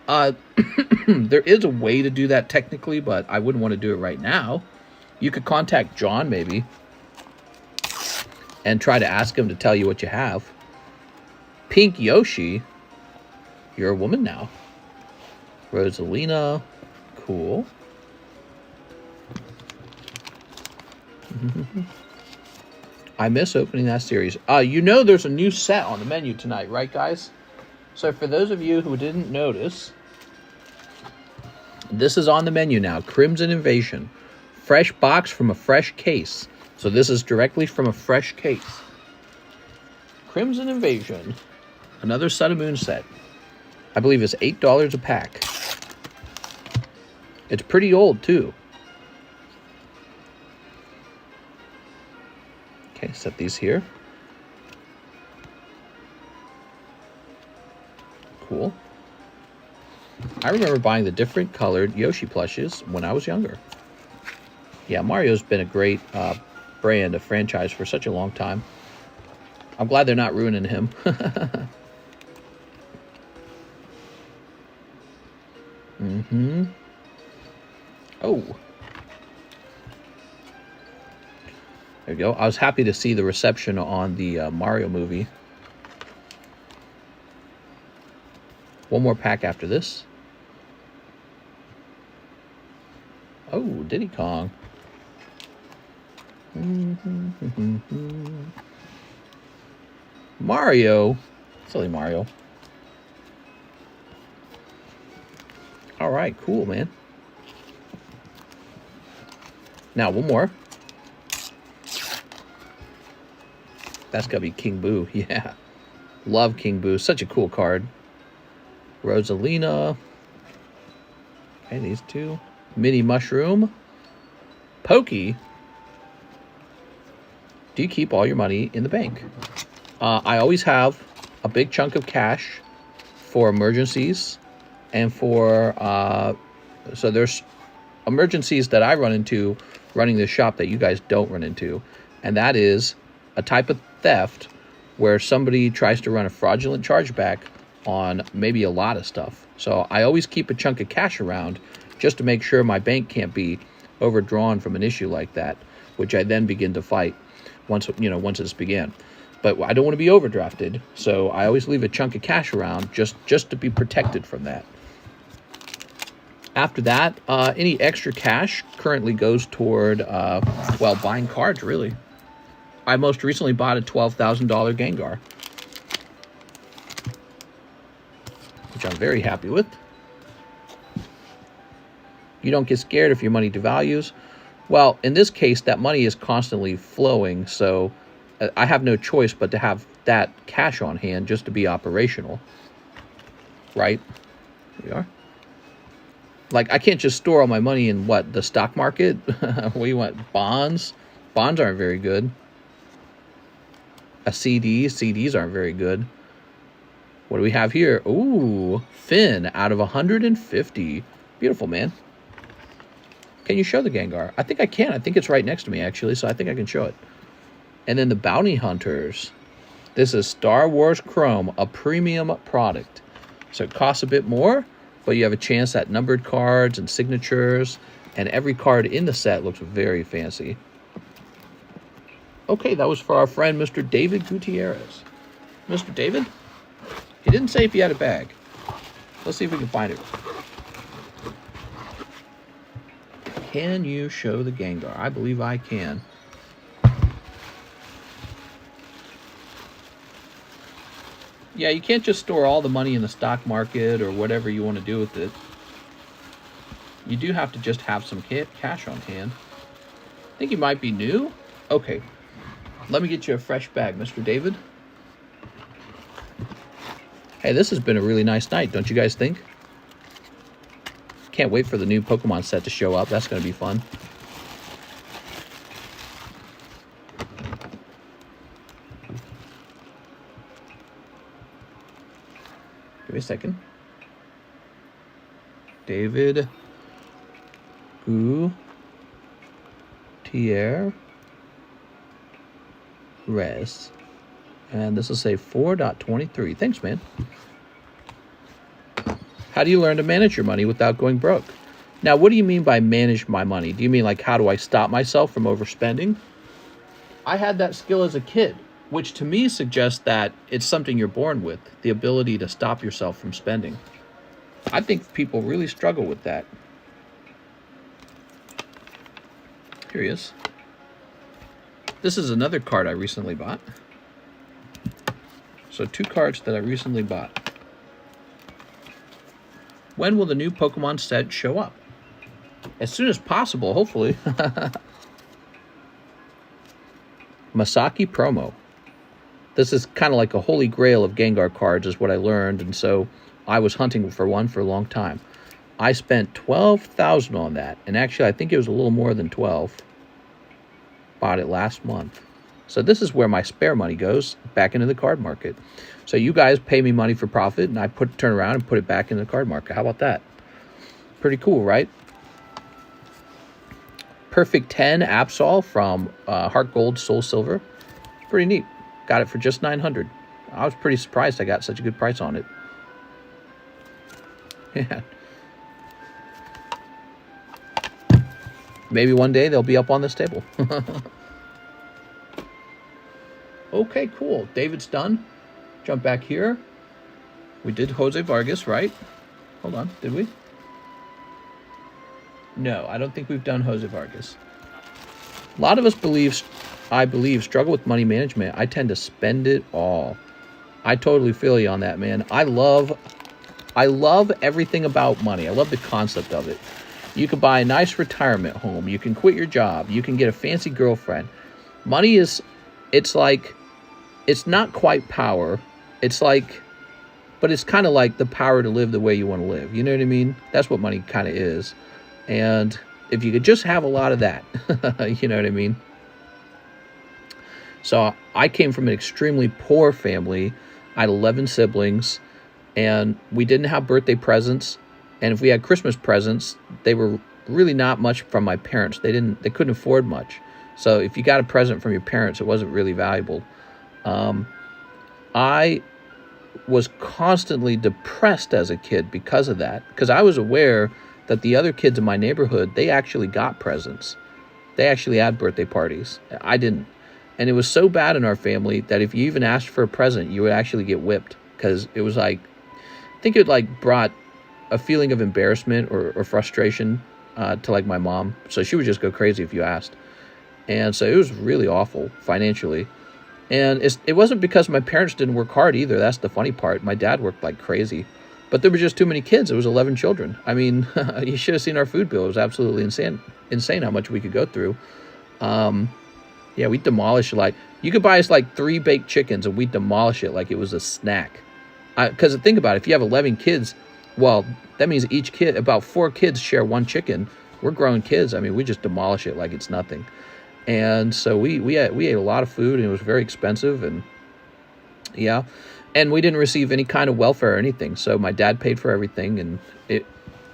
There is a way to do that technically, but I wouldn't want to do it right now. You could contact John, maybe, and try to ask him to tell you what you have. Pink Yoshi, you're a woman now. Rosalina, cool. I miss opening that series. You know there's a new set on the menu tonight, right, guys? So for those of you who didn't notice, this is on the menu now. Crimson Invasion. Fresh box from a fresh case. So this is directly from a fresh case. Crimson Invasion. Another Sun and Moon set. I believe it's $8 a pack. It's pretty old, too. Okay, set these here. Cool. I remember buying the different colored Yoshi plushes when I was younger. Yeah, Mario's been a great brand, a franchise for such a long time. I'm glad they're not ruining him. Mm-hmm. Oh. There you go. I was happy to see the reception on the Mario movie. One more pack after this. Oh, Diddy Kong. Mario. Silly Mario. All right, cool, man. Now, one more. That's gotta be King Boo. Yeah. Love King Boo. Such a cool card. Rosalina. Okay, these two. Mini Mushroom. Pokey. Do you keep all your money in the bank? I always have a big chunk of cash for emergencies and for... so there's emergencies that I run into running this shop that you guys don't run into. And that is a type of theft where somebody tries to run a fraudulent chargeback on maybe a lot of stuff. So I always keep a chunk of cash around just to make sure my bank can't be overdrawn from an issue like that, which I then begin to fight once it's began. But I don't want to be overdrafted, so I always leave a chunk of cash around just to be protected from that. After that, any extra cash currently goes toward, well, buying cards, really. I most recently bought a $12,000 Gengar, which I'm very happy with. You don't get scared if your money devalues. Well, in this case, that money is constantly flowing, so I have no choice but to have that cash on hand just to be operational. Right? Here we are. Like, I can't just store all my money in, what, the stock market? We want bonds? Bonds aren't very good. A CD? CDs aren't very good. What do we have here? Ooh, Finn out of 150. Beautiful, man. Can you show the Gengar? I think I can. I think it's right next to me, actually, so I think I can show it. And then the Bounty Hunters. This is Star Wars Chrome, a premium product. So it costs a bit more, but you have a chance at numbered cards and signatures, and every card in the set looks very fancy. Okay, that was for our friend, Mr. David Gutierrez. Mr. David? He didn't say if he had a bag. Let's see if we can find it. Can you show the Gengar? I believe I can. Yeah, you can't just store all the money in the stock market or whatever you want to do with it. You do have to just have some cash on hand. I think you might be new. Okay. Let me get you a fresh bag, Mr. David. Hey, this has been a really nice night, don't you guys think? Can't wait for the new Pokemon set to show up. That's going to be fun. Give me a second. David Gutierrez. And this will say 4.23. Thanks, man. How do you learn to manage your money without going broke? Now, what do you mean by manage my money? Do you mean like how do I stop myself from overspending? I had that skill as a kid, which to me suggests that it's something you're born with, the ability to stop yourself from spending. I think people really struggle with that. Here he is. This is another card I recently bought. So 2 cards that I recently bought. When will the new Pokemon set show up? As soon as possible, hopefully. Masaki promo. This is kind of like a holy grail of Gengar cards is what I learned, and so I was hunting for one for a long time. I spent $12,000 on that. And actually, I think it was a little more than 12. Bought it last month. So this is where my spare money goes, back into the card market. So you guys pay me money for profit, and I turn around and put it back in the card market. How about that? Pretty cool, right? Perfect 10 Absol from Heart Gold Soul Silver. Pretty neat. Got it for just $900. I was pretty surprised I got such a good price on it. Yeah. Maybe one day they'll be up on this table. Okay, cool. David's done. Jump back here. We did Jose Vargas, right? Hold on. Did we? No, I don't think we've done Jose Vargas. A lot of us I believe, struggle with money management. I tend to spend it all. I totally feel you on that, man. I love everything about money. I love the concept of it. You can buy a nice retirement home. You can quit your job. You can get a fancy girlfriend. Money is, it's not quite power. But it's kind of like the power to live the way you want to live. You know what I mean? That's what money kind of is. And if you could just have a lot of that, you know what I mean? So I came from an extremely poor family. I had 11 siblings, and we didn't have birthday presents. And if we had Christmas presents, they were really not much from my parents. They couldn't afford much. So if you got a present from your parents, it wasn't really valuable. I was constantly depressed as a kid because of that, because I was aware that the other kids in my neighborhood, they actually got presents. They actually had birthday parties. I didn't. And it was so bad in our family that if you even asked for a present, you would actually get whipped, because it was like, I think it like brought a feeling of embarrassment or frustration to like my mom. So she would just go crazy if you asked. And so it was really awful financially. And it wasn't because my parents didn't work hard either. That's the funny part. My dad worked like crazy. But there were just too many kids. It was 11 children. I mean, you should have seen our food bill. It was absolutely insane how much we could go through. Yeah, we demolished, like, you could buy us like 3 baked chickens and we demolish it like it was a snack. Because think about it, if you have 11 kids, well, that means each kid, about 4 kids share 1 chicken. We're grown kids. I mean, we just demolish it like it's nothing. And so we ate a lot of food, and it was very expensive, and yeah. And we didn't receive any kind of welfare or anything. So my dad paid for everything. And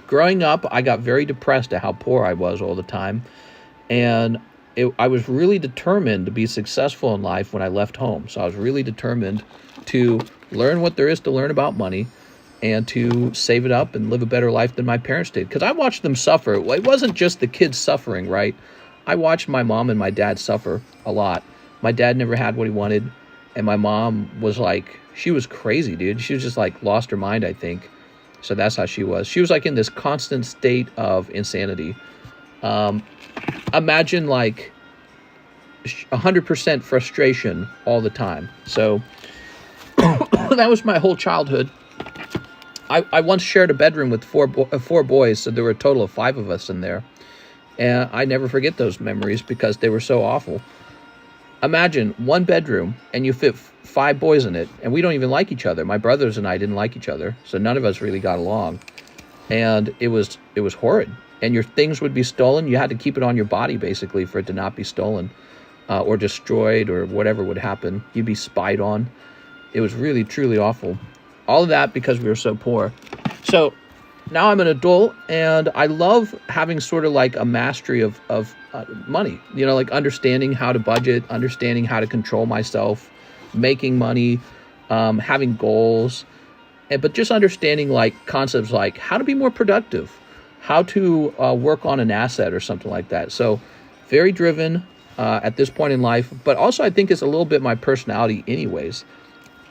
growing up, I got very depressed at how poor I was all the time. And I was really determined to be successful in life when I left home. So I was really determined to learn what there is to learn about money and to save it up and live a better life than my parents did. Because I watched them suffer. It wasn't just the kids suffering, right? I watched my mom and my dad suffer a lot. My dad never had what he wanted. And my mom was like, she was crazy, dude. She was just like lost her mind, I think. So that's how she was. She was like in this constant state of insanity. Imagine like 100% frustration all the time. So that was my whole childhood. I once shared a bedroom with four boys, so there were a total of 5 of us in there. And I never forget those memories because they were so awful. Imagine 1 bedroom and you fit 5 boys in it, and we don't even like each other. My brothers and I didn't like each other, so none of us really got along. And it was horrid. And your things would be stolen. You had to keep it on your body, basically, for it to not be stolen or destroyed or whatever would happen. You'd be spied on. It was really, truly awful. All of that because we were so poor. So now I'm an adult, and I love having sort of like a mastery of money. You know, like understanding how to budget, understanding how to control myself, making money, having goals, but just understanding like concepts like how to be more productive, how to work on an asset or something like that. So very driven at this point in life, but also I think it's a little bit my personality anyways.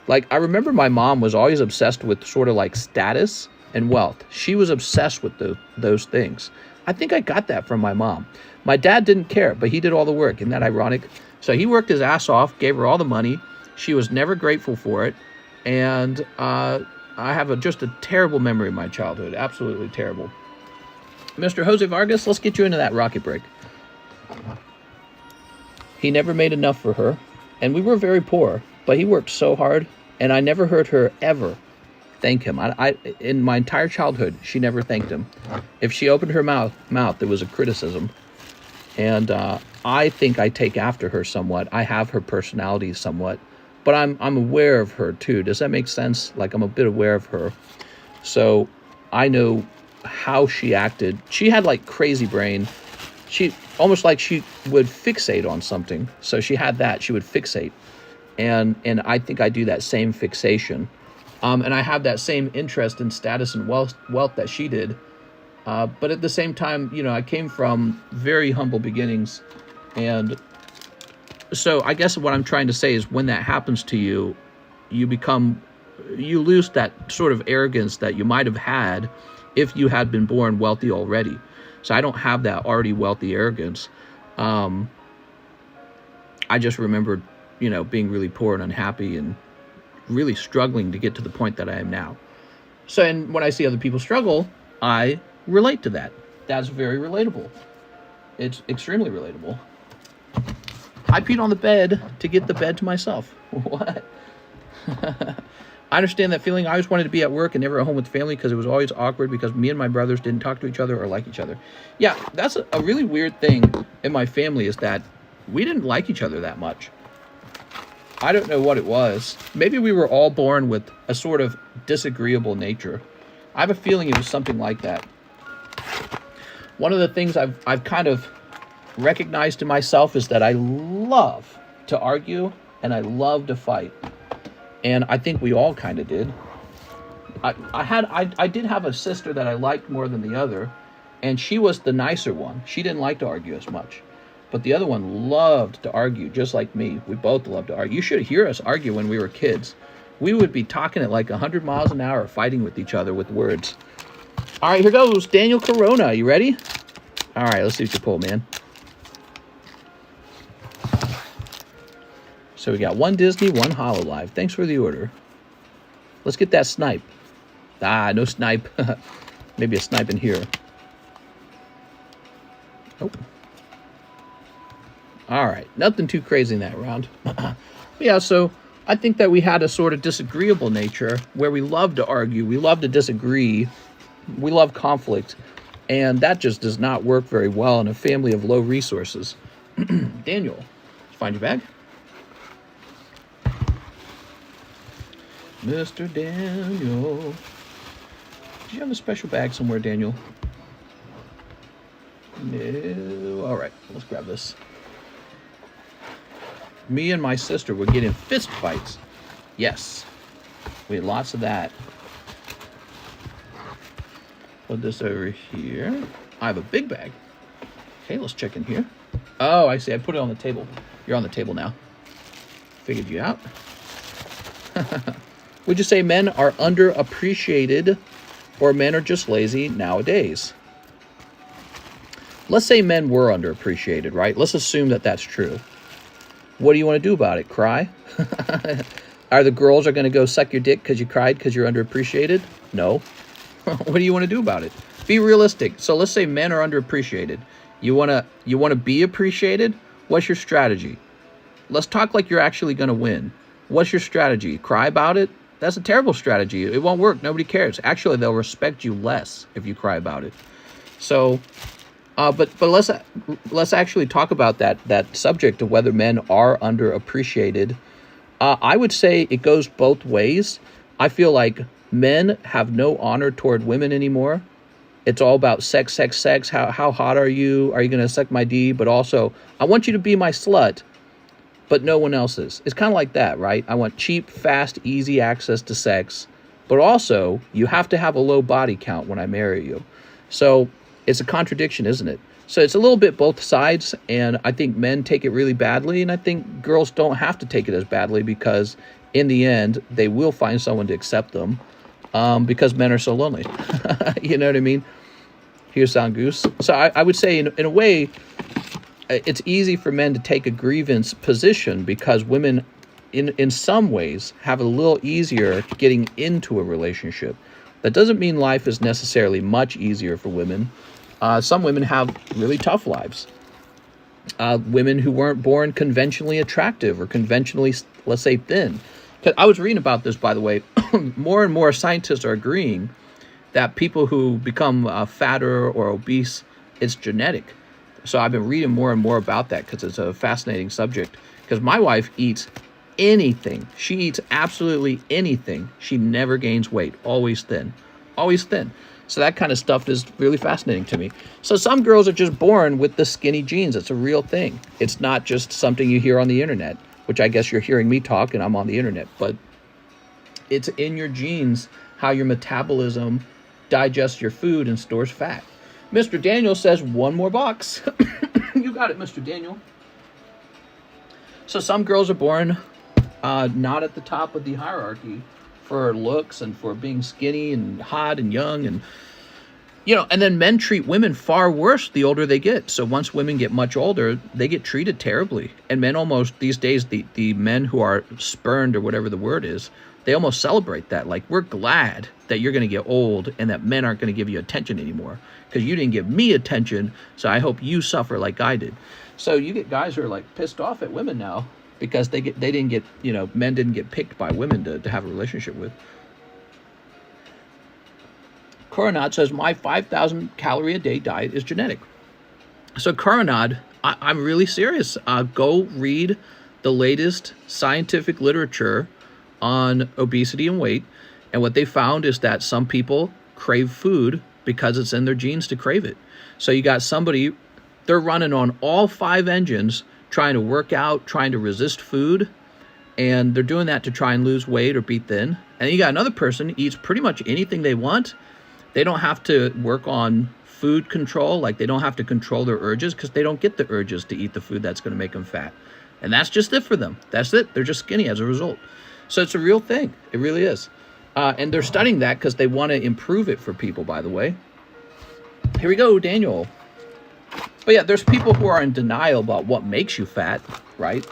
Like I remember my mom was always obsessed with sort of like status and wealth. She was obsessed with those things. I think I got that from my mom. My dad didn't care, but he did all the work. Isn't that ironic? So he worked his ass off, gave her all the money. She was never grateful for it. And I have just a terrible memory of my childhood. Absolutely terrible. Mr. Jose Vargas, let's get you into that rocket break. He never made enough for her. And we were very poor, but he worked so hard. And I never heard her ever thank him. I in my entire childhood, she never thanked him. If she opened her mouth, there was a criticism. And I think I take after her somewhat. I have her personality somewhat, but I'm aware of her too. Does that make sense? Like, I'm a bit aware of her, so I know how she acted. She had like crazy brain. She almost like she would fixate on something. So she had that. She would fixate, and I think I do that same fixation, and I have that same interest in status and wealth that she did. But at the same time, you know, I came from very humble beginnings. And so I guess what I'm trying to say is when that happens to you, you lose that sort of arrogance that you might have had if you had been born wealthy already. So I don't have that already wealthy arrogance. I just remember, you know, being really poor and unhappy and really struggling to get to the point that I am now. So, and when I see other people struggle, I relate to that. That's very relatable. It's extremely relatable. I peed on the bed to get the bed to myself. What? I understand that feeling. I always wanted to be at work and never at home with family because it was always awkward because me and my brothers didn't talk to each other or like each other. Yeah, that's a really weird thing in my family, is that we didn't like each other that much. I don't know what it was. Maybe we were all born with a sort of disagreeable nature. I have a feeling it was something like that. One of the things I've kind of recognized in myself is that I love to argue and I love to fight. And I think we all kind of did. I did have a sister that I liked more than the other, and she was the nicer one. She didn't like to argue as much. But the other one loved to argue, just like me. We both loved to argue. You should hear us argue when we were kids. We would be talking at like 100 miles an hour, fighting with each other with words. All right, here goes Daniel Corona. You ready? All right, let's see what you pull, man. So we got one Disney, one Hololive. Thanks for the order. Let's get that snipe. Ah, no snipe. Maybe a snipe in here. Nope. All right, nothing too crazy in that round. Yeah, so I think that we had a sort of disagreeable nature where we love to argue, we love to disagree, we love conflict, and that just does not work very well in a family of low resources. Daniel, find your bag. Mr. Daniel. Do you have a special bag somewhere, Daniel? No. All right, let's grab this. Me and my sister would get in fist fights. Yes. We had lots of that. Put this over here. I have a big bag. Okay, let's check in here. Oh, I see. I put it on the table. You're on the table now. Figured you out. Would you say men are underappreciated or men are just lazy nowadays? Let's say men were underappreciated, right? Let's assume that that's true. What do you want to do about it? Cry? Are the girls going to go suck your dick because you cried because you're underappreciated? No. What do you want to do about it? Be realistic. So let's say men are underappreciated. You want to be appreciated? What's your strategy? Let's talk like you're actually going to win. What's your strategy? Cry about it? That's a terrible strategy. It won't work. Nobody cares. Actually, they'll respect you less if you cry about it. So, but let's actually talk about that subject of whether men are underappreciated. I would say it goes both ways. I feel like men have no honor toward women anymore. It's all about sex, sex, sex. How hot are you? Are you going to suck my D? But also, I want you to be my slut, but no one else's. It's kind of like that, right? I want cheap, fast, easy access to sex, but also you have to have a low body count when I marry you. So it's a contradiction, isn't it? So it's a little bit both sides, and I think men take it really badly, and I think girls don't have to take it as badly because in the end, they will find someone to accept them because men are so lonely. You know what I mean? Here's Sound Goose. So I would say in a way, it's easy for men to take a grievance position because women, in some ways, have a little easier getting into a relationship. That doesn't mean life is necessarily much easier for women. Some women have really tough lives. Women who weren't born conventionally attractive or conventionally, let's say, thin. 'Cause I was reading about this, by the way. More and more scientists are agreeing that people who become fatter or obese, it's genetic. So I've been reading more and more about that because it's a fascinating subject. Because my wife eats anything. She eats absolutely anything. She never gains weight. Always thin. Always thin. So that kind of stuff is really fascinating to me. So some girls are just born with the skinny genes. It's a real thing. It's not just something you hear on the internet, which I guess you're hearing me talk and I'm on the internet. But it's in your genes how your metabolism digests your food and stores fat. Mr. Daniel says one more box. You got it, Mr. Daniel. So some girls are born not at the top of the hierarchy for looks and for being skinny and hot and young. And, you know, and then men treat women far worse the older they get. So once women get much older, they get treated terribly. And men almost, these days, the men who are spurned or whatever the word is, they almost celebrate that. Like, we're glad that you're going to get old and that men aren't going to give you attention anymore because you didn't give me attention, so I hope you suffer like I did. So you get guys who are like pissed off at women now because they didn't get, you know, men didn't get picked by women to have a relationship with. Coronad says, my 5,000 calorie a day diet is genetic. So Coronad, I'm really serious. Go read the latest scientific literature on obesity and weight. And what they found is that some people crave food because it's in their genes to crave it. So you got somebody, they're running on all 5 engines, trying to work out, trying to resist food, and they're doing that to try and lose weight or be thin. And then you got another person eats pretty much anything they want. They don't have to work on food control, like they don't have to control their urges because they don't get the urges to eat the food that's going to make them fat. And that's just it for them. That's it. They're just skinny as a result. So it's a real thing. It really is. And they're studying that because they want to improve it for people, by the way. Here we go, Daniel. But yeah, there's people who are in denial about what makes you fat, right?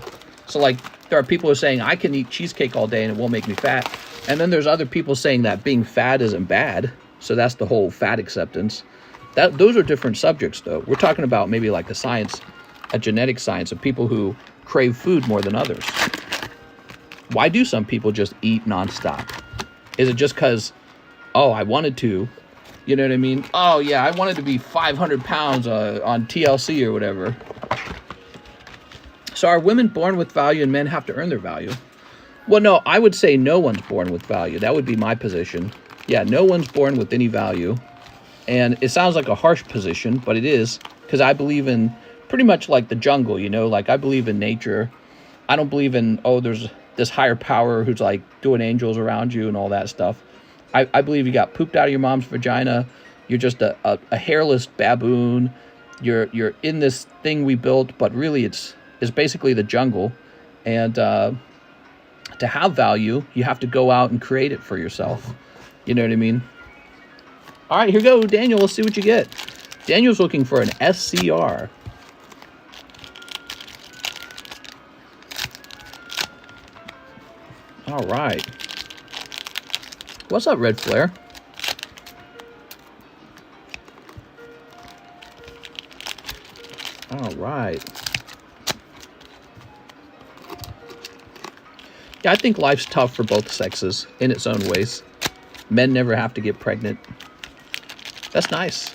So like, there are people who are saying, I can eat cheesecake all day and it won't make me fat. And then there's other people saying that being fat isn't bad. So that's the whole fat acceptance. Those are different subjects, though. We're talking about maybe like a genetic science of people who crave food more than others. Why do some people just eat nonstop? Is it just because, oh, I wanted to? You know what I mean? Oh, yeah, I wanted to be 500 pounds on TLC or whatever. So are women born with value and men have to earn their value? Well, no, I would say no one's born with value. That would be my position. Yeah, no one's born with any value. And it sounds like a harsh position, but it is, because I believe in pretty much like the jungle, you know? Like, I believe in nature. I don't believe in, oh, there's this higher power who's like doing angels around you and all that stuff. I believe you got pooped out of your mom's vagina. You're just a hairless baboon. You're in this thing we built, but really it's basically the jungle. And to have value, you have to go out and create it for yourself. You know what I mean? All right, here we go, Daniel. Let's see what you get. Daniel's looking for an SCR. All right. What's up, Red Flare? All right. Yeah, I think life's tough for both sexes in its own ways. Men never have to get pregnant. That's nice.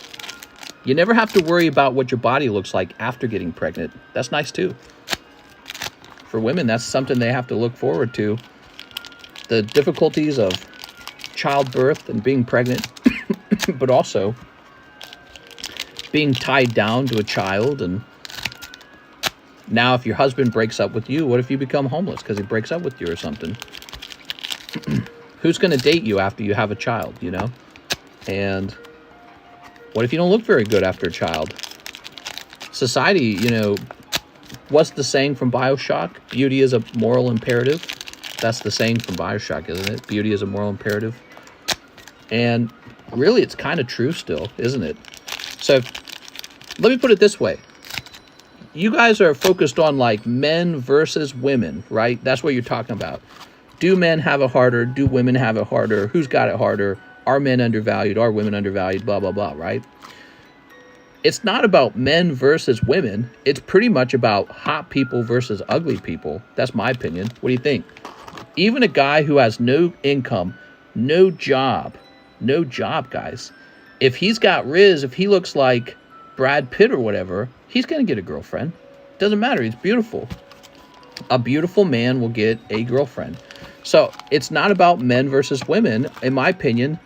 You never have to worry about what your body looks like after getting pregnant. That's nice too. For women, that's something they have to look forward to. The difficulties of childbirth and being pregnant, but also being tied down to a child. And now if your husband breaks up with you, what if you become homeless because he breaks up with you or something? Who's going to date you after you have a child, you know? And what if you don't look very good after a child? Society, you know, what's the saying from BioShock? Beauty is a moral imperative. That's the saying from BioShock, isn't it? Beauty is a moral imperative. And really, it's kind of true still, isn't it? So let me put it this way. You guys are focused on like men versus women, right? That's what you're talking about. Do men have it harder? Do women have it harder? Who's got it harder? Are men undervalued? Are women undervalued? Blah, blah, blah, right? It's not about men versus women. It's pretty much about hot people versus ugly people. That's my opinion. What do you think? Even a guy who has no income, no job, guys. If he's got Riz, if he looks like Brad Pitt or whatever, he's going to get a girlfriend. Doesn't matter. He's beautiful. A beautiful man will get a girlfriend. So it's not about men versus women. In my opinion,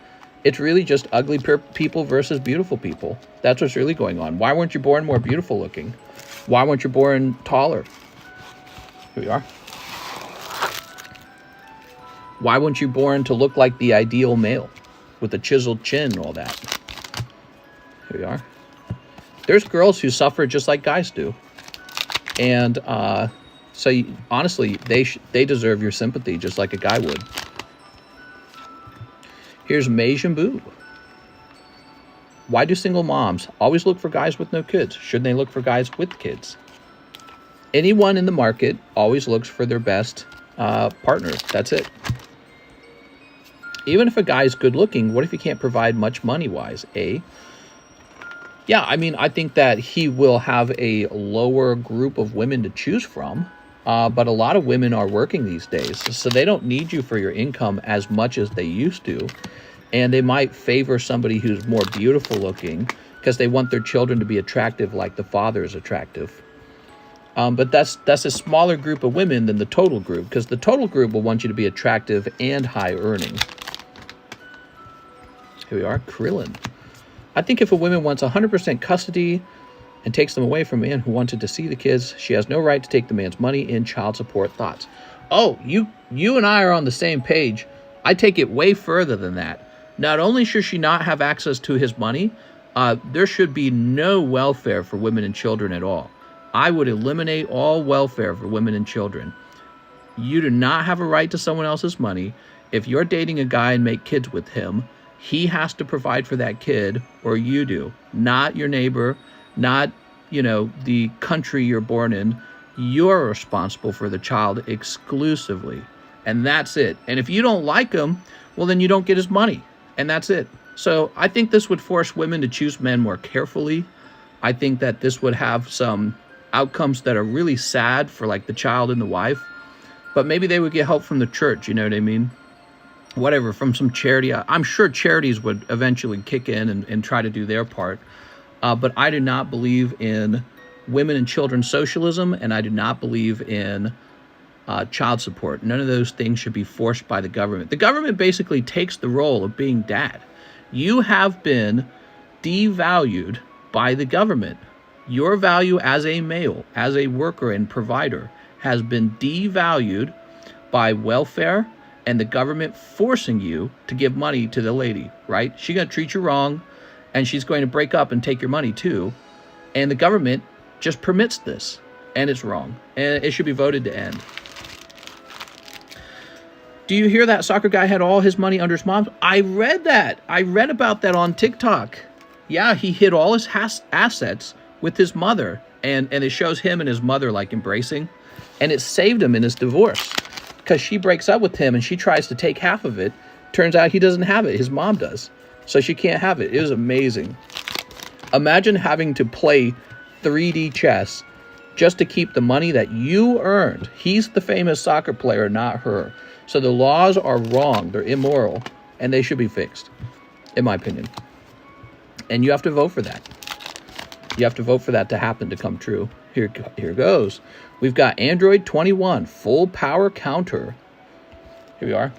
it's really just ugly people versus beautiful people. That's what's really going on. Why weren't you born more beautiful looking? Why weren't you born taller? Here we are. Why weren't you born to look like the ideal male with a chiseled chin and all that? Here we are. There's girls who suffer just like guys do. And honestly, they deserve your sympathy just like a guy would. Here's Mei Jimbu. Why do single moms always look for guys with no kids? Shouldn't they look for guys with kids? Anyone in the market always looks for their best partner. That's it. Even if a guy's good looking, what if he can't provide much money-wise, eh? Yeah, I mean, I think that he will have a lower group of women to choose from, but a lot of women are working these days, so they don't need you for your income as much as they used to, and they might favor somebody who's more beautiful looking because they want their children to be attractive like the father is attractive. But that's a smaller group of women than the total group, because the total group will want you to be attractive and high earning. Here we are, Krillin. I think if a woman wants 100% custody and takes them away from a man who wanted to see the kids, she has no right to take the man's money in child support. Thoughts? Oh, you and I are on the same page. I take it way further than that. Not only should she not have access to his money, there should be no welfare for women and children at all. I would eliminate all welfare for women and children. You do not have a right to someone else's money. If you're dating a guy and make kids with him, he has to provide for that kid, or you do. Not your neighbor, not, the country you're born in. You're responsible for the child exclusively. And that's it. And if you don't like him, well, then you don't get his money. And that's it. So I think this would force women to choose men more carefully. I think that this would have some outcomes that are really sad for like the child and the wife. But maybe they would get help from the church, you know what I mean? Whatever, from some charity. I'm sure charities would eventually kick in and try to do their part. But I do not believe in women and children socialism, and I do not believe in child support. None of those things should be forced by the government. The government basically takes the role of being dad. You have been devalued by the government. Your value as a male, as a worker and provider, has been devalued by welfare and the government forcing you to give money to the lady, right? She's going to treat you wrong, and she's going to break up and take your money too. And the government just permits this, and it's wrong. And it should be voted to end. Do you hear that soccer guy had all his money under his mom's? I read that. I read about that on TikTok. Yeah, he hid all his assets with his mother, and it shows him and his mother like embracing, and it saved him in his divorce. Because she breaks up with him and she tries to take half of it. Turns out he doesn't have it. His mom does. So she can't have it. It was amazing. Imagine having to play 3D chess just to keep the money that you earned. He's the famous soccer player, not her. So the laws are wrong. They're immoral. And they should be fixed, in my opinion. And you have to vote for that. You have to vote for that to happen, to come true. Here goes. We've got Android 21, full power counter. Here we are.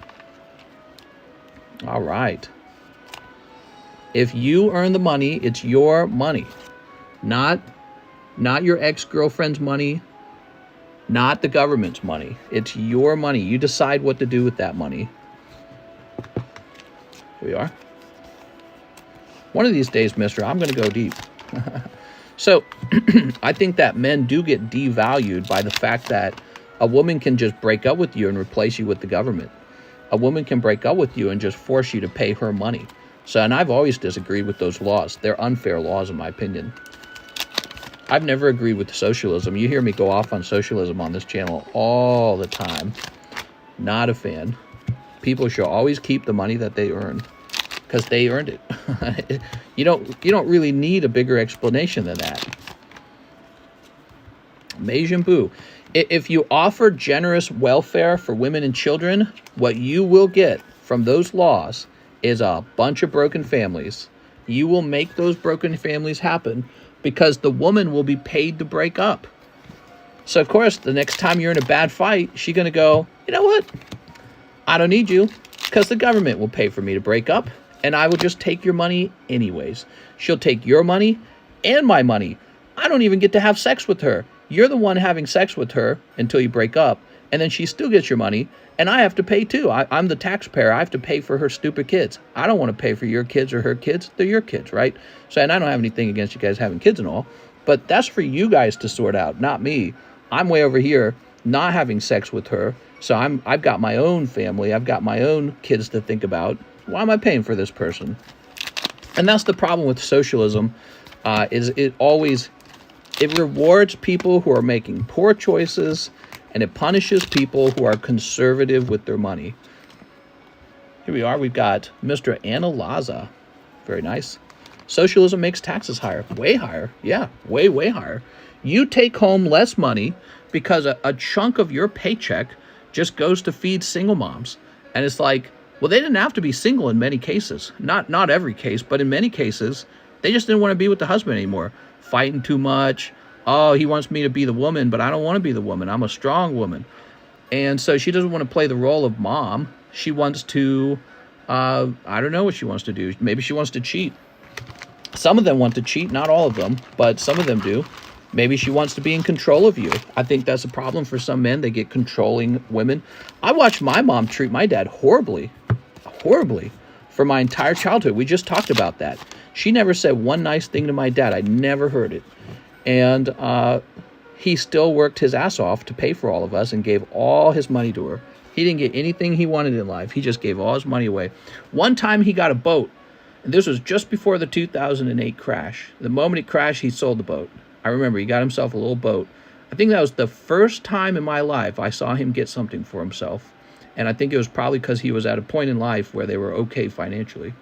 All right. If you earn the money, it's your money. Not your ex-girlfriend's money, not the government's money. It's your money. You decide what to do with that money. Here we are. One of these days, mister, I'm going to go deep. So I think that men do get devalued by the fact that a woman can just break up with you and replace you with the government. A woman can break up with you and just force you to pay her money. So, and I've always disagreed with those laws. They're unfair laws, in my opinion. I've never agreed with socialism. You hear me go off on socialism on this channel all the time. Not a fan. People should always keep the money that they earn, because they earned it. You don't really need a bigger explanation than that. Majin Buu. If you offer generous welfare for women and children, what you will get from those laws is a bunch of broken families. You will make those broken families happen because the woman will be paid to break up. So, of course, the next time you're in a bad fight, she's going to go, you know what? I don't need you because the government will pay for me to break up, and I will just take your money anyways. She'll take your money and my money. I don't even get to have sex with her. You're the one having sex with her until you break up, and then she still gets your money, and I have to pay too. I'm the taxpayer. I have to pay for her stupid kids. I don't want to pay for your kids or her kids. They're your kids, right? So, and I don't have anything against you guys having kids and all, but that's for you guys to sort out, not me. I'm way over here not having sex with her, so I've got my own family. I've got my own kids to think about. Why am I paying for this person? And that's the problem with socialism, is it rewards people who are making poor choices, and it punishes people who are conservative with their money. Here we are. We've got Mr. Analaza. Very nice. Socialism makes taxes higher. Way higher. Yeah, way, way higher. You take home less money because a chunk of your paycheck just goes to feed single moms. And it's like, well, they didn't have to be single in many cases. Not every case, but in many cases, they just didn't want to be with the husband anymore. Fighting too much. Oh, he wants me to be the woman, but I don't want to be the woman. I'm a strong woman. And so she doesn't want to play the role of mom. She wants to, I don't know what she wants to do. Maybe she wants to cheat. Some of them want to cheat, not all of them, but some of them do. Maybe she wants to be in control of you. I think that's a problem for some men. They get controlling women. I watched my mom treat my dad horribly for my entire childhood. We just talked about that. She never said one nice thing to my dad. I never heard it. And he still worked his ass off to pay for all of us and gave all his money to her. He didn't get anything he wanted in life. He just gave all his money away. One time he got a boat, and this was just before the 2008 crash. The moment it crashed, he sold the boat. I remember he got himself a little boat. I think that was the first time in my life I saw him get something for himself. And I think it was probably because he was at a point in life where they were okay financially.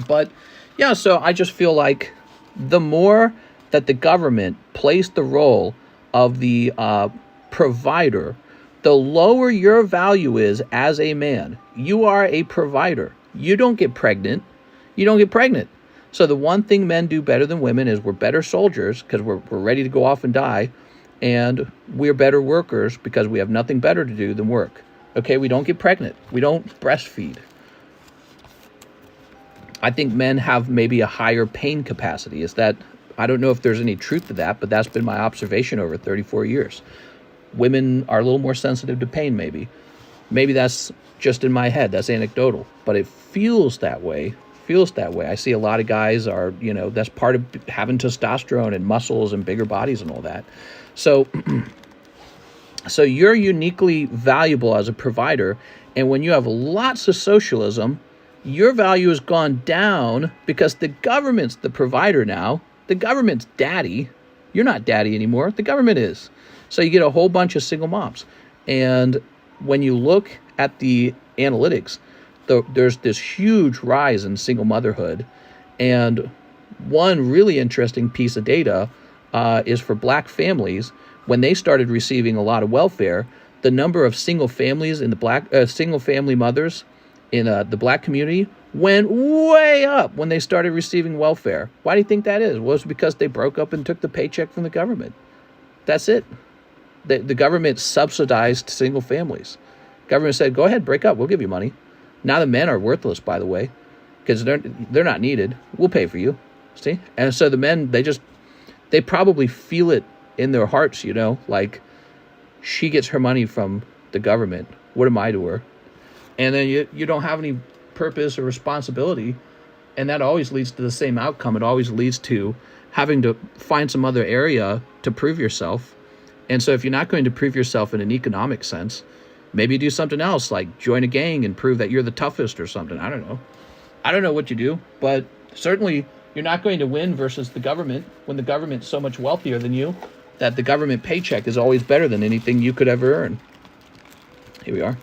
But yeah, so I just feel like the more that the government plays the role of the provider, the lower your value is as a man. You are a provider. You don't get pregnant. You don't get pregnant. So the one thing men do better than women is we're better soldiers because we're ready to go off and die. And we're better workers because we have nothing better to do than work. Okay, we don't get pregnant. We don't breastfeed. I think men have maybe a higher pain capacity. I don't know if there's any truth to that, but that's been my observation over 34 years. Women are a little more sensitive to pain, maybe. Maybe that's just in my head. That's anecdotal. But it feels that way. I see a lot of guys are, that's part of having testosterone and muscles and bigger bodies and all that. So you're uniquely valuable as a provider. And when you have lots of socialism, your value has gone down because the government's the provider now. The government's daddy. You're not daddy anymore. The government is. So you get a whole bunch of single moms. And when you look at the analytics, there's this huge rise in single motherhood. And one really interesting piece of data is for black families. When they started receiving a lot of welfare, the number of single families in the single family mothers in the black community went way up when they started receiving welfare. Why do you think that is? Well, it's because they broke up and took the paycheck from the government. That's it. The government subsidized single families. Government said, go ahead, break up. We'll give you money. Now the men are worthless, by the way, because they're not needed. We'll pay for you. See? And so the men, they probably feel it in their hearts, like she gets her money from the government. What am I to her? And then you don't have any purpose or responsibility. And that always leads to the same outcome. It always leads to having to find some other area to prove yourself. And so if you're not going to prove yourself in an economic sense, maybe do something else, like join a gang and prove that you're the toughest or something. I don't know. I don't know what you do, but certainly you're not going to win versus the government when the government's so much wealthier than you that the government paycheck is always better than anything you could ever earn. Here we are.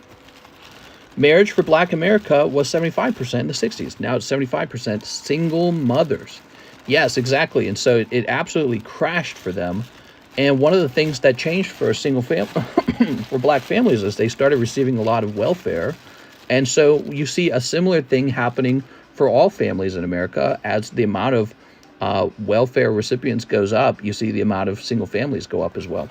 Marriage for Black America was 75% in the 60s. Now it's 75% single mothers. Yes, exactly. And so it absolutely crashed for them. And one of the things that changed for a single family, for black families, is they started receiving a lot of welfare. And so you see a similar thing happening for all families in America. As the amount of welfare recipients goes up, you see the amount of single families go up as well.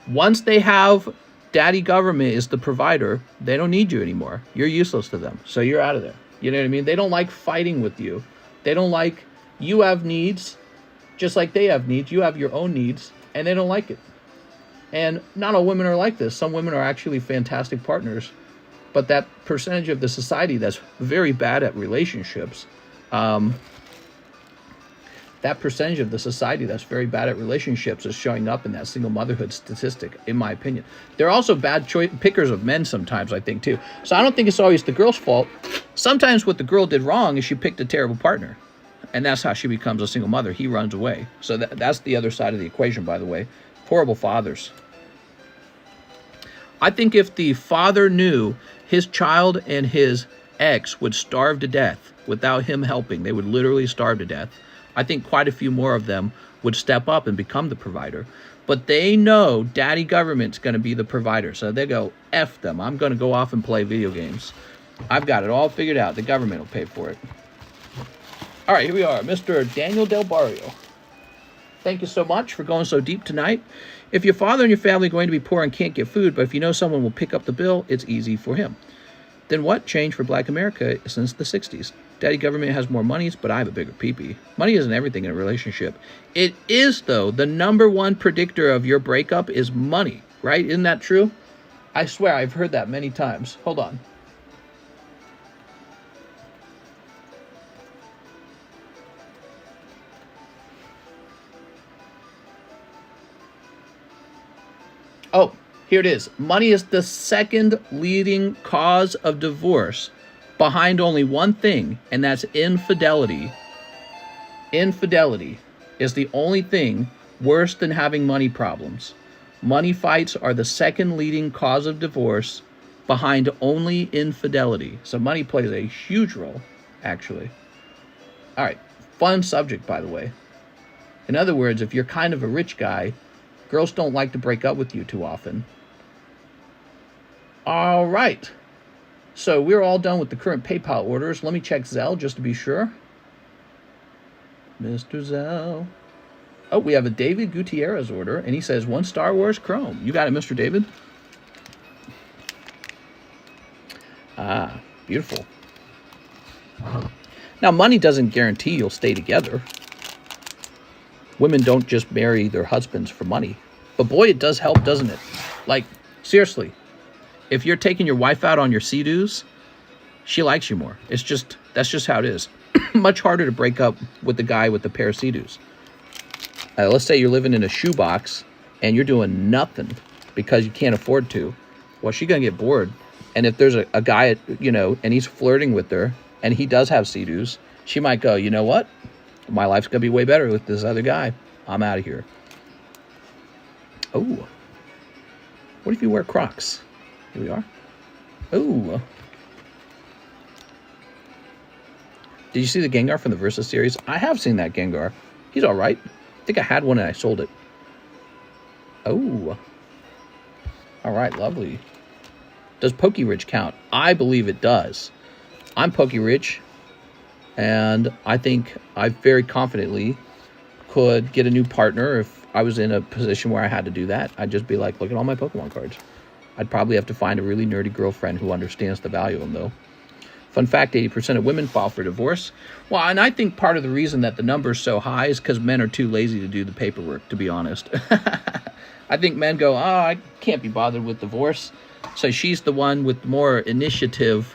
Once they have daddy government is the provider, they don't need you anymore. You're useless to them. So you're out of there. You know what I mean? They don't like fighting with you. They don't like, you have needs, just like they have needs. You have your own needs, and they don't like it. And not all women are like this. Some women are actually fantastic partners. But that percentage of the society that's very bad at relationships, that percentage of the society that's very bad at relationships is showing up in that single motherhood statistic, in my opinion. They're also bad pickers of men sometimes, I think, too. So I don't think it's always the girl's fault. Sometimes what the girl did wrong is she picked a terrible partner. And that's how she becomes a single mother. He runs away. So that's the other side of the equation, by the way. Horrible fathers. I think if the father knew his child and his ex would starve to death without him helping, they would literally starve to death, I think quite a few more of them would step up and become the provider. But they know daddy government's going to be the provider. So they go, F them. I'm going to go off and play video games. I've got it all figured out. The government will pay for it. All right, here we are. Mr. Daniel Del Barrio. Thank you so much for going so deep tonight. If your father and your family are going to be poor and can't get food, but if you know someone will pick up the bill, it's easy for him. Then what changed for black America since the 60s? Daddy government has more monies, but I have a bigger peepee. Money isn't everything in a relationship. It is, though. The number one predictor of your breakup is money, right? Isn't that true? I swear I've heard that many times. Hold on. Oh, here it is. Money is the second leading cause of divorce, behind only one thing, and that's infidelity. Infidelity is the only thing worse than having money problems. Money fights are the second leading cause of divorce, behind only infidelity. So money plays a huge role, actually. All right, fun subject, by the way. In other words, if you're kind of a rich guy, girls don't like to break up with you too often. All right. So we're all done with the current PayPal orders. Let me check Zelle just to be sure. Mr. Zelle. Oh, we have a David Gutierrez order, and he says 1 Star Wars Chrome. You got it, Mr. David? Ah, beautiful. Now, money doesn't guarantee you'll stay together. Women don't just marry their husbands for money. But boy, it does help, doesn't it? Like, seriously. If you're taking your wife out on your sea-doos, she likes you more. That's just how it is. Much harder to break up with the guy with the pair of sea-doos. Let's say you're living in a shoebox and you're doing nothing because you can't afford to. Well, she's going to get bored. And if there's a guy, and he's flirting with her and he does have sea-doos, she might go, you know what? My life's going to be way better with this other guy. I'm out of here. Oh. What if you wear Crocs? Here we are. Oh. Did you see the Gengar from the Versus series? I have seen that Gengar. He's all right. I think I had one and I sold it. Oh. All right, lovely. Does Pokerich count? I believe it does. I'm Pokerich, and I think I very confidently could get a new partner if I was in a position where I had to do that. I'd just be like, look at all my Pokemon cards. I'd probably have to find a really nerdy girlfriend who understands the value of them, though. Fun fact, 80% of women file for divorce. Well, and I think part of the reason that the number is so high is because men are too lazy to do the paperwork, to be honest. I think men go, I can't be bothered with divorce. So she's the one with more initiative,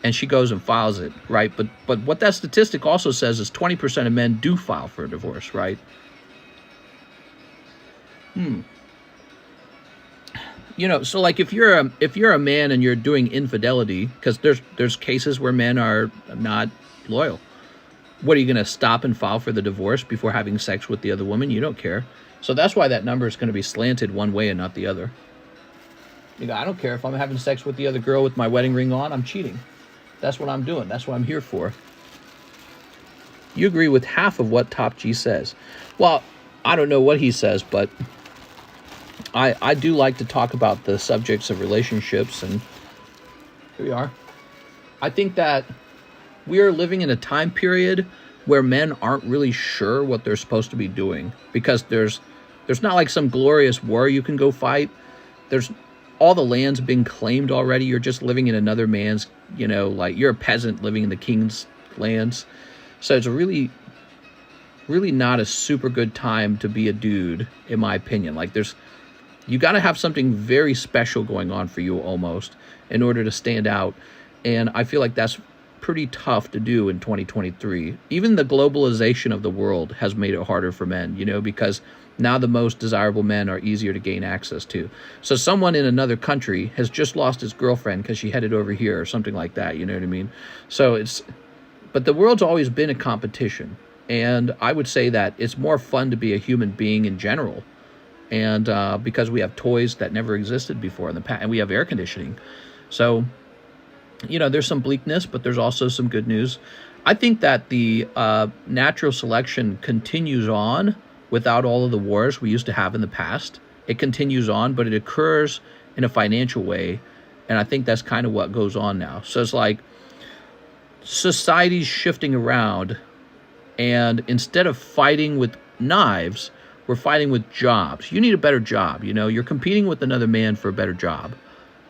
and she goes and files it, right? But what that statistic also says is 20% of men do file for a divorce, right? So like if you're a man and you're doing infidelity, because there's cases where men are not loyal. What, are you going to stop and file for the divorce before having sex with the other woman? You don't care. So that's why that number is going to be slanted one way and not the other. You go, I don't care if I'm having sex with the other girl with my wedding ring on. I'm cheating. That's what I'm doing. That's what I'm here for. You agree with half of what Top G says. Well, I don't know what he says, but I do like to talk about the subjects of relationships, and here we are. I think that we are living in a time period where men aren't really sure what they're supposed to be doing, because there's not like some glorious war you can go fight. There's all the land's been claimed already. You're just living in another man's, like you're a peasant living in the king's lands. So it's really not a super good time to be a dude, in my opinion. Like you got to have something very special going on for you almost in order to stand out. And I feel like that's pretty tough to do in 2023. Even the globalization of the world has made it harder for men, because now the most desirable men are easier to gain access to. So someone in another country has just lost his girlfriend because she headed over here or something like that, you know what I mean? So but the world's always been a competition. And I would say that it's more fun to be a human being in general. And because we have toys that never existed before in the past, and we have air conditioning. So, there's some bleakness, but there's also some good news. I think that the natural selection continues on without all of the wars we used to have in the past. It continues on, but it occurs in a financial way. And I think that's kind of what goes on now. So it's like society's shifting around, and instead of fighting with knives, we're fighting with jobs. You need a better job. You're competing with another man for a better job.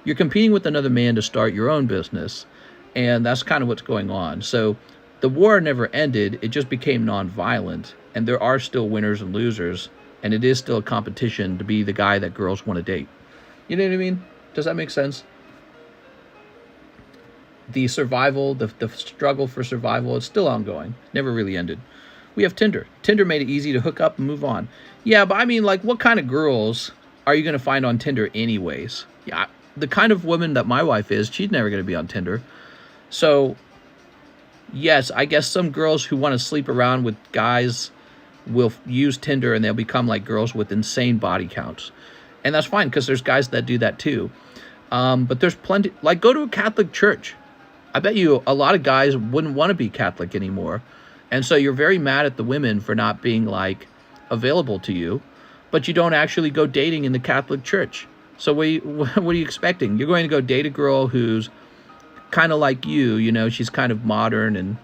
You're competing with another man to start your own business. And that's kind of what's going on. So the war never ended. It just became nonviolent. And there are still winners and losers. And it is still a competition to be the guy that girls want to date. You know what I mean? Does that make sense? The survival, the struggle for survival, it's still ongoing. Never really ended. We have Tinder. Tinder made it easy to hook up and move on. Yeah, but I mean, like, what kind of girls are you going to find on Tinder anyways? Yeah, the kind of woman that my wife is, she's never going to be on Tinder. So, yes, I guess some girls who want to sleep around with guys will use Tinder, and they'll become like girls with insane body counts. And that's fine, because there's guys that do that too. But there's plenty, like, go to a Catholic church. I bet you a lot of guys wouldn't want to be Catholic anymore. And so you're very mad at the women for not being, like, available to you, but you don't actually go dating in the Catholic Church. So what are you expecting? You're going to go date a girl who's kind of like you, she's kind of modern, and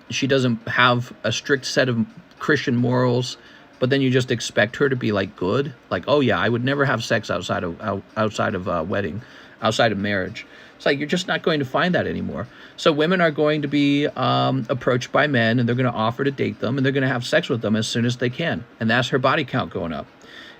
she doesn't have a strict set of Christian morals, but then you just expect her to be, like, good. Like, oh, yeah, I would never have sex outside of wedding, outside of marriage. It's like you're just not going to find that anymore. So women are going to be approached by men, and they're going to offer to date them, and they're going to have sex with them as soon as they can. And that's her body count going up.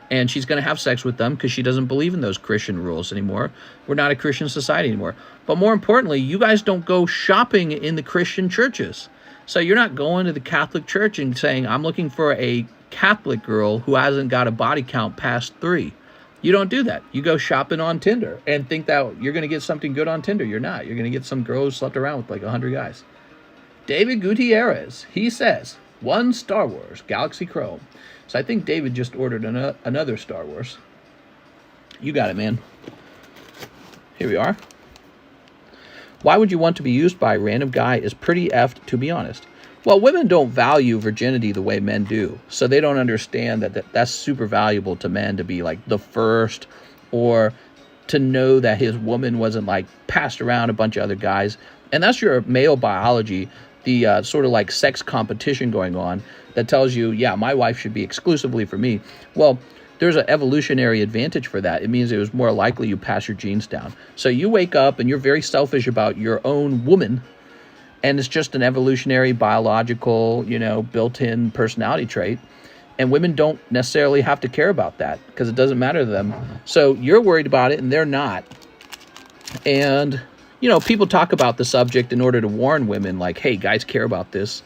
And she's going to have sex with them because she doesn't believe in those Christian rules anymore. We're not a Christian society anymore. But more importantly, you guys don't go shopping in the Christian churches. So you're not going to the Catholic Church and saying, I'm looking for a Catholic girl who hasn't got a body count past 3. You don't do that. You go shopping on Tinder and think that you're going to get something good on Tinder. You're not. You're going to get some girl who slept around with like 100 guys. David Gutierrez, he says, 1 Star Wars, Galaxy Chrome. So I think David just ordered another Star Wars. You got it, man. Here we are. Why would you want to be used by a random guy is pretty effed, to be honest. Well, women don't value virginity the way men do. So they don't understand that's super valuable to men, to be like the first, or to know that his woman wasn't like passed around a bunch of other guys. And that's your male biology, the sort of like sex competition going on that tells you, yeah, my wife should be exclusively for me. Well, there's an evolutionary advantage for that. It means it was more likely you pass your genes down. So you wake up and you're very selfish about your own woman, and it's just an evolutionary, biological, built-in personality trait. And women don't necessarily have to care about that because it doesn't matter to them. So you're worried about it and they're not. And, people talk about the subject in order to warn women, like, hey, guys care about this.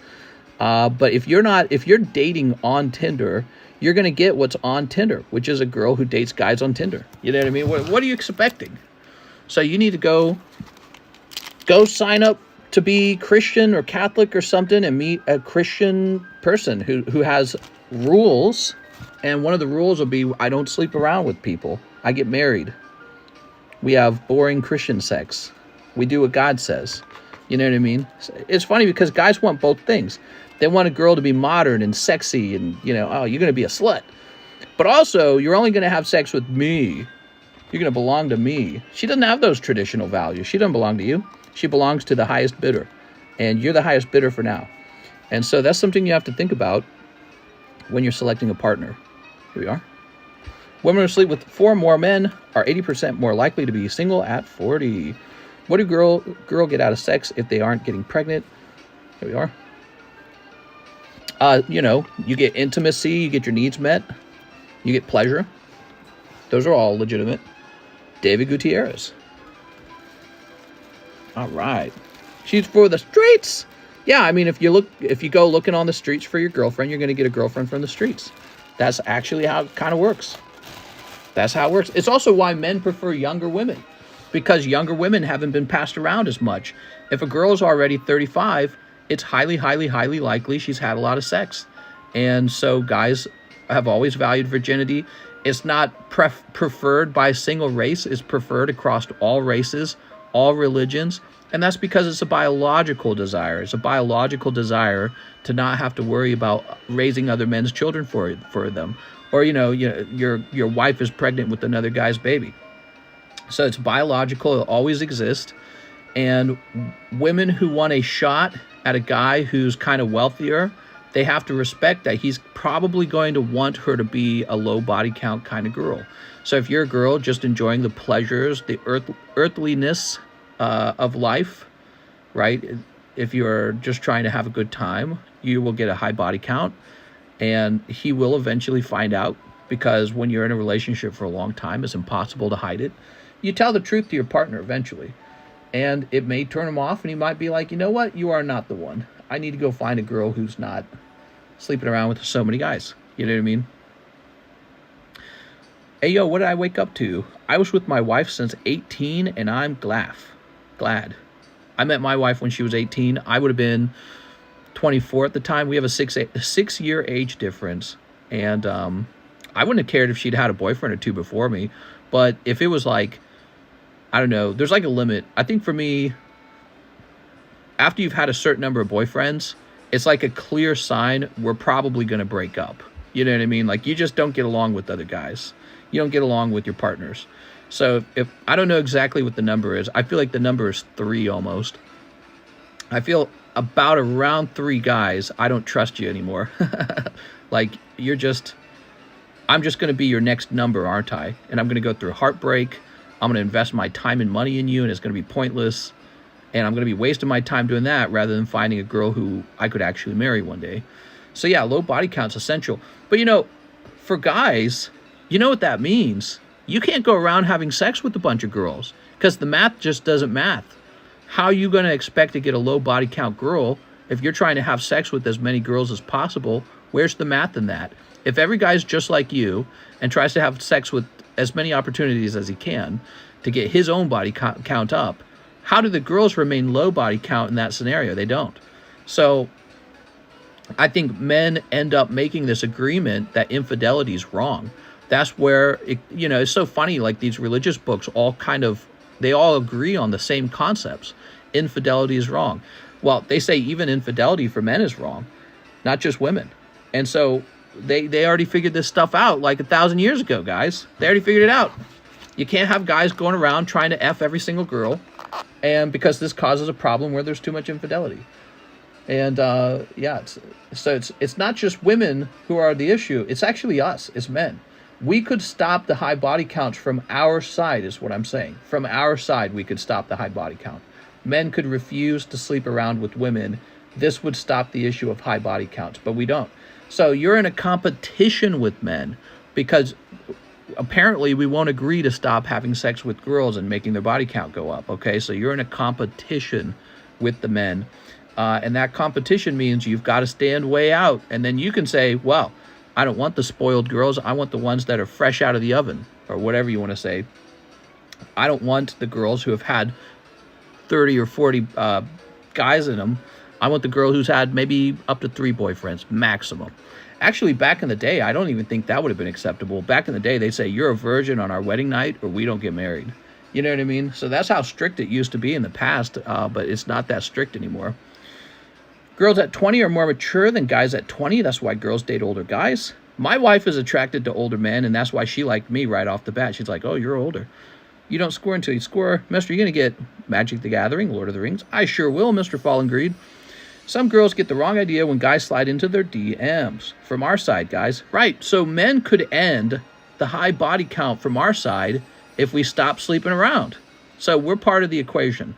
But if you're dating on Tinder, you're going to get what's on Tinder, which is a girl who dates guys on Tinder. You know what I mean? What are you expecting? So you need to go sign up to be Christian or Catholic or something and meet a Christian person who has rules. And one of the rules will be, I don't sleep around with people. I get married. We have boring Christian sex. We do what God says. You know what I mean? It's funny because guys want both things. They want a girl to be modern and sexy and, oh, you're going to be a slut. But also, you're only going to have sex with me. You're going to belong to me. She doesn't have those traditional values. She doesn't belong to you. She belongs to the highest bidder. And you're the highest bidder for now. And so that's something you have to think about when you're selecting a partner. Here we are. Women who sleep with 4 or more men are 80% more likely to be single at 40. What do girl get out of sex if they aren't getting pregnant? Here we are. You know, you get intimacy, you get your needs met, you get pleasure. Those are all legitimate. David Gutierrez. All right. She's for the streets. Yeah, I mean, if you go looking on the streets for your girlfriend, you're going to get a girlfriend from the streets. That's actually how it kind of works. That's how it works. It's also why men prefer younger women, because younger women haven't been passed around as much. If a girl is already 35, it's highly, highly, highly likely she's had a lot of sex. And so guys have always valued virginity. It's not preferred by a single race. It's preferred across all races, all religions. And that's because it's a biological desire. It's a biological desire to not have to worry about raising other men's children for them. Or, you know, your wife is pregnant with another guy's baby. So it's biological. It always exists. And women who want a shot at a guy who's kind of wealthier, they have to respect that he's probably going to want her to be a low body count kind of girl. So if you're a girl just enjoying the pleasures, the earthliness of life, right? If you're just trying to have a good time, you will get a high body count, and he will eventually find out, because when you're in a relationship for a long time, it's impossible to hide it. You tell the truth to your partner eventually, and it may turn him off, and he might be like, you know what? You are not the one. I need to go find a girl who's not sleeping around with so many guys. You know what I mean? Hey, yo, what did I wake up to? I was with my wife since 18, and I'm glad. I met my wife when she was 18. I would have been 24 at the time. We have a 6-year age difference, and I wouldn't have cared if she'd had a boyfriend or two before me. But if it was like, I don't know, there's like a limit. I think for me, after you've had a certain number of boyfriends, it's like a clear sign we're probably going to break up. You know what I mean? Like, you just don't get along with other guys. You don't get along with your partners. So if I don't know exactly what the number is, I feel like the number is 3 almost. I feel about around 3 guys, I don't trust you anymore. Like, I'm just going to be your next number, aren't I? And I'm going to go through heartbreak. I'm going to invest my time and money in you, and it's going to be pointless. And I'm going to be wasting my time doing that rather than finding a girl who I could actually marry one day. So yeah, low body count's essential. But you know, for guys, you know what that means? You can't go around having sex with a bunch of girls, because the math just doesn't math. How are you going to expect to get a low body count girl if you're trying to have sex with as many girls as possible? Where's the math in that? If every guy's just like you and tries to have sex with as many opportunities as he can to get his own body count up, how do the girls remain low body count in that scenario? They don't. So I think men end up making this agreement that infidelity is wrong. That's where, it's so funny, like these religious books they all agree on the same concepts. Infidelity is wrong. Well, they say even infidelity for men is wrong, not just women. And so they already figured this stuff out like 1,000 years ago, guys. They already figured it out. You can't have guys going around trying to F every single girl, and because this causes a problem where there's too much infidelity. And it's not just women who are the issue. It's actually us. It's men. We could stop the high body counts from our side, is what I'm saying. From our side, we could stop the high body count. Men could refuse to sleep around with women. This would stop the issue of high body counts, but we don't. So you're in a competition with men, because apparently we won't agree to stop having sex with girls and making their body count go up, okay? So you're in a competition with the men, and that competition means you've got to stand way out, and then you can say, well, I don't want the spoiled girls. I want the ones that are fresh out of the oven, or whatever you want to say. I don't want the girls who have had 30 or 40 guys in them. I want the girl who's had maybe up to 3 boyfriends, maximum. Actually, back in the day, I don't even think that would have been acceptable. Back in the day, they'd say, you're a virgin on our wedding night, or we don't get married. You know what I mean? So that's how strict it used to be in the past, but it's not that strict anymore. Girls at 20 are more mature than guys at 20. That's why girls date older guys. My wife is attracted to older men, and that's why she liked me right off the bat. She's like, oh, you're older. You don't score until you score. Mister, you're going to get Magic the Gathering, Lord of the Rings. I sure will, Mr. Fallen Greed. Some girls get the wrong idea when guys slide into their DMs. From our side, guys. Right, so men could end the high body count from our side if we stop sleeping around. So we're part of the equation.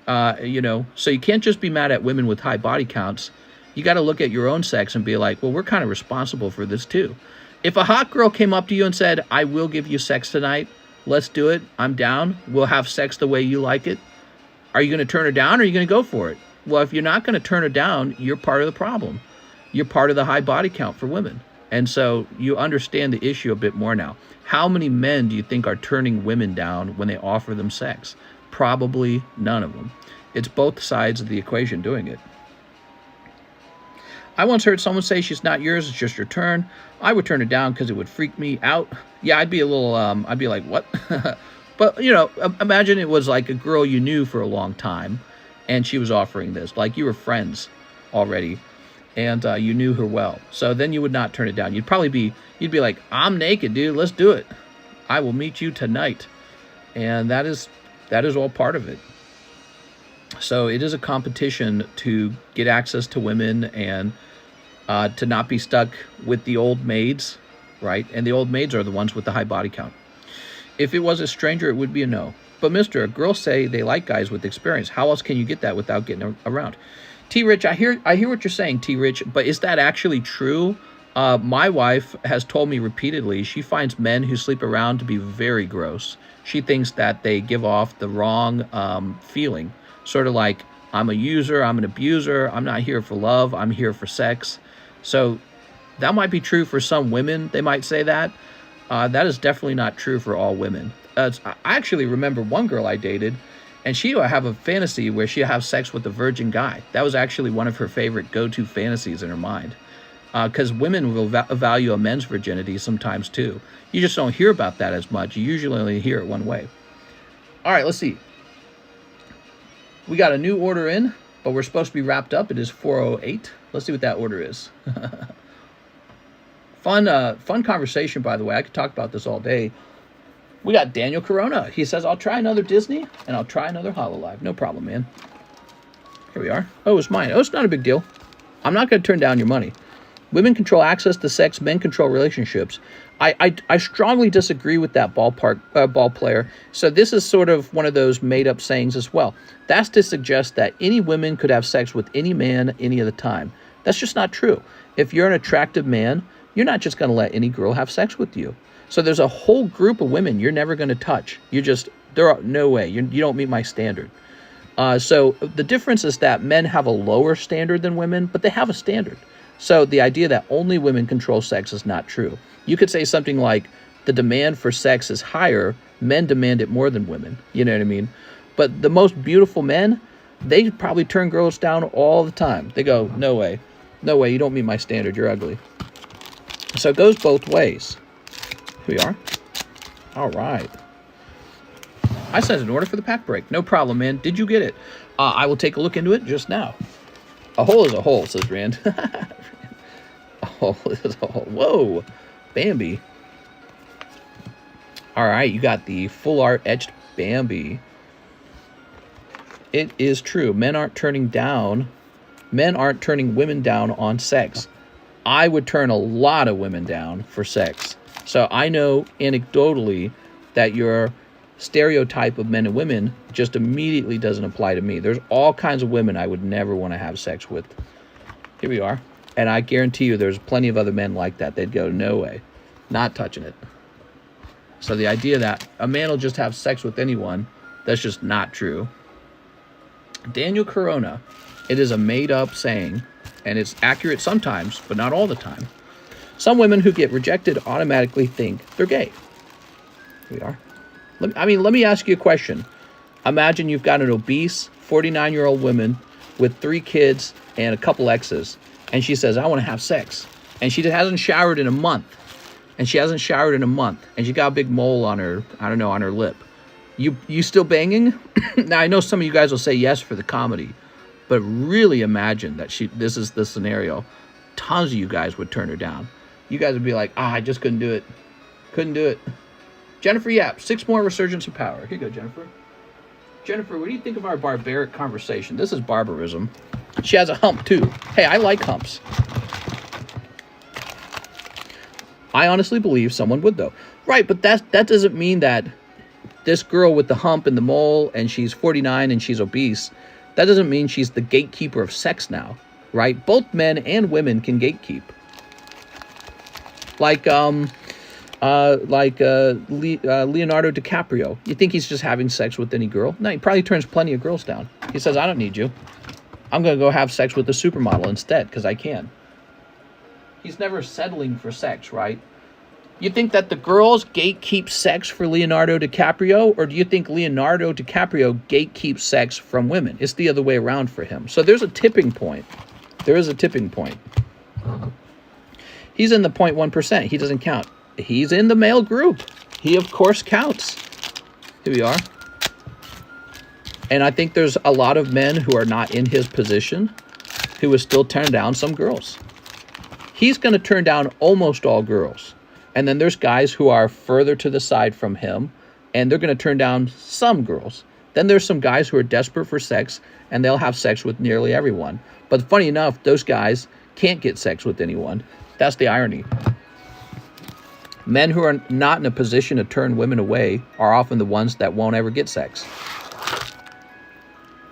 You know, so you can't just be mad at women with high body counts. You got to look at your own sex and be like, well, we're kind of responsible for this too. If a hot girl came up to you and said, I will give you sex tonight, let's do it, I'm down, we'll have sex the way you like it, are you going to turn her down or are you going to go for it? Well, if you're not going to turn her down, you're part of the problem. You're part of the high body count for women. And so you understand the issue a bit more now. How many men do you think are turning women down when they offer them sex? Probably none of them. It's both sides of the equation doing it. I once heard someone say she's not yours, it's just your turn. I would turn her down because it would freak me out. Yeah, I'd be a little, I'd be like, what? But, you know, imagine it was like a girl you knew for a long time and she was offering this. Like you were friends already and you knew her well. So then you would not turn it down. You'd be like, I'm naked, dude. Let's do it. I will meet you tonight. And that is all part of it. So it is a competition to get access to women and to not be stuck with the old maids, right? And the old maids are the ones with the high body count. If it was a stranger, it would be a no. But mister, girls say they like guys with experience. How else can you get that without getting around? T-Rich, I hear what you're saying, T-Rich, but is that actually true? My wife has told me repeatedly she finds men who sleep around to be very gross. She thinks that they give off the wrong feeling. Sort of like, I'm a user, I'm an abuser, I'm not here for love, I'm here for sex. So that might be true for some women, they might say that. That is definitely not true for all women. I actually remember one girl I dated, and she would have a fantasy where she'd have sex with a virgin guy. That was actually one of her favorite go-to fantasies in her mind. Because women will value a man's virginity sometimes too. You just don't hear about that as much. You usually only hear it one way. All right, let's see. We got a new order in, but we're supposed to be wrapped up. It is 4:08. Let's see what that order is. Fun conversation, by the way. I could talk about this all day. We got Daniel Corona. He says, I'll try another Disney, and I'll try another HoloLive. No problem, man. Here we are. Oh, it's mine. Oh, it's not a big deal. I'm not going to turn down your money. Women control access to sex. Men control relationships. I strongly disagree with that ball player. So this is sort of one of those made-up sayings as well. That's to suggest that any women could have sex with any man any of the time. That's just not true. If you're an attractive man, you're not just going to let any girl have sex with you. So there's a whole group of women you're never going to touch. No way. You don't meet my standard. So the difference is that men have a lower standard than women, but they have a standard. So the idea that only women control sex is not true. You could say something like, the demand for sex is higher, men demand it more than women. You know what I mean? But the most beautiful men, they probably turn girls down all the time. They go, no way, you don't meet my standard, you're ugly. So it goes both ways. Here we are. All right. I sent an order for the pack break. No problem, man. Did you get it? I will take a look into it just now. A hole is a hole, says Rand. A hole is a hole. Whoa. Bambi. All right, you got the full art etched Bambi. It is true. Men aren't turning women down on sex. I would turn a lot of women down for sex. So I know anecdotally that your stereotype of men and women just immediately doesn't apply to me. There's all kinds of women I would never want to have sex with. Here we are. And I guarantee you there's plenty of other men like that. They'd go, no way. Not touching it. So the idea that a man will just have sex with anyone, that's just not true. Daniel Corona. It is a made-up saying, and it's accurate sometimes, but not all the time. Some women who get rejected automatically think they're gay. Here we are. Let me ask you a question. Imagine you've got an obese 49-year-old woman with 3 kids and a couple exes, and she says, I want to have sex. And she hasn't showered in a month. And she got a big mole on her, on her lip. You still banging? Now, I know some of you guys will say yes for the comedy, but really imagine that this is the scenario. Tons of you guys would turn her down. You guys would be like, I just couldn't do it. Couldn't do it. Jennifer Yap, 6 more resurgence of power. Here you go, Jennifer. Jennifer, what do you think of our barbaric conversation? This is barbarism. She has a hump, too. Hey, I like humps. I honestly believe someone would, though. Right, but that doesn't mean that this girl with the hump and the mole, and she's 49 and she's obese, that doesn't mean she's the gatekeeper of sex now, right? Both men and women can gatekeep. Like Leonardo DiCaprio. You think he's just having sex with any girl? No, he probably turns plenty of girls down. He says, I don't need you. I'm going to go have sex with the supermodel instead, because I can. He's never settling for sex, right? You think that the girls gatekeep sex for Leonardo DiCaprio, or do you think Leonardo DiCaprio gatekeeps sex from women? It's the other way around for him. So there's a tipping point. There is a tipping point. He's in the 0.1%. He doesn't count. He's in the male group. He, of course, counts. Here we are. And I think there's a lot of men who are not in his position who will still turn down some girls. He's going to turn down almost all girls. And then there's guys who are further to the side from him, and they're going to turn down some girls. Then there's some guys who are desperate for sex, and they'll have sex with nearly everyone. But funny enough, those guys can't get sex with anyone. That's the irony. Men who are not in a position to turn women away are often the ones that won't ever get sex.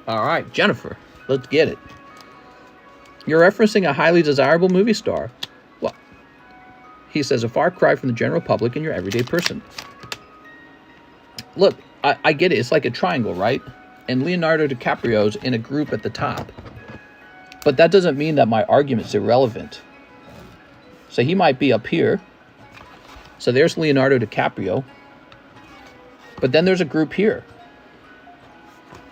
All right, Jennifer, let's get it. You're referencing a highly desirable movie star. Well, he says, a far cry from the general public and your everyday person. Look, I get it. It's like a triangle, right? And Leonardo DiCaprio's in a group at the top. But that doesn't mean that my argument's irrelevant. So he might be up here. So there's Leonardo DiCaprio. But then there's a group here.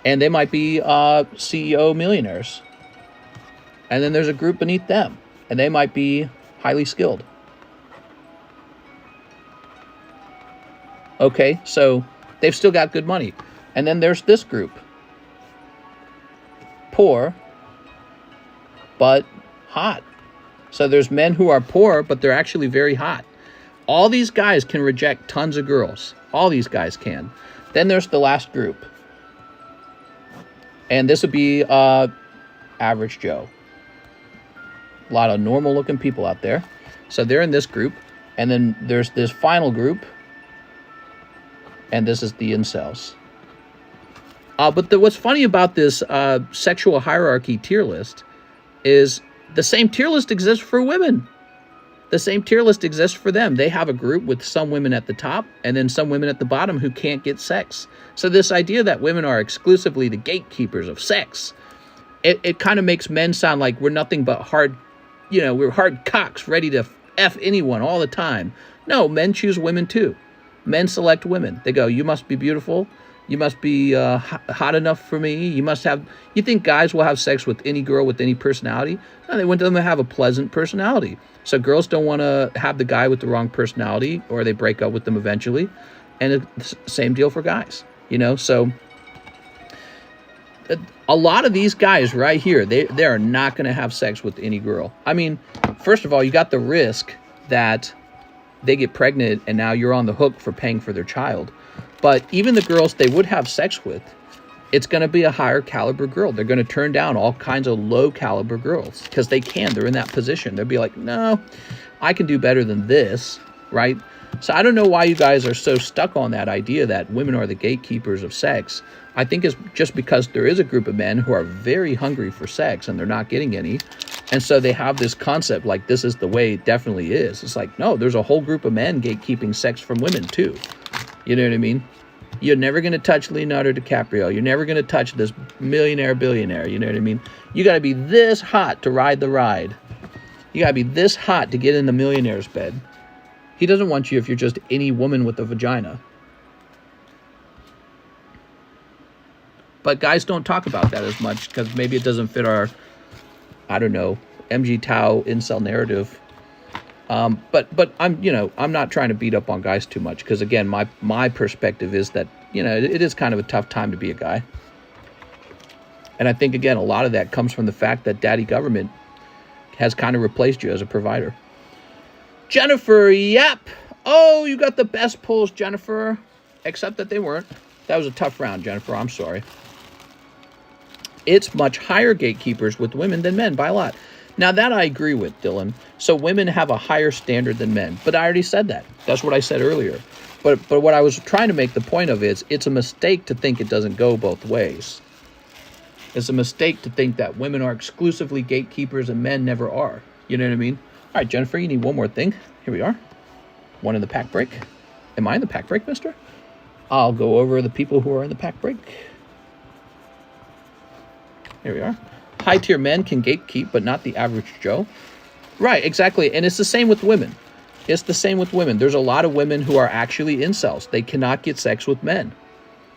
And they might be CEO millionaires. And then there's a group beneath them. And they might be highly skilled. Okay, so they've still got good money. And then there's this group. Poor, but hot. So there's men who are poor, but they're actually very hot. All these guys can reject tons of girls. All these guys can. Then there's the last group. And this would be average Joe. A lot of normal looking people out there. So they're in this group. And then there's this final group. And this is the incels. But what's funny about this sexual hierarchy tier list is the same tier list exists for women. The same tier list exists for them. They have a group with some women at the top and then some women at the bottom who can't get sex. So this idea that women are exclusively the gatekeepers of sex, it kind of makes men sound like we're nothing but hard, we're hard cocks ready to F anyone all the time. No, men choose women too. Men select women. They go, you must be beautiful. You must be hot enough for me. You think guys will have sex with any girl with any personality? No, they want them to have a pleasant personality. So girls don't want to have the guy with the wrong personality, or they break up with them eventually. And it's the same deal for guys, So a lot of these guys right here, they are not going to have sex with any girl. I mean, first of all, you got the risk that they get pregnant and now you're on the hook for paying for their child. But even the girls they would have sex with, it's going to be a higher caliber girl. They're going to turn down all kinds of low caliber girls because they can. They're in that position. They'll be like, no, I can do better than this, right? So I don't know why you guys are so stuck on that idea that women are the gatekeepers of sex. I think it's just because there is a group of men who are very hungry for sex and they're not getting any. And so they have this concept like this is the way it definitely is. It's like, no, there's a whole group of men gatekeeping sex from women too. You know what I mean? You're never going to touch Leonardo DiCaprio. You're never going to touch this millionaire, billionaire. You know what I mean? You got to be this hot to ride the ride. You got to be this hot to get in the millionaire's bed. He doesn't want you if you're just any woman with a vagina. But guys don't talk about that as much because maybe it doesn't fit our, MG Tao incel narrative. But I'm not trying to beat up on guys too much because again, my perspective is that, it is kind of a tough time to be a guy. And I think again, a lot of that comes from the fact that daddy government has kind of replaced you as a provider. Jennifer, yep. Oh, you got the best pulls, Jennifer. Except that they weren't. That was a tough round, Jennifer. I'm sorry. It's much higher gatekeepers with women than men by a lot. Now, that I agree with, Dylan. So women have a higher standard than men. But I already said that. That's what I said earlier. But what I was trying to make the point of is it's a mistake to think it doesn't go both ways. It's a mistake to think that women are exclusively gatekeepers and men never are. You know what I mean? All right, Jennifer, you need one more thing. Here we are. One in the pack break. Am I in the pack break, mister? I'll go over the people who are in the pack break. Here we are. High-tier men can gatekeep, but not the average Joe. Right, exactly. And it's the same with women. It's the same with women. There's a lot of women who are actually incels. They cannot get sex with men.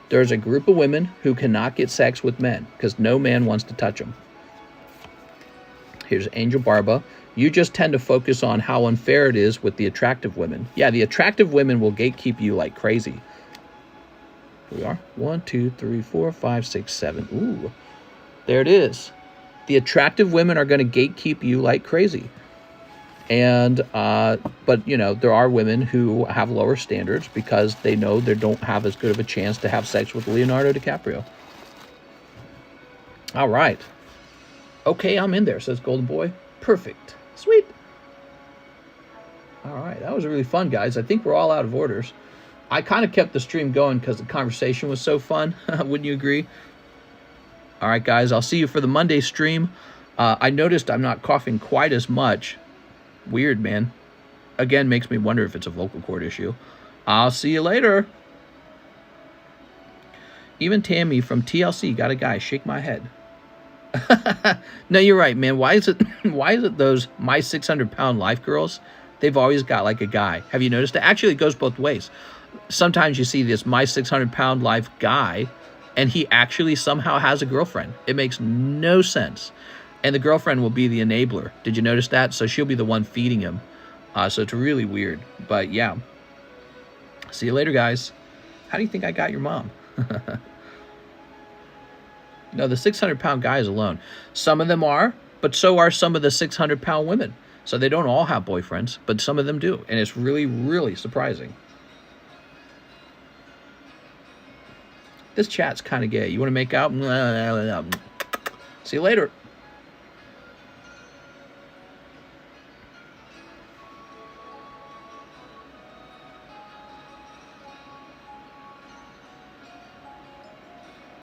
There's a group of women who cannot get sex with men because no man wants to touch them. Here's Angel Barba. You just tend to focus on how unfair it is with the attractive women. Yeah, the attractive women will gatekeep you like crazy. Here we are. 1, 2, 3, 4, 5, 6, 7. Ooh. There it is. The attractive women are going to gatekeep you like crazy. And, but, you know, there are women who have lower standards because they know they don't have as good of a chance to have sex with Leonardo DiCaprio. All right. Okay, I'm in there, says Golden Boy. Perfect. Sweet. All right, that was really fun, guys. I think we're all out of orders. I kind of kept the stream going because the conversation was so fun. Wouldn't you agree? All right, guys, I'll see you for the Monday stream. I noticed I'm not coughing quite as much. Weird, man. Again, makes me wonder if it's a vocal cord issue. I'll see you later. Even Tammy from TLC got a guy. Shake my head. No, you're right, man. Why is it those My 600-Pound Life girls? They've always got like a guy. Have you noticed it? Actually, it goes both ways. Sometimes you see this My 600-Pound Life guy, and he actually somehow has a girlfriend. It makes no sense. And the girlfriend will be the enabler. Did you notice that? So she'll be the one feeding him. So it's really weird. But yeah. See you later, guys. How do you think I got your mom? No, the 600-pound guy is alone. Some of them are, but so are some of the 600-pound women. So they don't all have boyfriends, but some of them do. And it's really, really surprising. This chat's kind of gay. You want to make out? See you later.